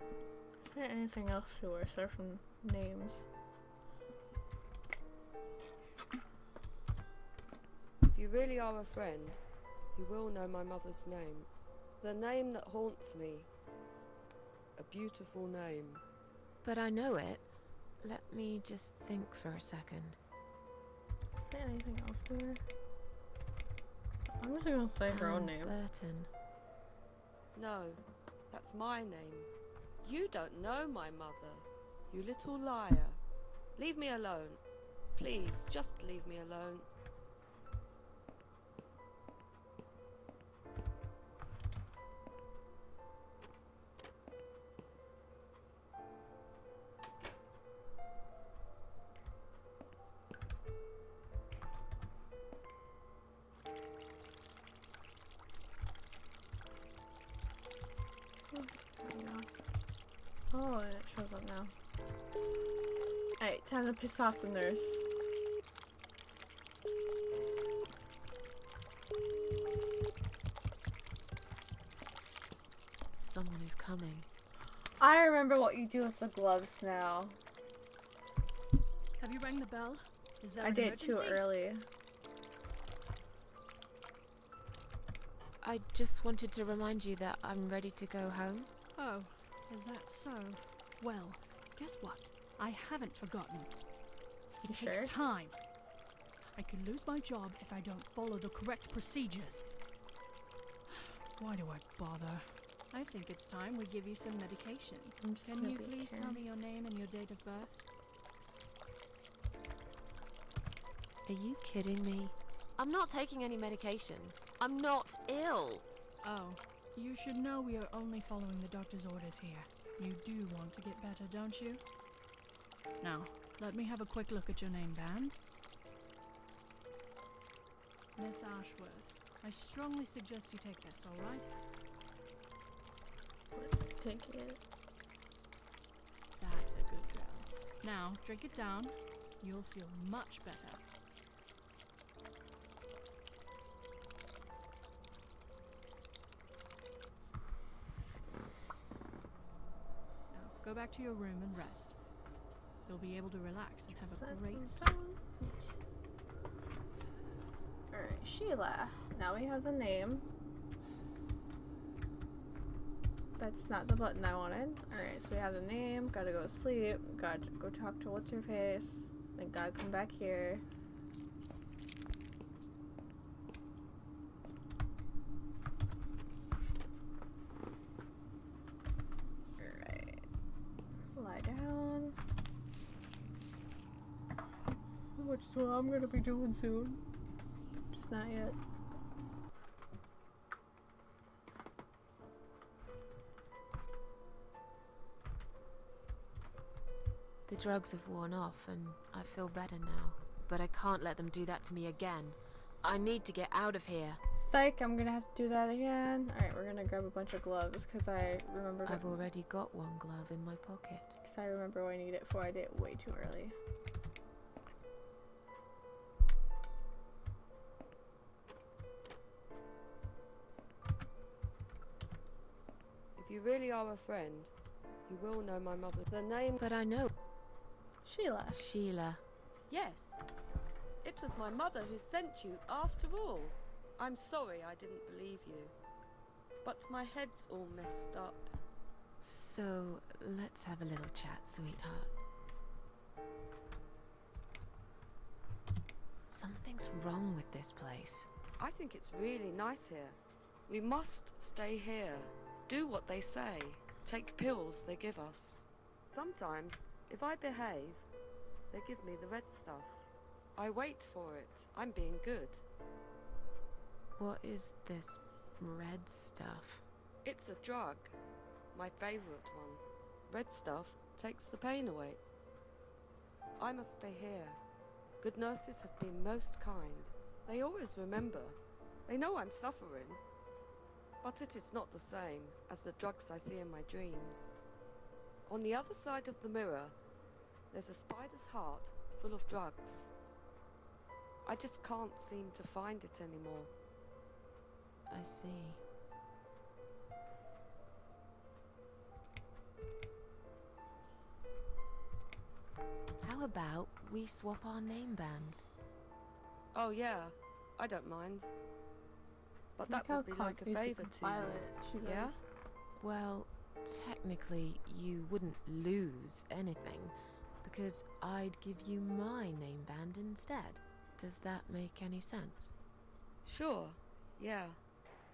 Is there anything else to her aside from names? If you really are a friend, you will know my mother's name. The name that haunts me. A beautiful name. But I know it. Let me just think for a second. Is there anything else to her? I'm just gonna say her own name. Burton. No, that's my name. You don't know my mother. You little liar. Leave me alone. Please, just leave me alone. Oh, it shows up now. Alright, time to piss off the nurse. Someone is coming. I remember what you do with the gloves now. Have you rang the bell? Is there I an did too emergency? early. I just wanted to remind you that I'm ready to go home. Oh, is that so? Well, guess what? I haven't forgotten. It You takes sure? time. I could lose my job if I don't follow the correct procedures. Why do I bother? I think it's time we give you some medication. I'm just Can gonna you be a please Karen. tell me your name and your date of birth? Are you kidding me? I'm not taking any medication. I'm not ill. Oh, you should know we are only following the doctor's orders here. You do want to get better, don't you? Now, let me have a quick look at your name band. Miss Ashworth, I strongly suggest you take this, alright? Take it. That's a good girl. Now, drink it down. You'll feel much better. Now, go back to your room and rest. You'll be able to relax and have a Set great them sleep. down. Alright, Sheila. Now we have the name. That's not the button I wanted. Alright, so we have the name. Gotta go to sleep. Gotta go talk to what's her face. Then gotta come back here. Alright. Lie down. Which is what I'm gonna be doing soon. Just not yet. The drugs have worn off and I feel better now. But I can't let them do that to me again. I need to get out of here. Psych, I'm gonna have to do that again. Alright, we're gonna grab a bunch of gloves because I remembered. I've already got one glove in my pocket. Because I remember what I need it for. I did it way too early. If you really are a friend, you will know my mother. The name. But I know. Sheila. Sheila. Yes. It was my mother who sent you after all. I'm sorry I didn't believe you. But my head's all messed up. So, let's have a little chat, sweetheart. Something's wrong with this place. I think it's really nice here. We must stay here. Do what they say. Take pills they give us. Sometimes, if I behave, they give me the red stuff. I wait for it. I'm being good. What is this red stuff? It's a drug. My favorite one. Red stuff takes the pain away. I must stay here. Good nurses have been most kind. They always remember. They know I'm suffering. But it is not the same as the drugs I see in my dreams. On the other side of the mirror, there's a spider's heart full of drugs. I just can't seem to find it anymore. I see. How about we swap our name bands? Oh yeah, I don't mind. But that would be like a favour to you. Yeah? Well, technically you wouldn't lose anything, because I'd give you my name band instead. Does that make any sense? Sure, yeah.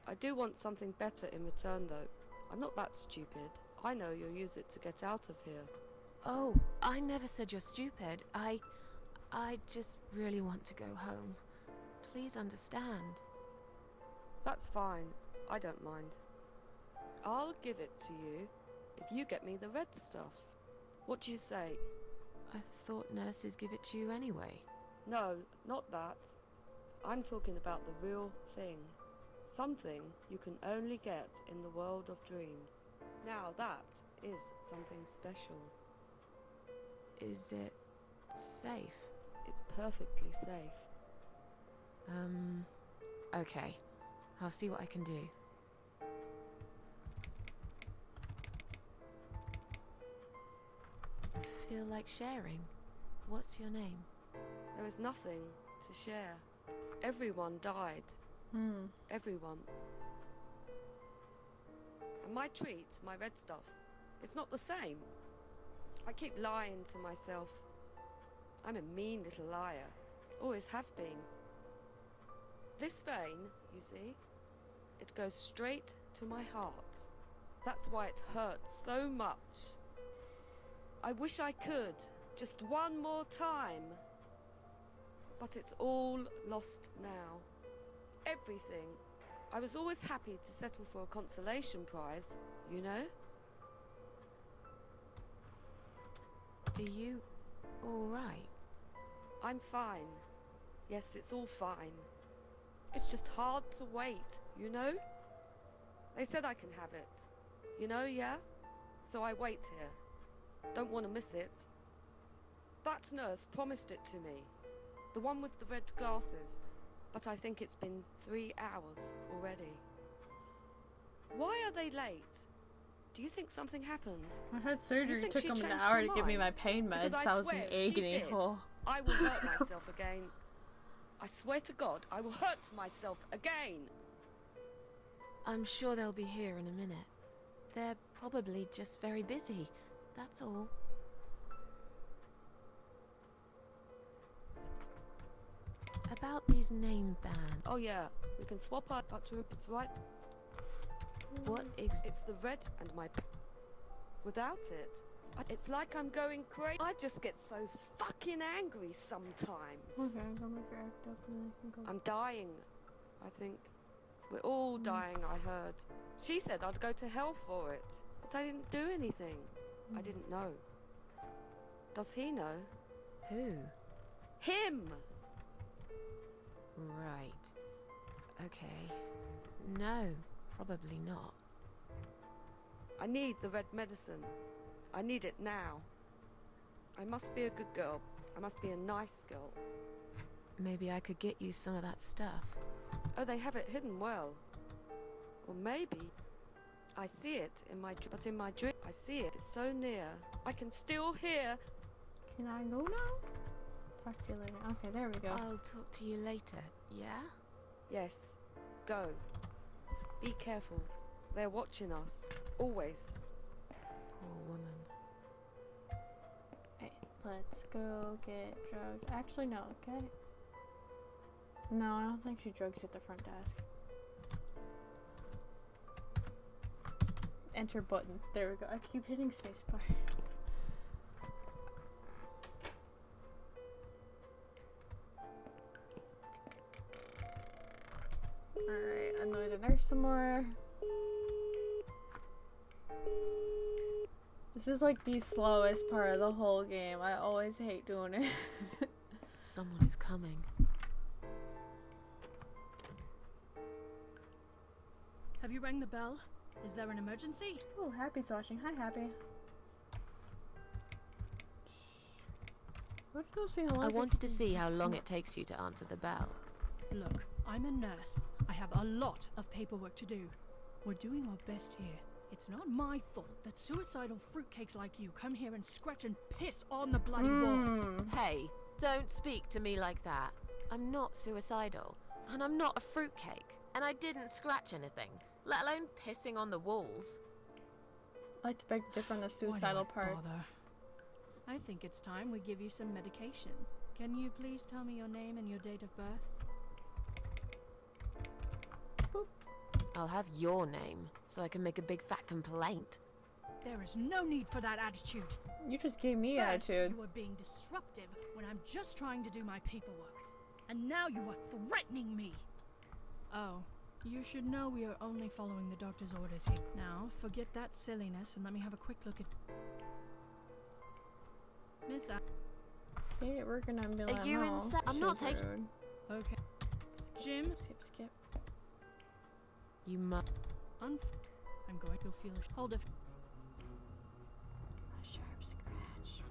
I do want something better in return though. I'm not that stupid. I know you'll use it to get out of here. Oh, I never said you're stupid. I just really want to go home. Please understand. That's fine. I don't mind. I'll give it to you if you get me the red stuff. What do you say? I thought nurses give it to you anyway. No, not that. I'm talking about the real thing. Something you can only get in the world of dreams. Now that is something special. Is it safe? It's perfectly safe. Okay. I'll see what I can do. Feel like sharing? What's your name? There is nothing to share. Everyone died. Everyone. And my treat, my red stuff, it's not the same. I keep lying to myself. I'm a mean little liar. Always have been. This vein, you see, it goes straight to my heart. That's why it hurts so much. I wish I could, just one more time. But it's all lost now. Everything. I was always happy to settle for a consolation prize, you know? Are you all right? I'm fine. Yes, it's all fine. It's just hard to wait, you know? They said I can have it. You know, yeah? So I wait here. Don't want to miss it. That nurse promised it to me. The one with the red glasses. But I think it's been 3 hours already. Why are they late? Do you think something happened? I had surgery. think It took she them an changed hour her to give me my mind? pain meds. Because I was in swear, if she agony. did, Oh. I will hurt myself again. I swear to God, I will hurt myself again. I'm sure they'll be here in a minute. They're probably just very busy, that's all. About these name bands. Oh yeah, we can swap our to it's right. What It's the red and my without it. It's like I'm going crazy. I just get so fucking angry sometimes. Okay, go make your act up and then I can go. I'm dying, I think. We're all dying, I heard. She said I'd go to hell for it, but I didn't do anything. I didn't know. Does he know? Who? Him! Right. Okay. No, probably not. I need the red medicine. I need it now. I must be a good girl. I must be a nice girl. Maybe I could get you some of that stuff. Oh, they have it hidden well. Or maybe I see it in my but in my dream I see it. It's so near. I can still hear. Can I go now? Talk to you later. Okay, there we go. I'll talk to you later, yeah? Yes. Go. Be careful. They're watching us. Always. Poor woman. Hey, let's go get drugged. Actually, no. Okay. No, I don't think she drugs at the front desk. Enter button. There we go. I keep hitting spacebar. Alright, annoy the nurse some more. This is like the slowest part of the whole game. I always hate doing it. Someone is coming. Have you rang the bell? Is there an emergency? Oh, Happy's watching. Hi, Happy. Let's go see how long I it wanted to takes see how long it takes you to answer the bell. Look, I'm a nurse. I have a lot of paperwork to do. We're doing our best here. It's not my fault that suicidal fruitcakes like you come here and scratch and piss on the bloody walls. Hey, don't speak to me like that. I'm not suicidal, and I'm not a fruitcake, and I didn't scratch anything, let alone pissing on the walls. I like to beg to differ on the Why do suicidal I part. bother? I think it's time we give you some medication. Can you please tell me your name and your date of birth? I'll have your name, so I can make a big fat complaint. There is no need for that attitude. You just gave me First, attitude. you are being disruptive when I'm just trying to do my paperwork. And now you are threatening me. Oh, you should know we are only following the doctor's orders here. Now, forget that silliness and let me have a quick look at... Miss Okay, we're gonna be like, you no, insane? I'm not she's taking- rude. Okay. Jim? Skip. You must. I'm going to feel a... Hold it. A sharp scratch.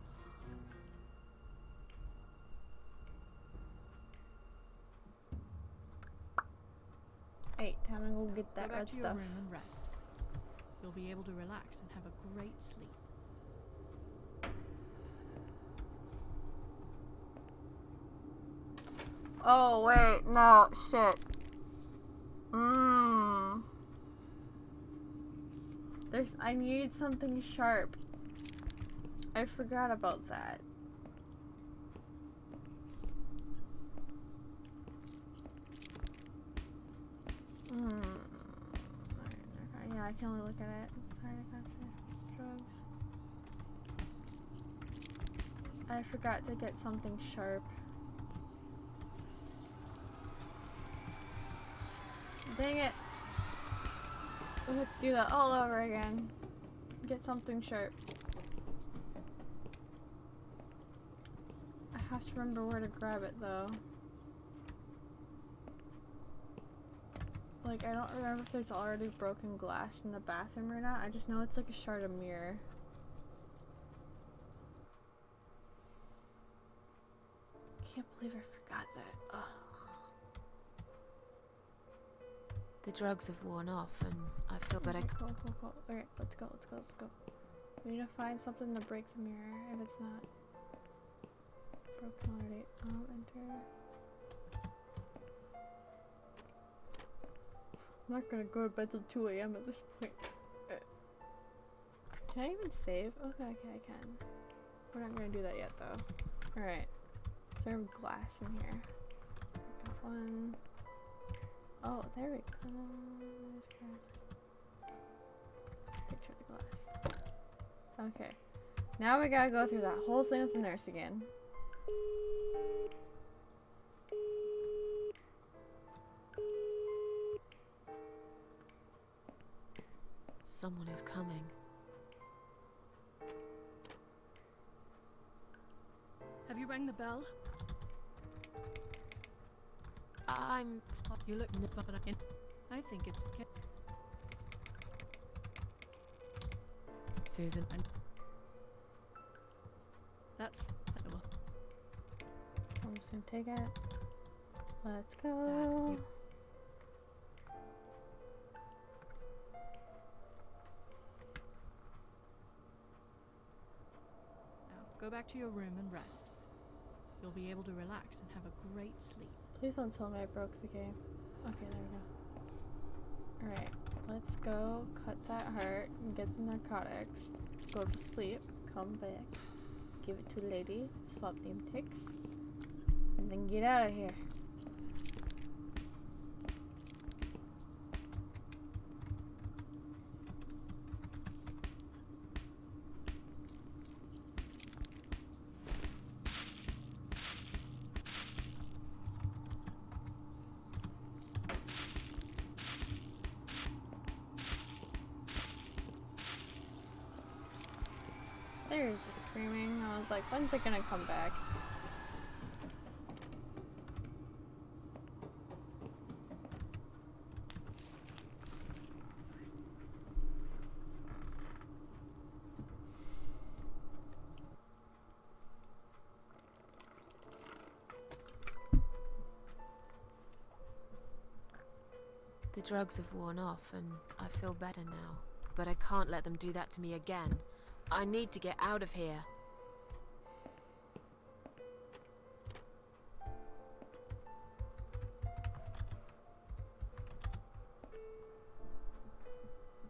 Hey, time to go get that Go back red to your stuff. room and rest. You'll be able to relax and have a great sleep. Oh, wait, no, shit. I need something sharp. I forgot about that. Yeah, I can only look at it. It's hard to capture drugs. I forgot to get something sharp. Dang it. We'll have to do that all over again. Get something sharp. I have to remember where to grab it though. Like, I don't remember if there's already broken glass in the bathroom or not. I just know it's like a shard of mirror. Can't believe I forgot that. Ugh. The drugs have worn off, and I feel better. Okay, cool. Alright, let's go. We need to find something to break the mirror if it's not broken already. Enter. I'm not gonna go to bed till 2 a.m. at this point. Can I even save? Okay, I can. We're not gonna do that yet though. Alright. Is there glass in here? Got one. Oh, there we go. Picture the glass. Okay. Now we gotta go through that whole thing with the nurse again. Someone is coming. Have you rang the bell? You look. I think it's. Susan. That's. I'm just gonna take it. Let's go. Go back to your room and rest. You'll be able to relax and have a great sleep. Please don't tell me I broke the game. Okay, there we go. Alright, let's go cut that heart and get some narcotics. Go to sleep, come back, give it to a lady, swap them ticks, and then get out of here. There's the screaming. I was like, when's it gonna come back? The drugs have worn off, and I feel better now. But I can't let them do that to me again. I need to get out of here.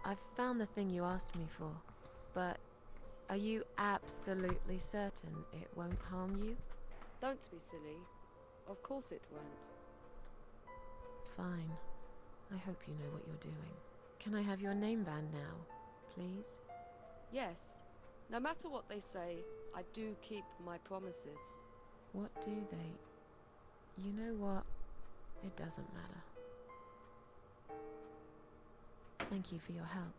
I've found the thing you asked me for, but are you absolutely certain it won't harm you? Don't be silly. Of course it won't. Fine. I hope you know what you're doing. Can I have your name band now, please? Yes. No matter what they say, I do keep my promises. What do they? You know what? It doesn't matter. Thank you for your help.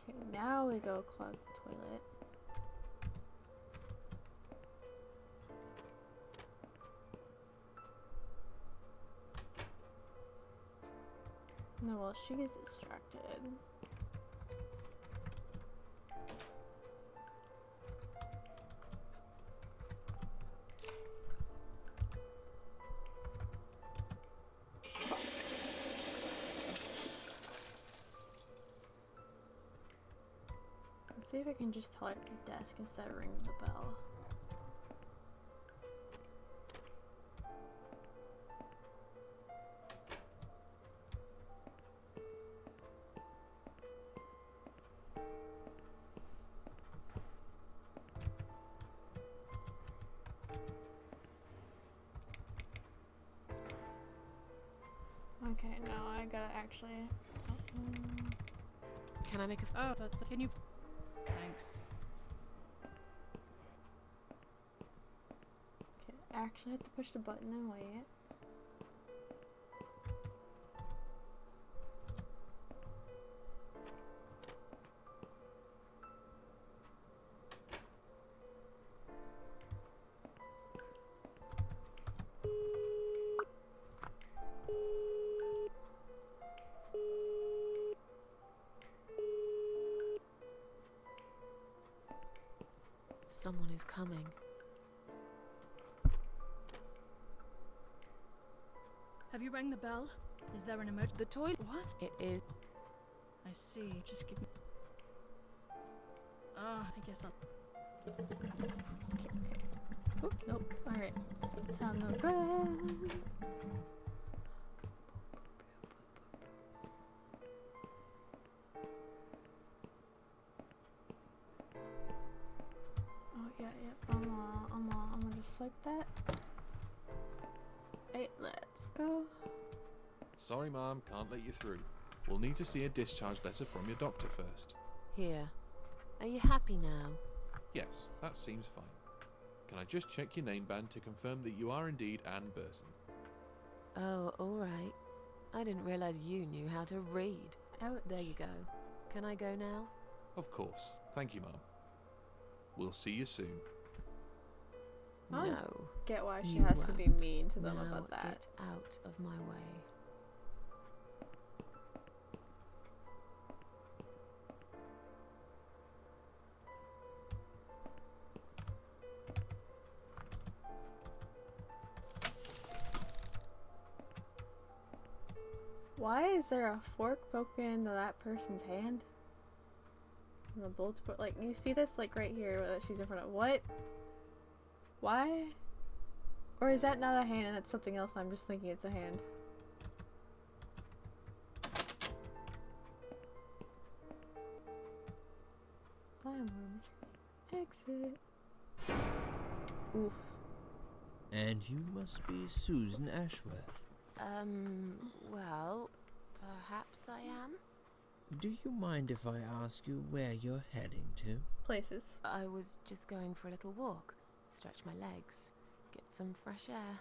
Okay, now we go clog the toilet. No, well, she's distracted. Let's see if I can just tell her at the desk instead of ringing the bell. Okay, no, I gotta actually. Can I make a? Oh, but can you? Thanks. Okay, I actually have to push the button and wait. someone is coming. Have you rang the bell? Is there an emergency? The toilet. What? It is. I see. Just give me. Ah, I guess I'll. Okay. Oh, nope. Alright. Time to run. Oh, yeah. I'm gonna just swipe that. Hey, let's go. Sorry, Mom, can't let you through. We'll need to see a discharge letter from your doctor first. Here. Are you happy now? Yes, that seems fine. Can I just check your name band to confirm that you are indeed Anne Burton? Oh, alright. I didn't realize you knew how to read. Ouch. There you go. Can I go now? Of course. Thank you, Mom. We'll see you soon. I No. get why she you has to be won't. mean to them Now about that. Get out of my way. Why is there a fork poking into that person's hand? And the bolts, but like you see this like right here that she's in front of. What? Why? Or is that not a hand and that's something else? And I'm just thinking it's a hand. Exit. Oof. And you must be Susan Ashworth. Well, perhaps I am? Do you mind if I ask you where you're heading to? Places. I was just going for a little walk, stretch my legs, get some fresh air.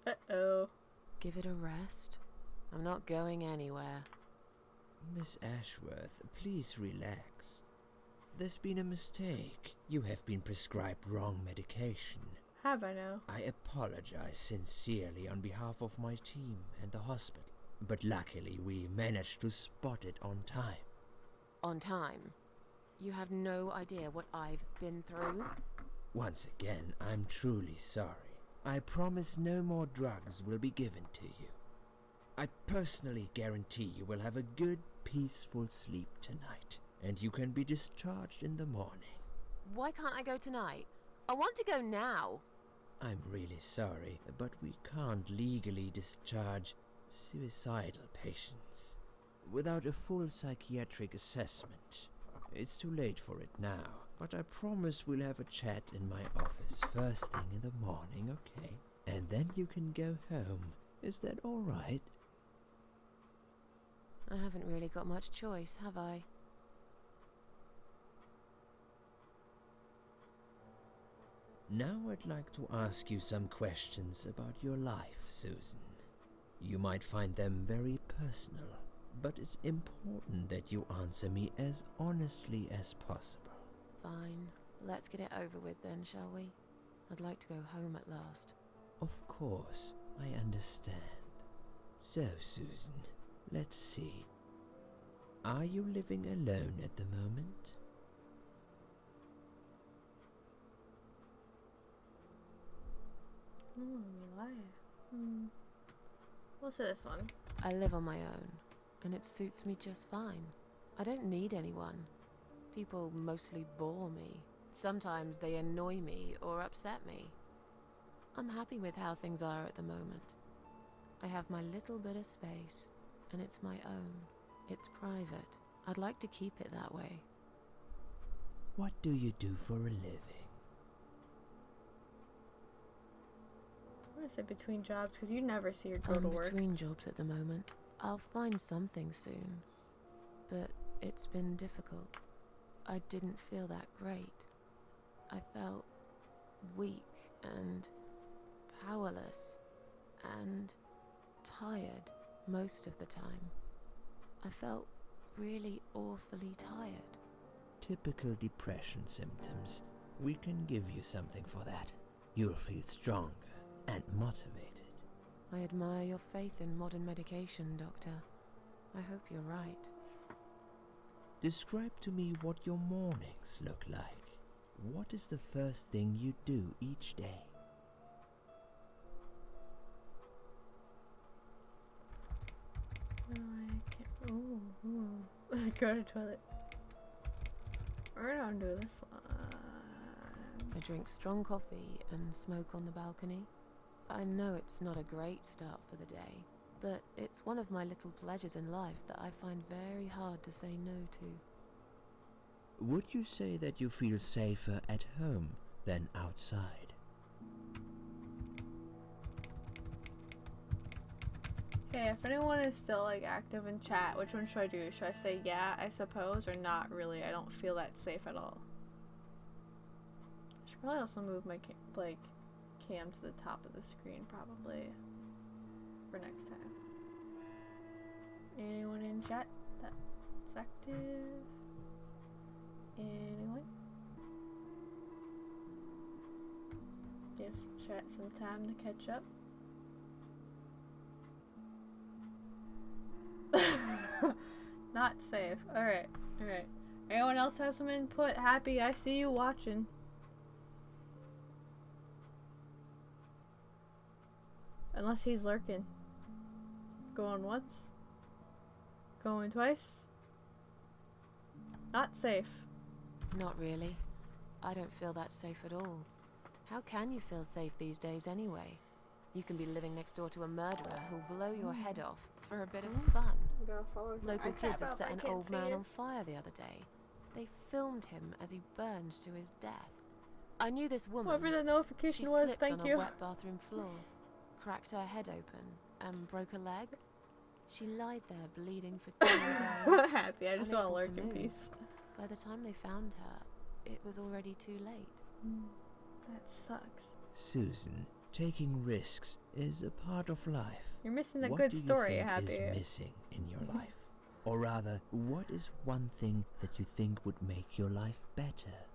Uh-oh. Give it a rest. I'm not going anywhere. Miss Ashworth, please relax. There's been a mistake. You have been prescribed wrong medication. Have I now? I apologize sincerely on behalf of my team and the hospital, but luckily we managed to spot it on time. On time? You have no idea what I've been through? Once again, I'm truly sorry. I promise no more drugs will be given to you. I personally guarantee you will have a good, peaceful sleep tonight, and you can be discharged in the morning. Why can't I go tonight? I want to go now. I'm really sorry, but we can't legally discharge suicidal patients without a full psychiatric assessment. It's too late for it now, but I promise we'll have a chat in my office first thing in the morning, okay? And then you can go home. Is that all right? I haven't really got much choice, have I? Now I'd like to ask you some questions about your life, Susan. You might find them very personal, but it's important that you answer me as honestly as possible. Fine. Let's get it over with then, shall we? I'd like to go home at last. Of course, I understand. So, Susan, let's see. Are you living alone at the moment? What's this one? I live on my own, and it suits me just fine. I don't need anyone. People mostly bore me. Sometimes they annoy me or upset me. I'm happy with how things are at the moment. I have my little bit of space, and it's my own. It's private. I'd like to keep it that way. What do you do for a living? What is it between jobs? Because you never see her go to I'm work. between jobs at the moment. I'll find something soon. But it's been difficult. I didn't feel that great. I felt weak and powerless and tired most of the time. I felt really awfully tired. Typical depression symptoms. We can give you something for that. You'll feel stronger and motivated. I admire your faith in modern medication, Doctor. I hope you're right. Describe to me what your mornings look like. What is the first thing you do each day? No, I can't. Ooh. Go to the toilet. We're gonna do this one. I drink strong coffee and smoke on the balcony. I know it's not a great start for the day, but it's one of my little pleasures in life that I find very hard to say no to. Would you say that you feel safer at home than outside? Okay, if anyone is still like active in chat, which one should I do? Should I say yeah, I suppose, or not really? I don't feel that safe at all. I should probably also move my cam to the top of the screen probably for next time. Anyone in chat that's active? Anyone? Give chat some time to catch up. Not safe. Alright, alright. Anyone else have some input? Happy, I see you watching. Unless he's lurking. Going once. Going twice. Not safe. Not really. I don't feel that safe at all. How can you feel safe these days anyway? You can be living next door to a murderer who'll blow your head off for a bit of fun. Local kids have set an old man on fire the other day. They filmed him as he burned to his death. I knew this woman. Whatever the notification she was, slipped thank on you. a wet bathroom floor, cracked her head open, and broke a leg. She lied there bleeding for 2 days. Happy, I just want to unable lurk in move. peace. By the time they found her, it was already too late. That sucks. Susan, taking risks is a part of life. You're missing a What good do you story, think Happy. is missing in your life? Or rather, what is one thing that you think would make your life better?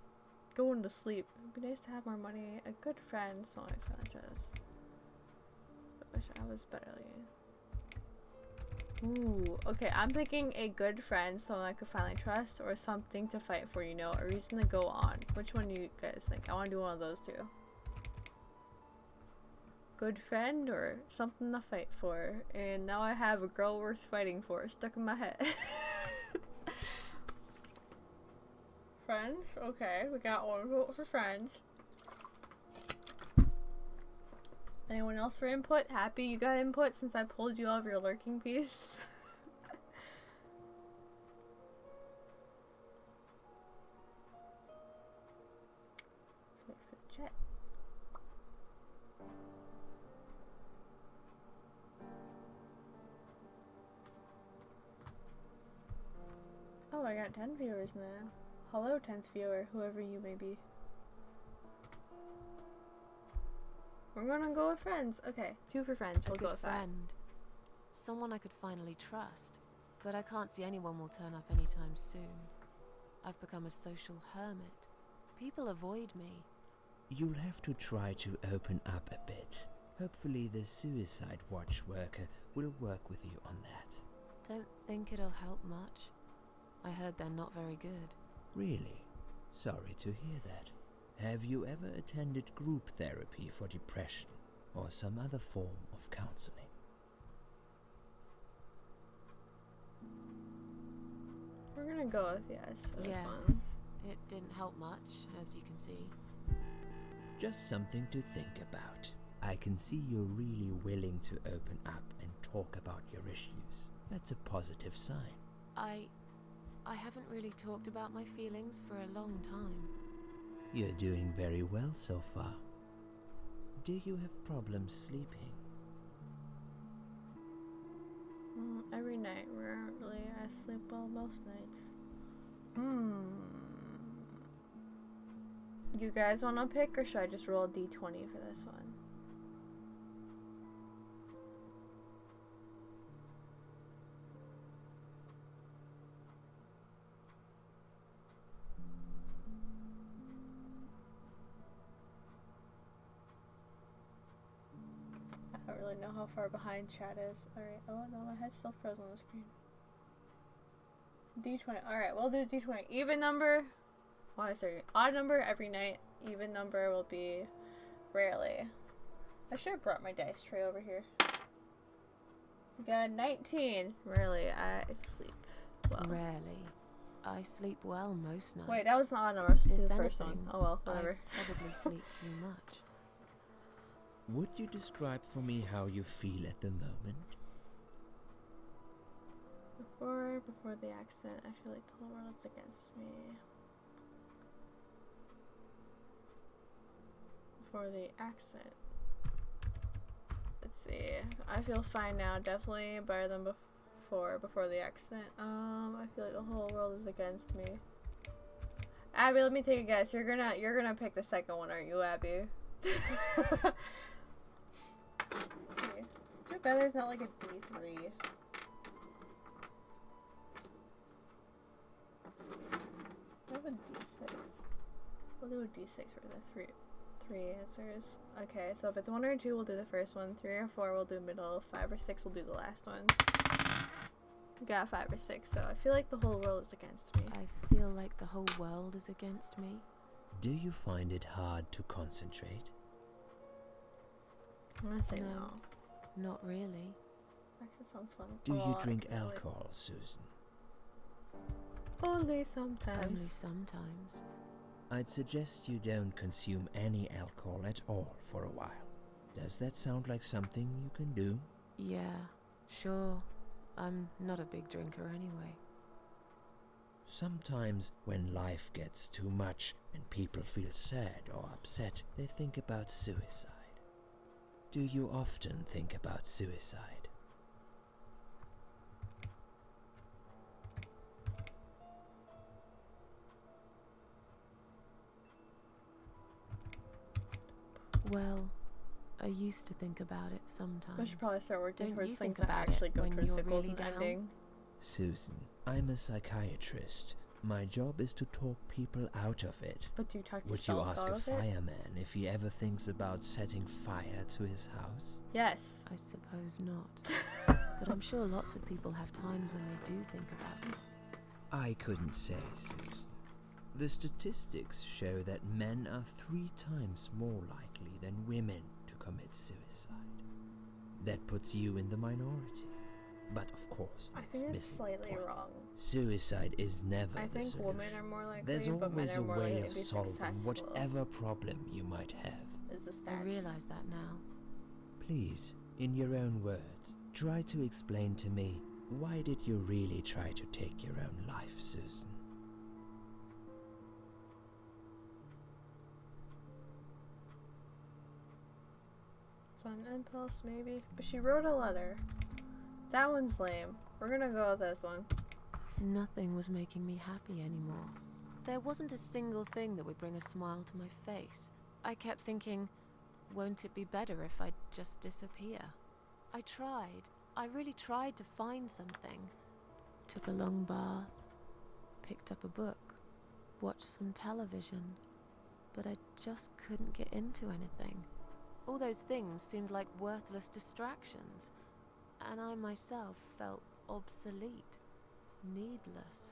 Going to sleep. It'd be nice to have more money. A good friend, so my franchise. But wish I was better. Ooh, okay, I'm thinking a good friend, someone I could finally trust, or something to fight for, you know, a reason to go on. Which one do you guys think? I want to do one of those two. Good friend or something to fight for. And now I have a girl worth fighting for stuck in my head. Friends? Okay, we got one vote for friends. Anyone else for input? Happy you got input since I pulled you out of your lurking piece. Let's wait for the chat. Oh, I got 10 viewers now. Hello, 10th viewer, whoever you may be. We're gonna go with friends. Okay, 2 for friends. We'll go with that. Friend. Someone I could finally trust. But I can't see anyone will turn up anytime soon. I've become a social hermit. People avoid me. You'll have to try to open up a bit. Hopefully the suicide watch worker will work with you on that. Don't think it'll help much. I heard they're not very good. Really? Sorry to hear that. Have you ever attended group therapy for depression or some other form of counseling? We're gonna go with yes for this Yes. one. It didn't help much, as you can see. Just something to think about. I can see you're really willing to open up and talk about your issues. That's a positive sign. I haven't really talked about my feelings for a long time. You're doing very well so far. Do you have problems sleeping? Every night, rarely. I sleep well most nights. You guys want to pick, or should I just roll a d20 for this one? I don't really know how far behind chat is. Alright, oh no, my head's still frozen on the screen. D20. Alright, we'll do D20. Even number. Why sorry? Odd number every night. Even number will be rarely. I should have brought my dice tray over here. We got 19. Rarely. I sleep well. Rarely. I sleep well most nights. Wait, that was not odd number. Let's do If the first one. anything, Oh well, whatever. I probably sleep too much. Would you describe for me how you feel at the moment? Before the accident, I feel like the whole world's against me. Before the accident. Let's see. I feel fine now. Definitely better than before the accident. I feel like the whole world is against me. Abby, let me take a guess. You're gonna pick the second one, aren't you, Abby? It's too bad there's not like a D3. I have a D6. We'll do a D6 for the three answers. Okay, so if it's 1 or 2, we'll do the first one. 3 or 4, we'll do middle. 5 or 6, we'll do the last one. We got 5 or 6, so I feel like the whole world is against me. I feel like the whole world is against me. Do you find it hard to concentrate? I'm gonna say no. Not really. Actually, sounds fun. Do you Oh, I drink can really- alcohol, Susan? Only sometimes. Only sometimes. I'd suggest you don't consume any alcohol at all for a while. Does that sound like something you can do? Yeah, sure. I'm not a big drinker anyway. Sometimes when life gets too much and people feel sad or upset, they think about suicide. Do you often think about suicide? Well, I used to think about it sometimes. I should probably start working Don't towards you things think that about actually it go when towards you're the really golden down? ending. Susan, I'm a psychiatrist. My job is to talk people out of it. But do you talk Would you yourself ask out a of it? fireman if he ever thinks about setting fire to his house? Yes. I suppose not. But I'm sure lots of people have times when they do think about it. I couldn't say, Susan. The statistics show that men are 3 times more likely than women to commit suicide. That puts you in the minority. But of course, I that's think it's missing the slightly point. wrong. Suicide is never I the think solution. women are more likely, There's but men always are a more way likely of to be solving successful. whatever problem you might have. Is the I stats. realize that now. Please, in your own words, try to explain to me, why did you really try to take your own life, Susan? It's on impulse, maybe. But she wrote a letter. That one's lame. We're gonna go with this one. Nothing was making me happy anymore. There wasn't a single thing that would bring a smile to my face. I kept thinking, won't it be better if I just disappear? I tried. I really tried to find something. Took a long bath, picked up a book, watched some television, but I just couldn't get into anything. All those things seemed like worthless distractions, and I myself felt obsolete, needless.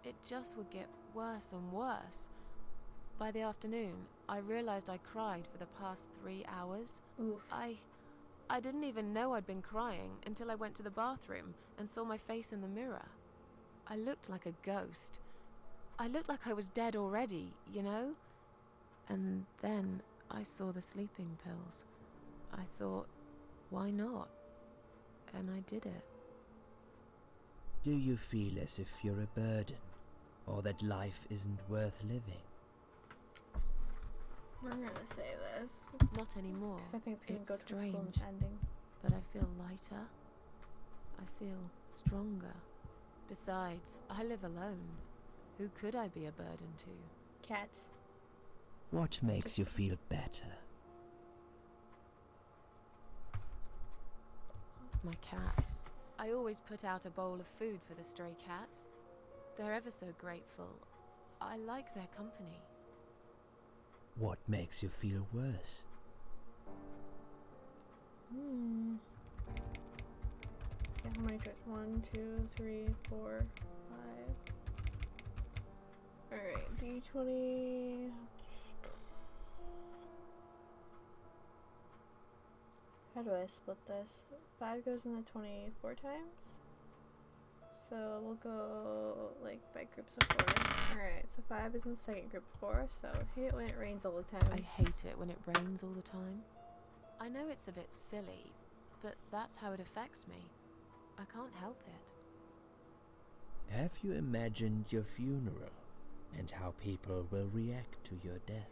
It just would get worse and worse. By the afternoon, I realized I cried for the past 3 hours. Oof. I didn't even know I'd been crying until I went to the bathroom and saw my face in the mirror. I looked like a ghost. I looked like I was dead already, you know? And then I saw the sleeping pills. I thought, why not? And I did it. Do you feel as if you're a burden, or that life isn't worth living? We're gonna say this. Not anymore. Because I think it's gonna It's go to the golden strange. ending. But I feel lighter. I feel stronger. Besides, I live alone. Who could I be a burden to? Cats. What makes you feel better? My cats. I always put out a bowl of food for the stray cats. They're ever so grateful. I like their company. What makes you feel worse? Yeah, how many choices? 1, 2, 3, 4, Alright, D20. How do I split this? 5 goes in the 24 times. So we'll go like by groups of 4. Alright, so 5 is in the second group of 4, so I hate it when it rains all the time. I hate it when it rains all the time. I know it's a bit silly, but that's how it affects me. I can't help it. Have you imagined your funeral and how people will react to your death?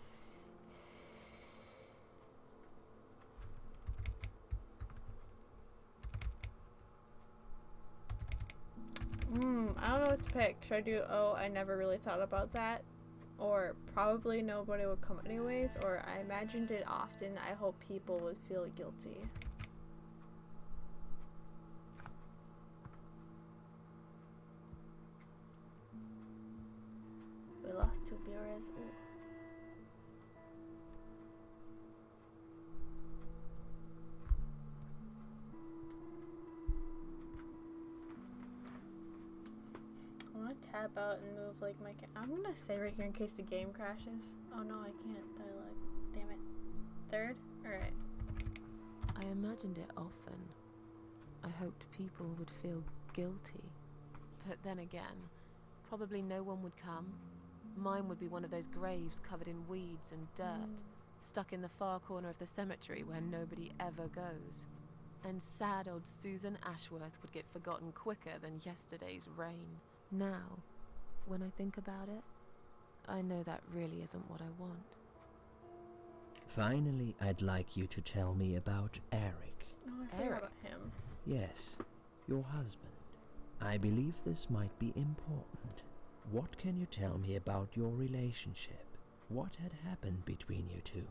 I don't know what to pick. Should I do, oh, I never really thought about that? Or probably nobody would come anyways? Or I imagined it often. I hope people would feel guilty. We lost 2 viewers. Ooh. I want to tab out and move like my I'm gonna say right here in case the game crashes. Oh no, I can't dialogue. Damn it. 3rd? Alright. I imagined it often. I hoped people would feel guilty. But then again, probably no one would come. Mine would be one of those graves covered in weeds and dirt, stuck in the far corner of the cemetery where nobody ever goes. And sad old Susan Ashworth would get forgotten quicker than yesterday's rain. Now, when I think about it, I know that really isn't what I want. Finally, I'd like you to tell me about Eric. Oh, I forgot about him. Yes, your husband. I believe this might be important. What can you tell me about your relationship? What had happened between you two?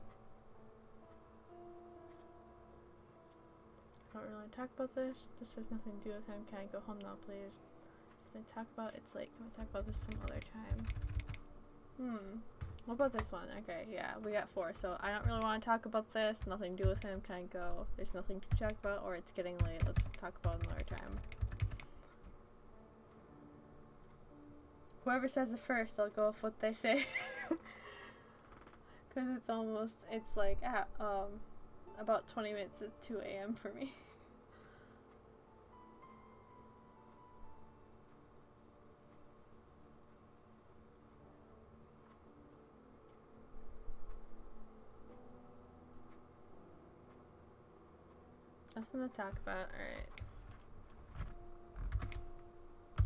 I don't really talk about this. This has nothing to do with him. Can I go home now, please? Can I talk about it's late. Can we talk about this some other time? What about this one? Okay, yeah, we got 4. So I don't really want to talk about this. Nothing to do with him. Can I go? There's nothing to talk about, or it's getting late. Let's talk about it another time. Whoever says it first, I'll go with what they say. Because it's like at, about 20 minutes at 2 a.m. for me. Nothing to talk about, alright.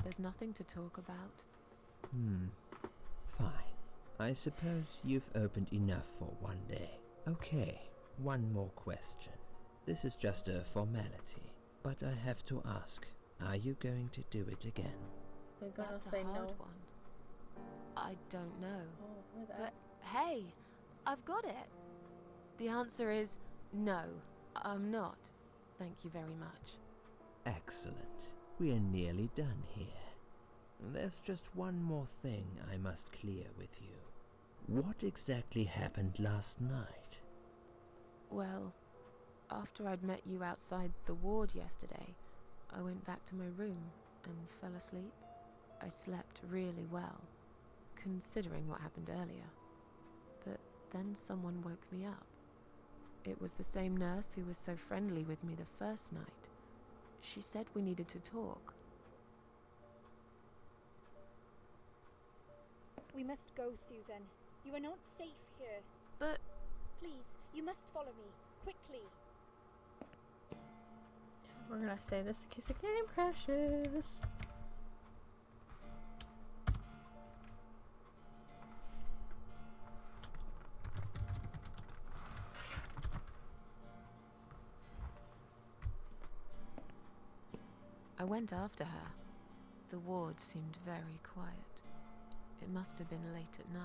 There's nothing to talk about. Fine. I suppose you've opened enough for one day. Okay, one more question. This is just a formality, but I have to ask, are you going to do it again? We're gonna That's say a hard no. one. I don't know. Oh, with But that. hey, I've got it. The answer is no, I'm not. Thank you very much. Excellent. We're nearly done here. There's just one more thing I must clear with you. What exactly happened last night? Well, after I'd met you outside the ward yesterday, I went back to my room and fell asleep. I slept really well, considering what happened earlier. But then someone woke me up. It was the same nurse who was so friendly with me the first night. She said we needed to talk. We must go, Susan. You are not safe here. But Please, you must follow me. Quickly. We're gonna say this in case the game crashes. I went after her. The ward seemed very quiet. It must have been late at night.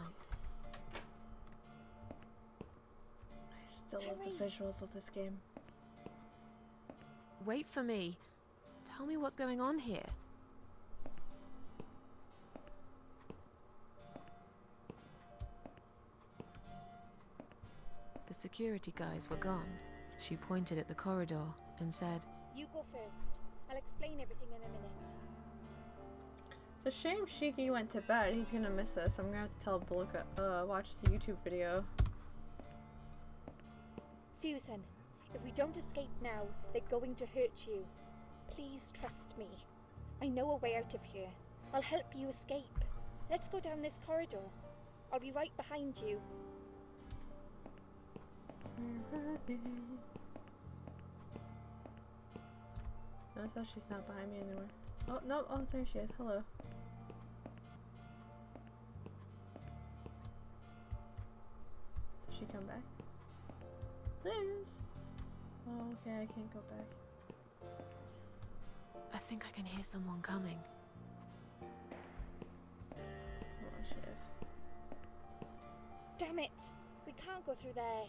I still love the visuals of this game. Wait for me. Tell me what's going on here. The security guys were gone. She pointed at the corridor and said, You go first. I'll explain everything in a minute. It's a shame Shiki went to bed. He's gonna miss us. I'm gonna have to tell him to look at, watch the YouTube video. Susan, if we don't escape now, they're going to hurt you. Please trust me. I know a way out of here. I'll help you escape. Let's go down this corridor. I'll be right behind you. Notice how she's not behind me anymore. Oh, no. Oh, there she is. Hello. Did she come back? Liz! Oh, okay. I can't go back. I think I can hear someone coming. Oh, she is. Damn it! We can't go through there.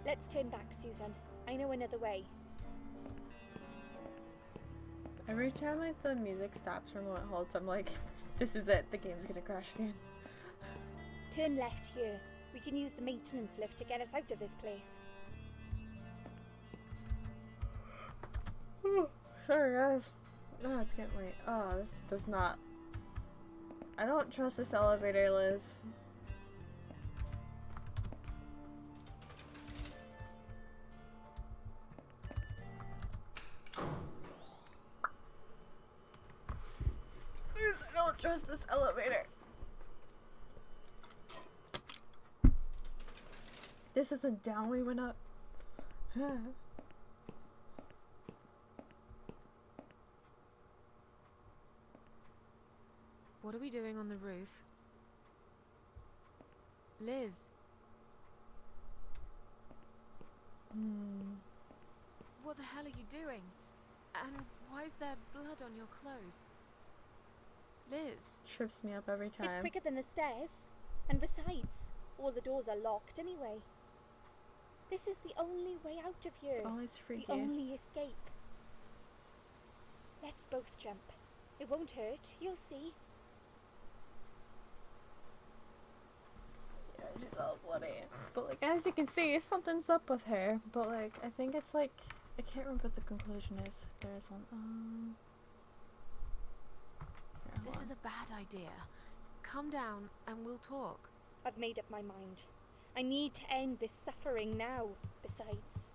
Let's turn back, Susan. I know another way. Every time like the music stops from what it holds, I'm like, this is it. The game's gonna crash again. Turn left here. We can use the maintenance lift to get us out of this place. Sorry guys. Oh, it's getting late. Oh, this does not... I don't trust this elevator, Liz. Liz, I don't trust this elevator. This isn't down, we went up. What are we doing on the roof? Liz. What the hell are you doing? And why is there blood on your clothes? Liz. Trips me up every time. It's quicker than the stairs. And besides, all the doors are locked anyway. This is the only way out of here. Oh, it's freaky. The only escape. Let's both jump. It won't hurt, you'll see. Yeah, she's all bloody. But like, as you can see, something's up with her. But like, I think it's like, I can't remember what the conclusion is. There is one. Here, This is a bad idea. Come down and we'll talk. I've made up my mind. I need to end this suffering now. Besides,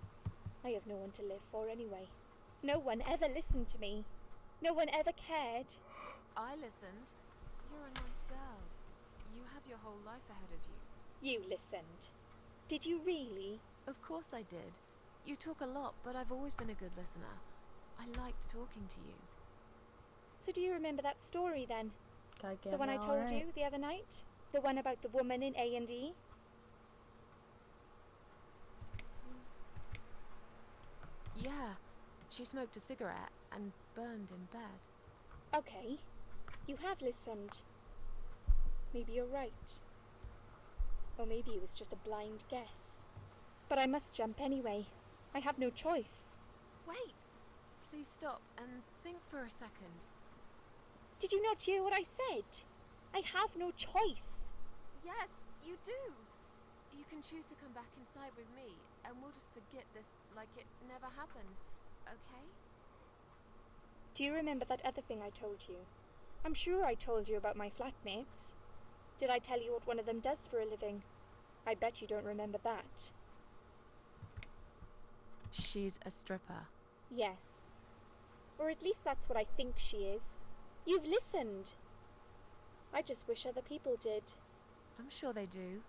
I have no one to live for anyway. No one ever listened to me. No one ever cared. I listened. You're a nice girl. You have your whole life ahead of you. You listened. Did you really? Of course I did. You talk a lot, but I've always been a good listener. I liked talking to you. So do you remember that story then? The one I told you the other night? The one about the woman in A&E? Yeah. She smoked a cigarette and burned in bed. Okay. You have listened. Maybe you're right. Or maybe it was just a blind guess. But I must jump anyway. I have no choice. Wait! Please stop and think for a second. Did you not hear what I said? I have no choice. Yes, you do! You can choose to come back inside with me, and we'll just forget this like it never happened, okay? Do you remember that other thing I told you? I'm sure I told you about my flatmates. Did I tell you what one of them does for a living? I bet you don't remember that. She's a stripper. Yes. Or at least that's what I think she is. You've listened. I just wish other people did. I'm sure they do.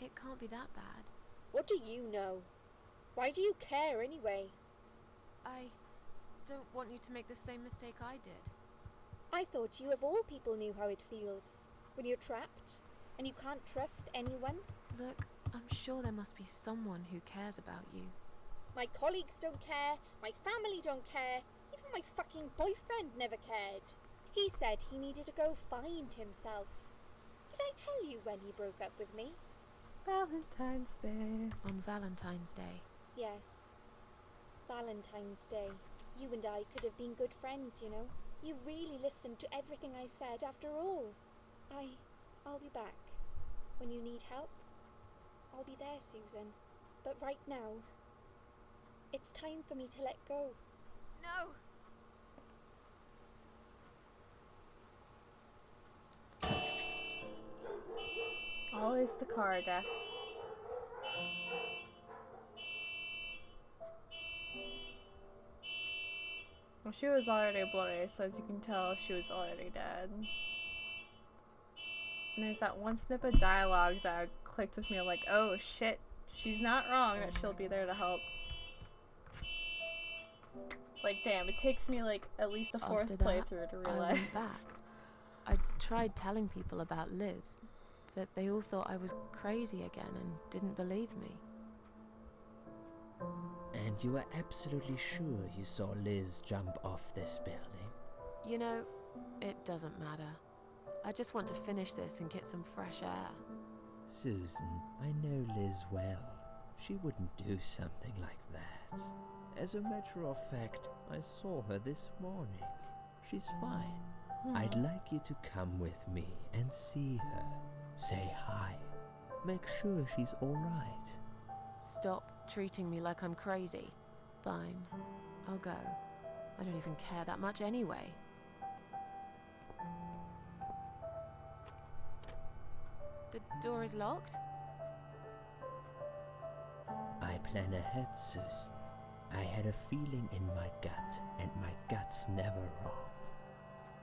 It can't be that bad. What do you know? Why do you care anyway? I don't want you to make the same mistake I did. I thought you of all people knew how it feels. When you're trapped, and you can't trust anyone. Look, I'm sure there must be someone who cares about you. My colleagues don't care, my family don't care, even my fucking boyfriend never cared. He said he needed to go find himself. Did I tell you when he broke up with me? Valentine's Day. On Valentine's Day. Yes. Valentine's Day. You and I could have been good friends, you know. You really listened to everything I said after all. I'll be back. When you need help, I'll be there, Susan. But right now, it's time for me to let go. No! always the car death. Well, she was already bloody, so as you can tell, she was already dead. And there's that one snip of dialogue that clicked with me. I'm like, oh shit, she's not wrong that she'll be there to help. Like, damn, it takes me like at least a fourth After that, playthrough to I realize. went back. I tried telling people about Liz, but they all thought I was crazy again and didn't believe me. And you are absolutely sure you saw Liz jump off this building? You know, it doesn't matter. I just want to finish this and get some fresh air. Susan, I know Liz well. She wouldn't do something like that. As a matter of fact, I saw her this morning. She's fine. I'd like you to come with me and see her. Say hi. Make sure she's alright. Stop treating me like I'm crazy. Fine, I'll go. I don't even care that much anyway. The door is locked? I plan ahead, Susan. I had a feeling in my gut, and my gut's never wrong.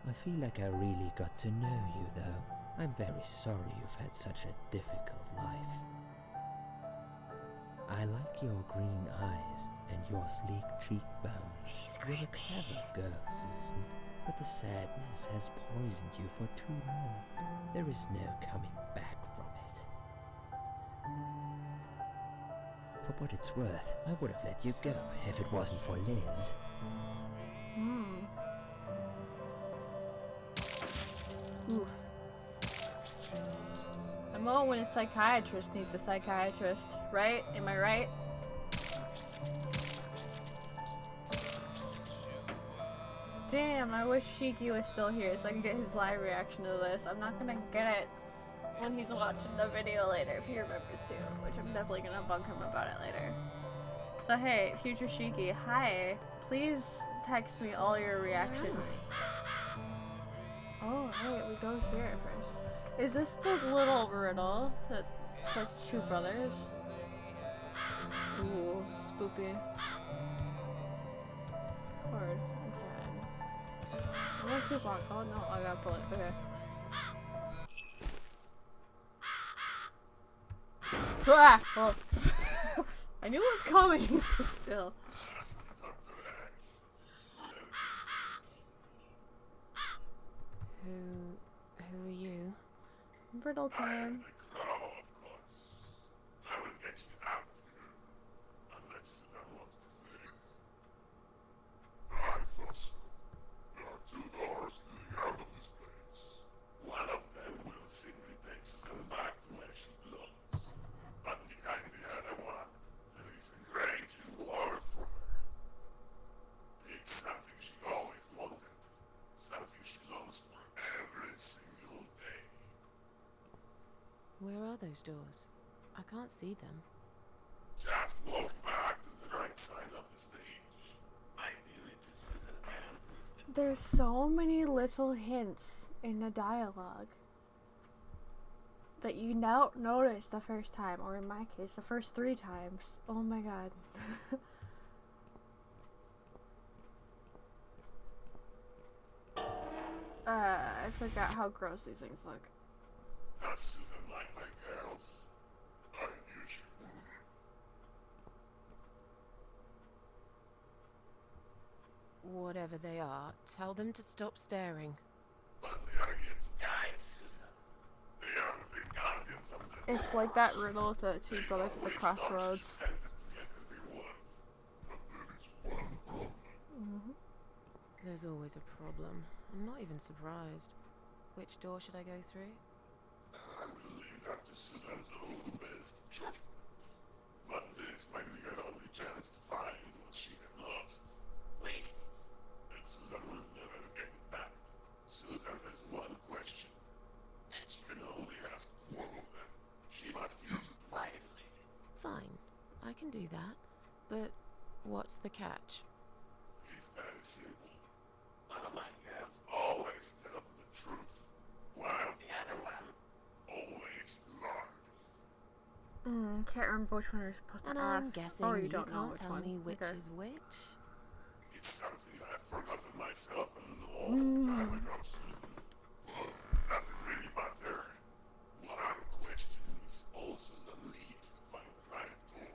I feel like I really got to know you, though. I'm very sorry you've had such a difficult life. I like your green eyes and your sleek cheekbones. You're a clever girl, Susan, but the sadness has poisoned you for too long. There is no coming back from it. For what it's worth, I would have let you go if it wasn't for Liz. Oof. A moment when a psychiatrist needs a psychiatrist, right? Am I right? Damn, I wish Shiki was still here so I can get his live reaction to this. I'm not gonna get it when he's watching the video later if he remembers to, which I'm definitely gonna bug him about it later. So hey, future Shiki, hi. Please text me all your reactions. Oh, right, we go here first. Is this the little riddle that's like two brothers? Ooh, spoopy. Cord, inside. I'm gonna keep on. Oh no, I gotta pull it. Okay. Ah! Oh. I knew it was coming, but still. Who are you? Brittle time. Where are those doors? I can't see them. Just walk back to the right side of the stage. Ideally, this is an end. There's so many little hints in the dialogue that you now notice the first time, or in my case, the first 3 times. Oh my god. I forgot how gross these things look. That Susan like my girls. I knew she would. Whatever they are, tell them to stop staring. But they are here to guide Susan. They are the guardians of the It's like that riddle with the 2 brothers at the crossroads. There's always a problem. I'm not even surprised. Which door should I go through? I will leave that to Susan's own best judgment. But this might be her only chance to find what she had lost. Waste it. And Susan will never get it back. Susan has one question. And she can only ask one of them. She must use it wisely. Fine, I can do that. But what's the catch? It's very simple. One of my girls always tells the truth, while the other one always lies. can't remember which one you're supposed And to I'm ask. guessing Or you you don't know can't which tell one. me which Okay. is which. It's something I've forgotten myself a long time ago, Susan. Look, does it really matter? One question is also the leads to find the right door.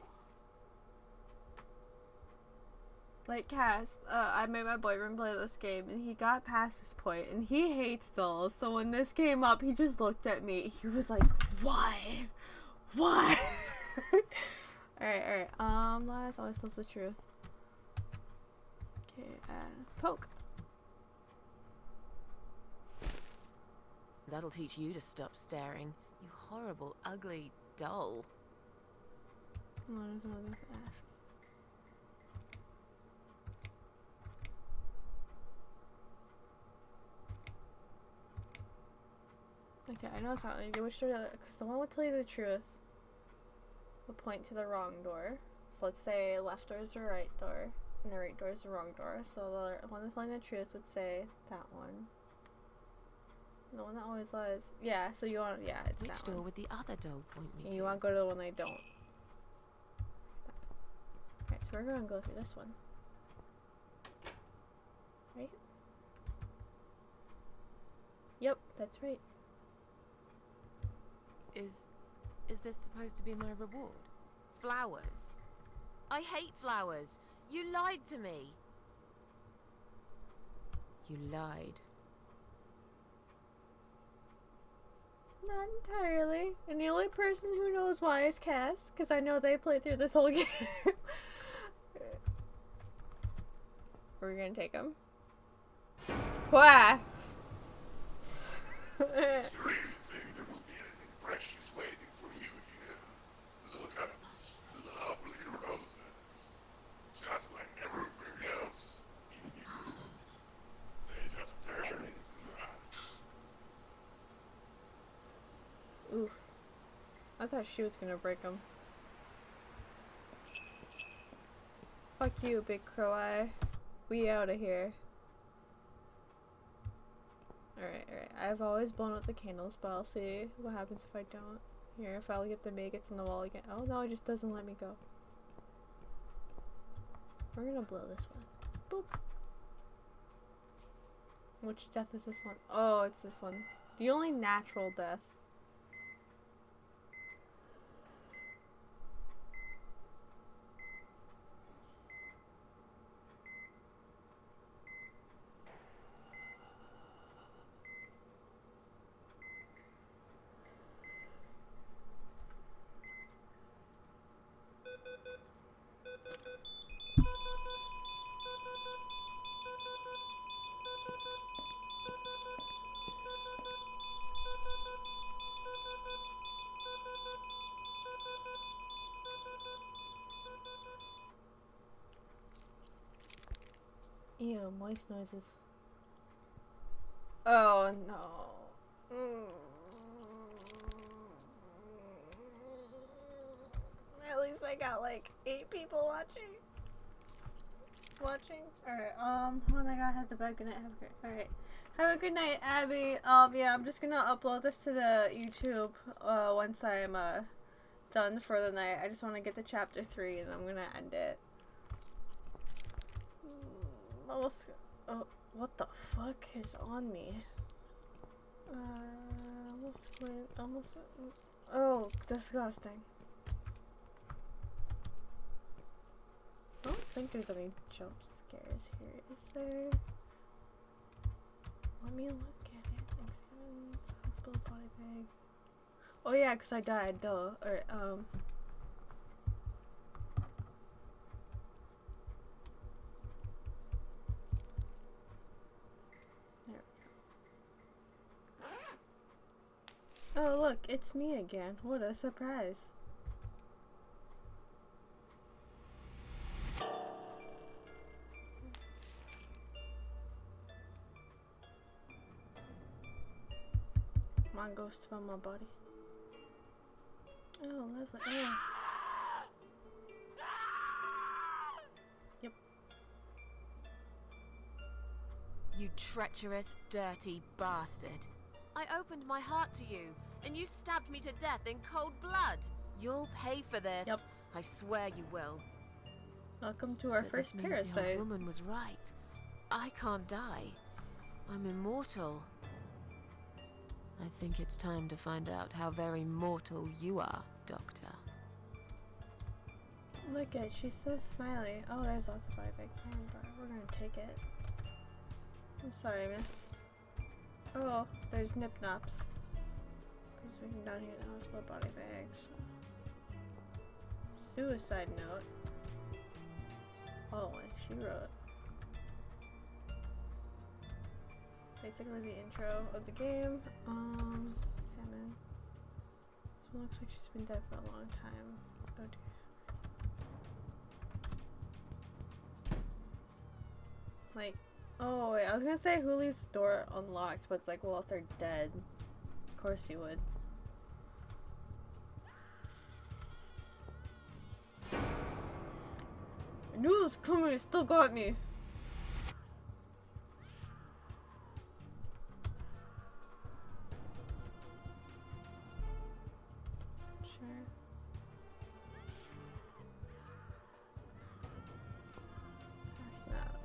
Like Cass, I made my boyfriend play this game, and he got past this point, and he hates dolls. So when this came up, he just looked at me. He was like, "Why? Why?" Alright. Lies always tells the truth. Okay, poke. That'll teach you to stop staring, you horrible, ugly doll. Oh, there's another to ask. Okay, I know something. Which door? Because the one would tell you the truth would point to the wrong door. So let's say left door is the right door, and the right door is the wrong door. So the one that's telling the truth would say that one. And the one that always lies. Yeah. So you want? Yeah, it's Which that door one. would the other doll point me And to? you want to go to the one they don't. Okay, so we're gonna go through this one. Right? Yep, that's right. Is this supposed to be my reward? Flowers? I hate flowers. You lied to me. You lied. Not entirely. And the only person who knows why is Cass, because I know they played through this whole game. We're gonna take him. Why? Do you really think there will be anything precious waiting for you here? Look at the lovely roses. Just like everything else in you. They just turn into ash. Oof. I thought she was gonna break him. Fuck you, big crow eye. We out of here. Alright. I've always blown up the candles, but I'll see what happens if I don't. Here, if I'll get the maggots in the wall again. Oh no, it just doesn't let me go. We're gonna blow this one. Boop. Which death is this one? Oh, it's this one. The only natural death. Ew, moist noises. Oh no. At least I got like 8 people watching. Alright, when I gotta head to bed, good night, alright. Have a good night, Abby. Yeah, I'm just gonna upload this to the YouTube, once I'm, done for the night. I just wanna get to chapter 3 and I'm gonna end it. Almost. Oh, what the fuck is on me? Almost went. Oh, disgusting. I don't think there's any jump scares here, is there? Let me look at it. Examine hospital body bag. Oh yeah, because I died, duh. Or, oh look, it's me again. What a surprise. Come on, ghost from my body. Oh, lovely. Oh. Yep. You treacherous, dirty bastard. I opened my heart to you, and you stabbed me to death in cold blood. You'll pay for this. Yep. I swear you will. Welcome to our But first this means the parasite. old woman was right. I can't die. I'm immortal. I think it's time to find out how very mortal you are, Doctor. Look at, she's so smiley. Oh, there's lots of body bags. We're gonna take it. I'm sorry, miss. Oh, there's nip nops. There's something down here now. Let's put body bags. Suicide note. Oh, she wrote. Basically the intro of the game. Salmon. This one looks like she's been dead for a long time. Oh dear. Like, oh wait, I was gonna say who leaves the door unlocked, but it's like, well, if they're dead, of course you would. I knew it was coming, it still got me. Sure. That's not.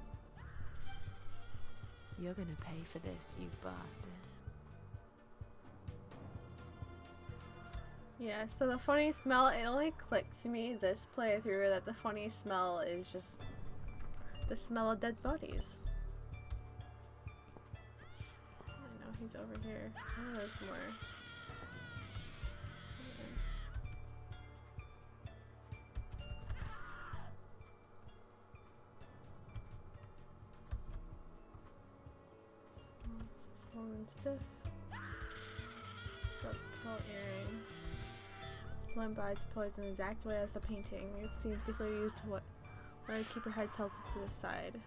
You're gonna pay for this, you bastard. Yeah, so the funny smell, it only clicked to me this playthrough that the funny smell is just the smell of dead bodies. I know he's over here. Oh, there's more. Swollen stiff. Got the pearl earring. Limb bites poison the exact way as the painting. It seems to be used to where to keep your head tilted to the side.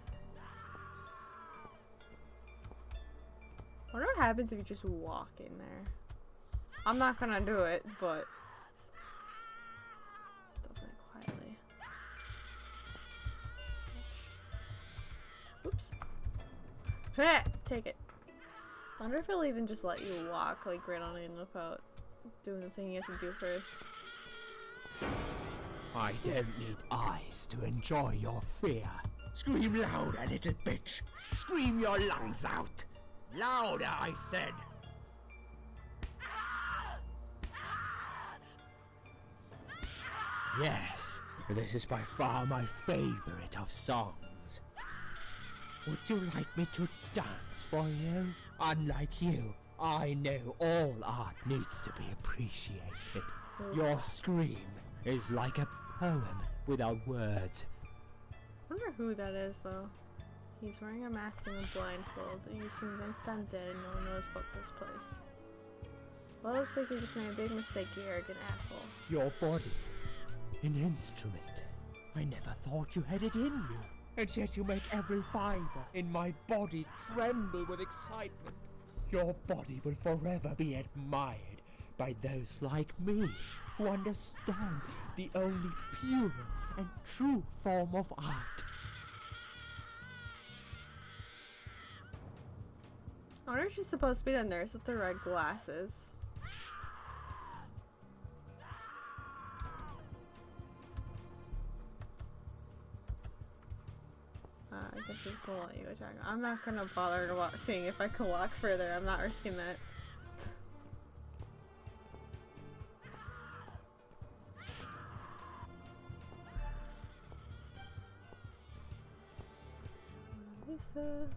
I wonder what happens if you just walk in there. I'm not gonna do it, but definitely quietly. Oops. Heh! Take it. I wonder if it'll even just let you walk like right on in without doing the thing you have to do first. I don't need eyes to enjoy your fear. Scream louder, little bitch. Scream your lungs out. Louder, I said. Yes, this is by far my favorite of songs. Would you like me to dance for you? Unlike you, I know all art needs to be appreciated. Your scream is like a poem without words. I wonder who that is though. He's wearing a mask and a blindfold, and he's convinced I'm dead and no one knows about this place. Well, it looks like you just made a big mistake, you arrogant asshole. Your body, an instrument. I never thought you had it in you. And yet you make every fiber in my body tremble with excitement. Your body will forever be admired by those like me, who understand the only pure and true form of art. I wonder if she's supposed to be the nurse with the red glasses. I guess he just won't let you attack. I'm not gonna bother seeing if I can walk further. I'm not risking that. Lisa.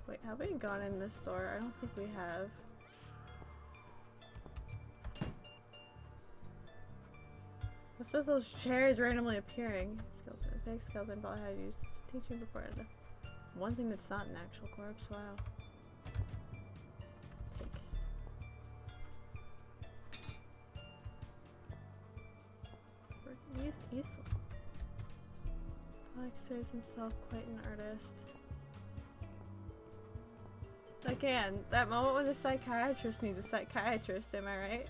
Wait, have we gone in this door? I don't think we have. What's with those chairs randomly appearing? Skeleton, fake skeleton ball had used teaching before. One thing that's not an actual corpse. Wow. Take. He's Alex says himself quite an artist. Again, that moment when the psychiatrist needs a psychiatrist, am I right?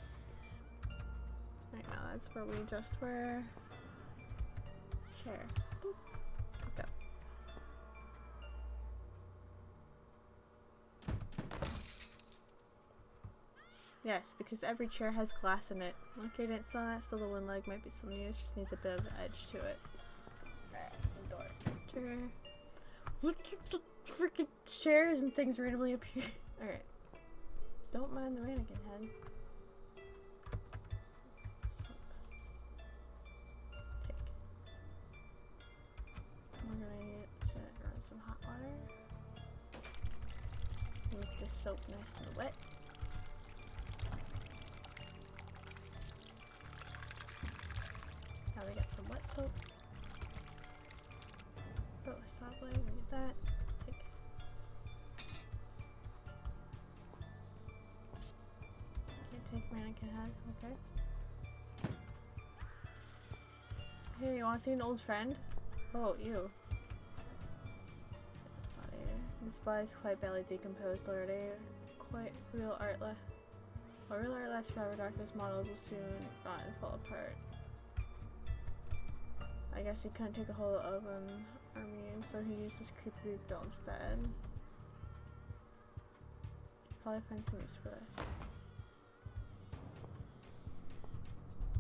Right now, that's where we just were. Chair. Boop. Go. Yes, because every chair has glass in it. Okay, didn't saw that, still the one leg might be some use, just needs a bit of edge to it. Alright, door. Chair. Look at the freaking chairs and things randomly appear. Alright. Don't mind the mannequin head. Soap. Take. We're gonna get to run some hot water. Make this soap nice and wet. Now we got some wet soap. Oh, a saw blade, we get that. Take. Can't take mannequin head, okay. Hey, you wanna see an old friend? Oh, ew. This body is quite badly decomposed already. Quite real art left. While real art lasts forever, doctor's models will soon rot and fall apart. I guess he couldn't take a hold of an army, so he used his creepy build instead. He'd probably find some use for this.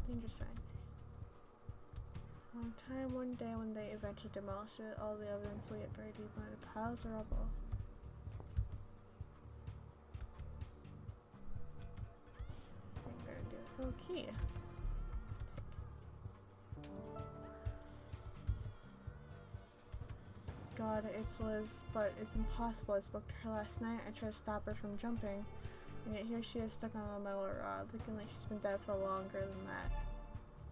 Danger sign. One time, one day, when they eventually demolish it, all the evidence will get buried deep under piles of rubble. We better do it. Oh, key. God, it's Liz, but it's impossible. I spoke to her last night. I tried to stop her from jumping, and yet here she is stuck on a metal rod, looking like she's been dead for longer than that.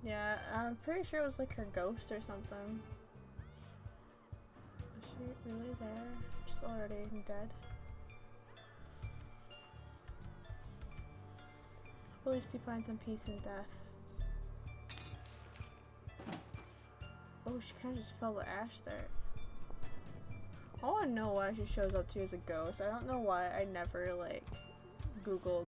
Yeah, I'm pretty sure it was like her ghost or something. Was she really there? She's already dead. At least you find some peace in death. Oh, she kind of just fell to ash there. I want to know why she shows up to you as a ghost. I don't know why I never, like, Googled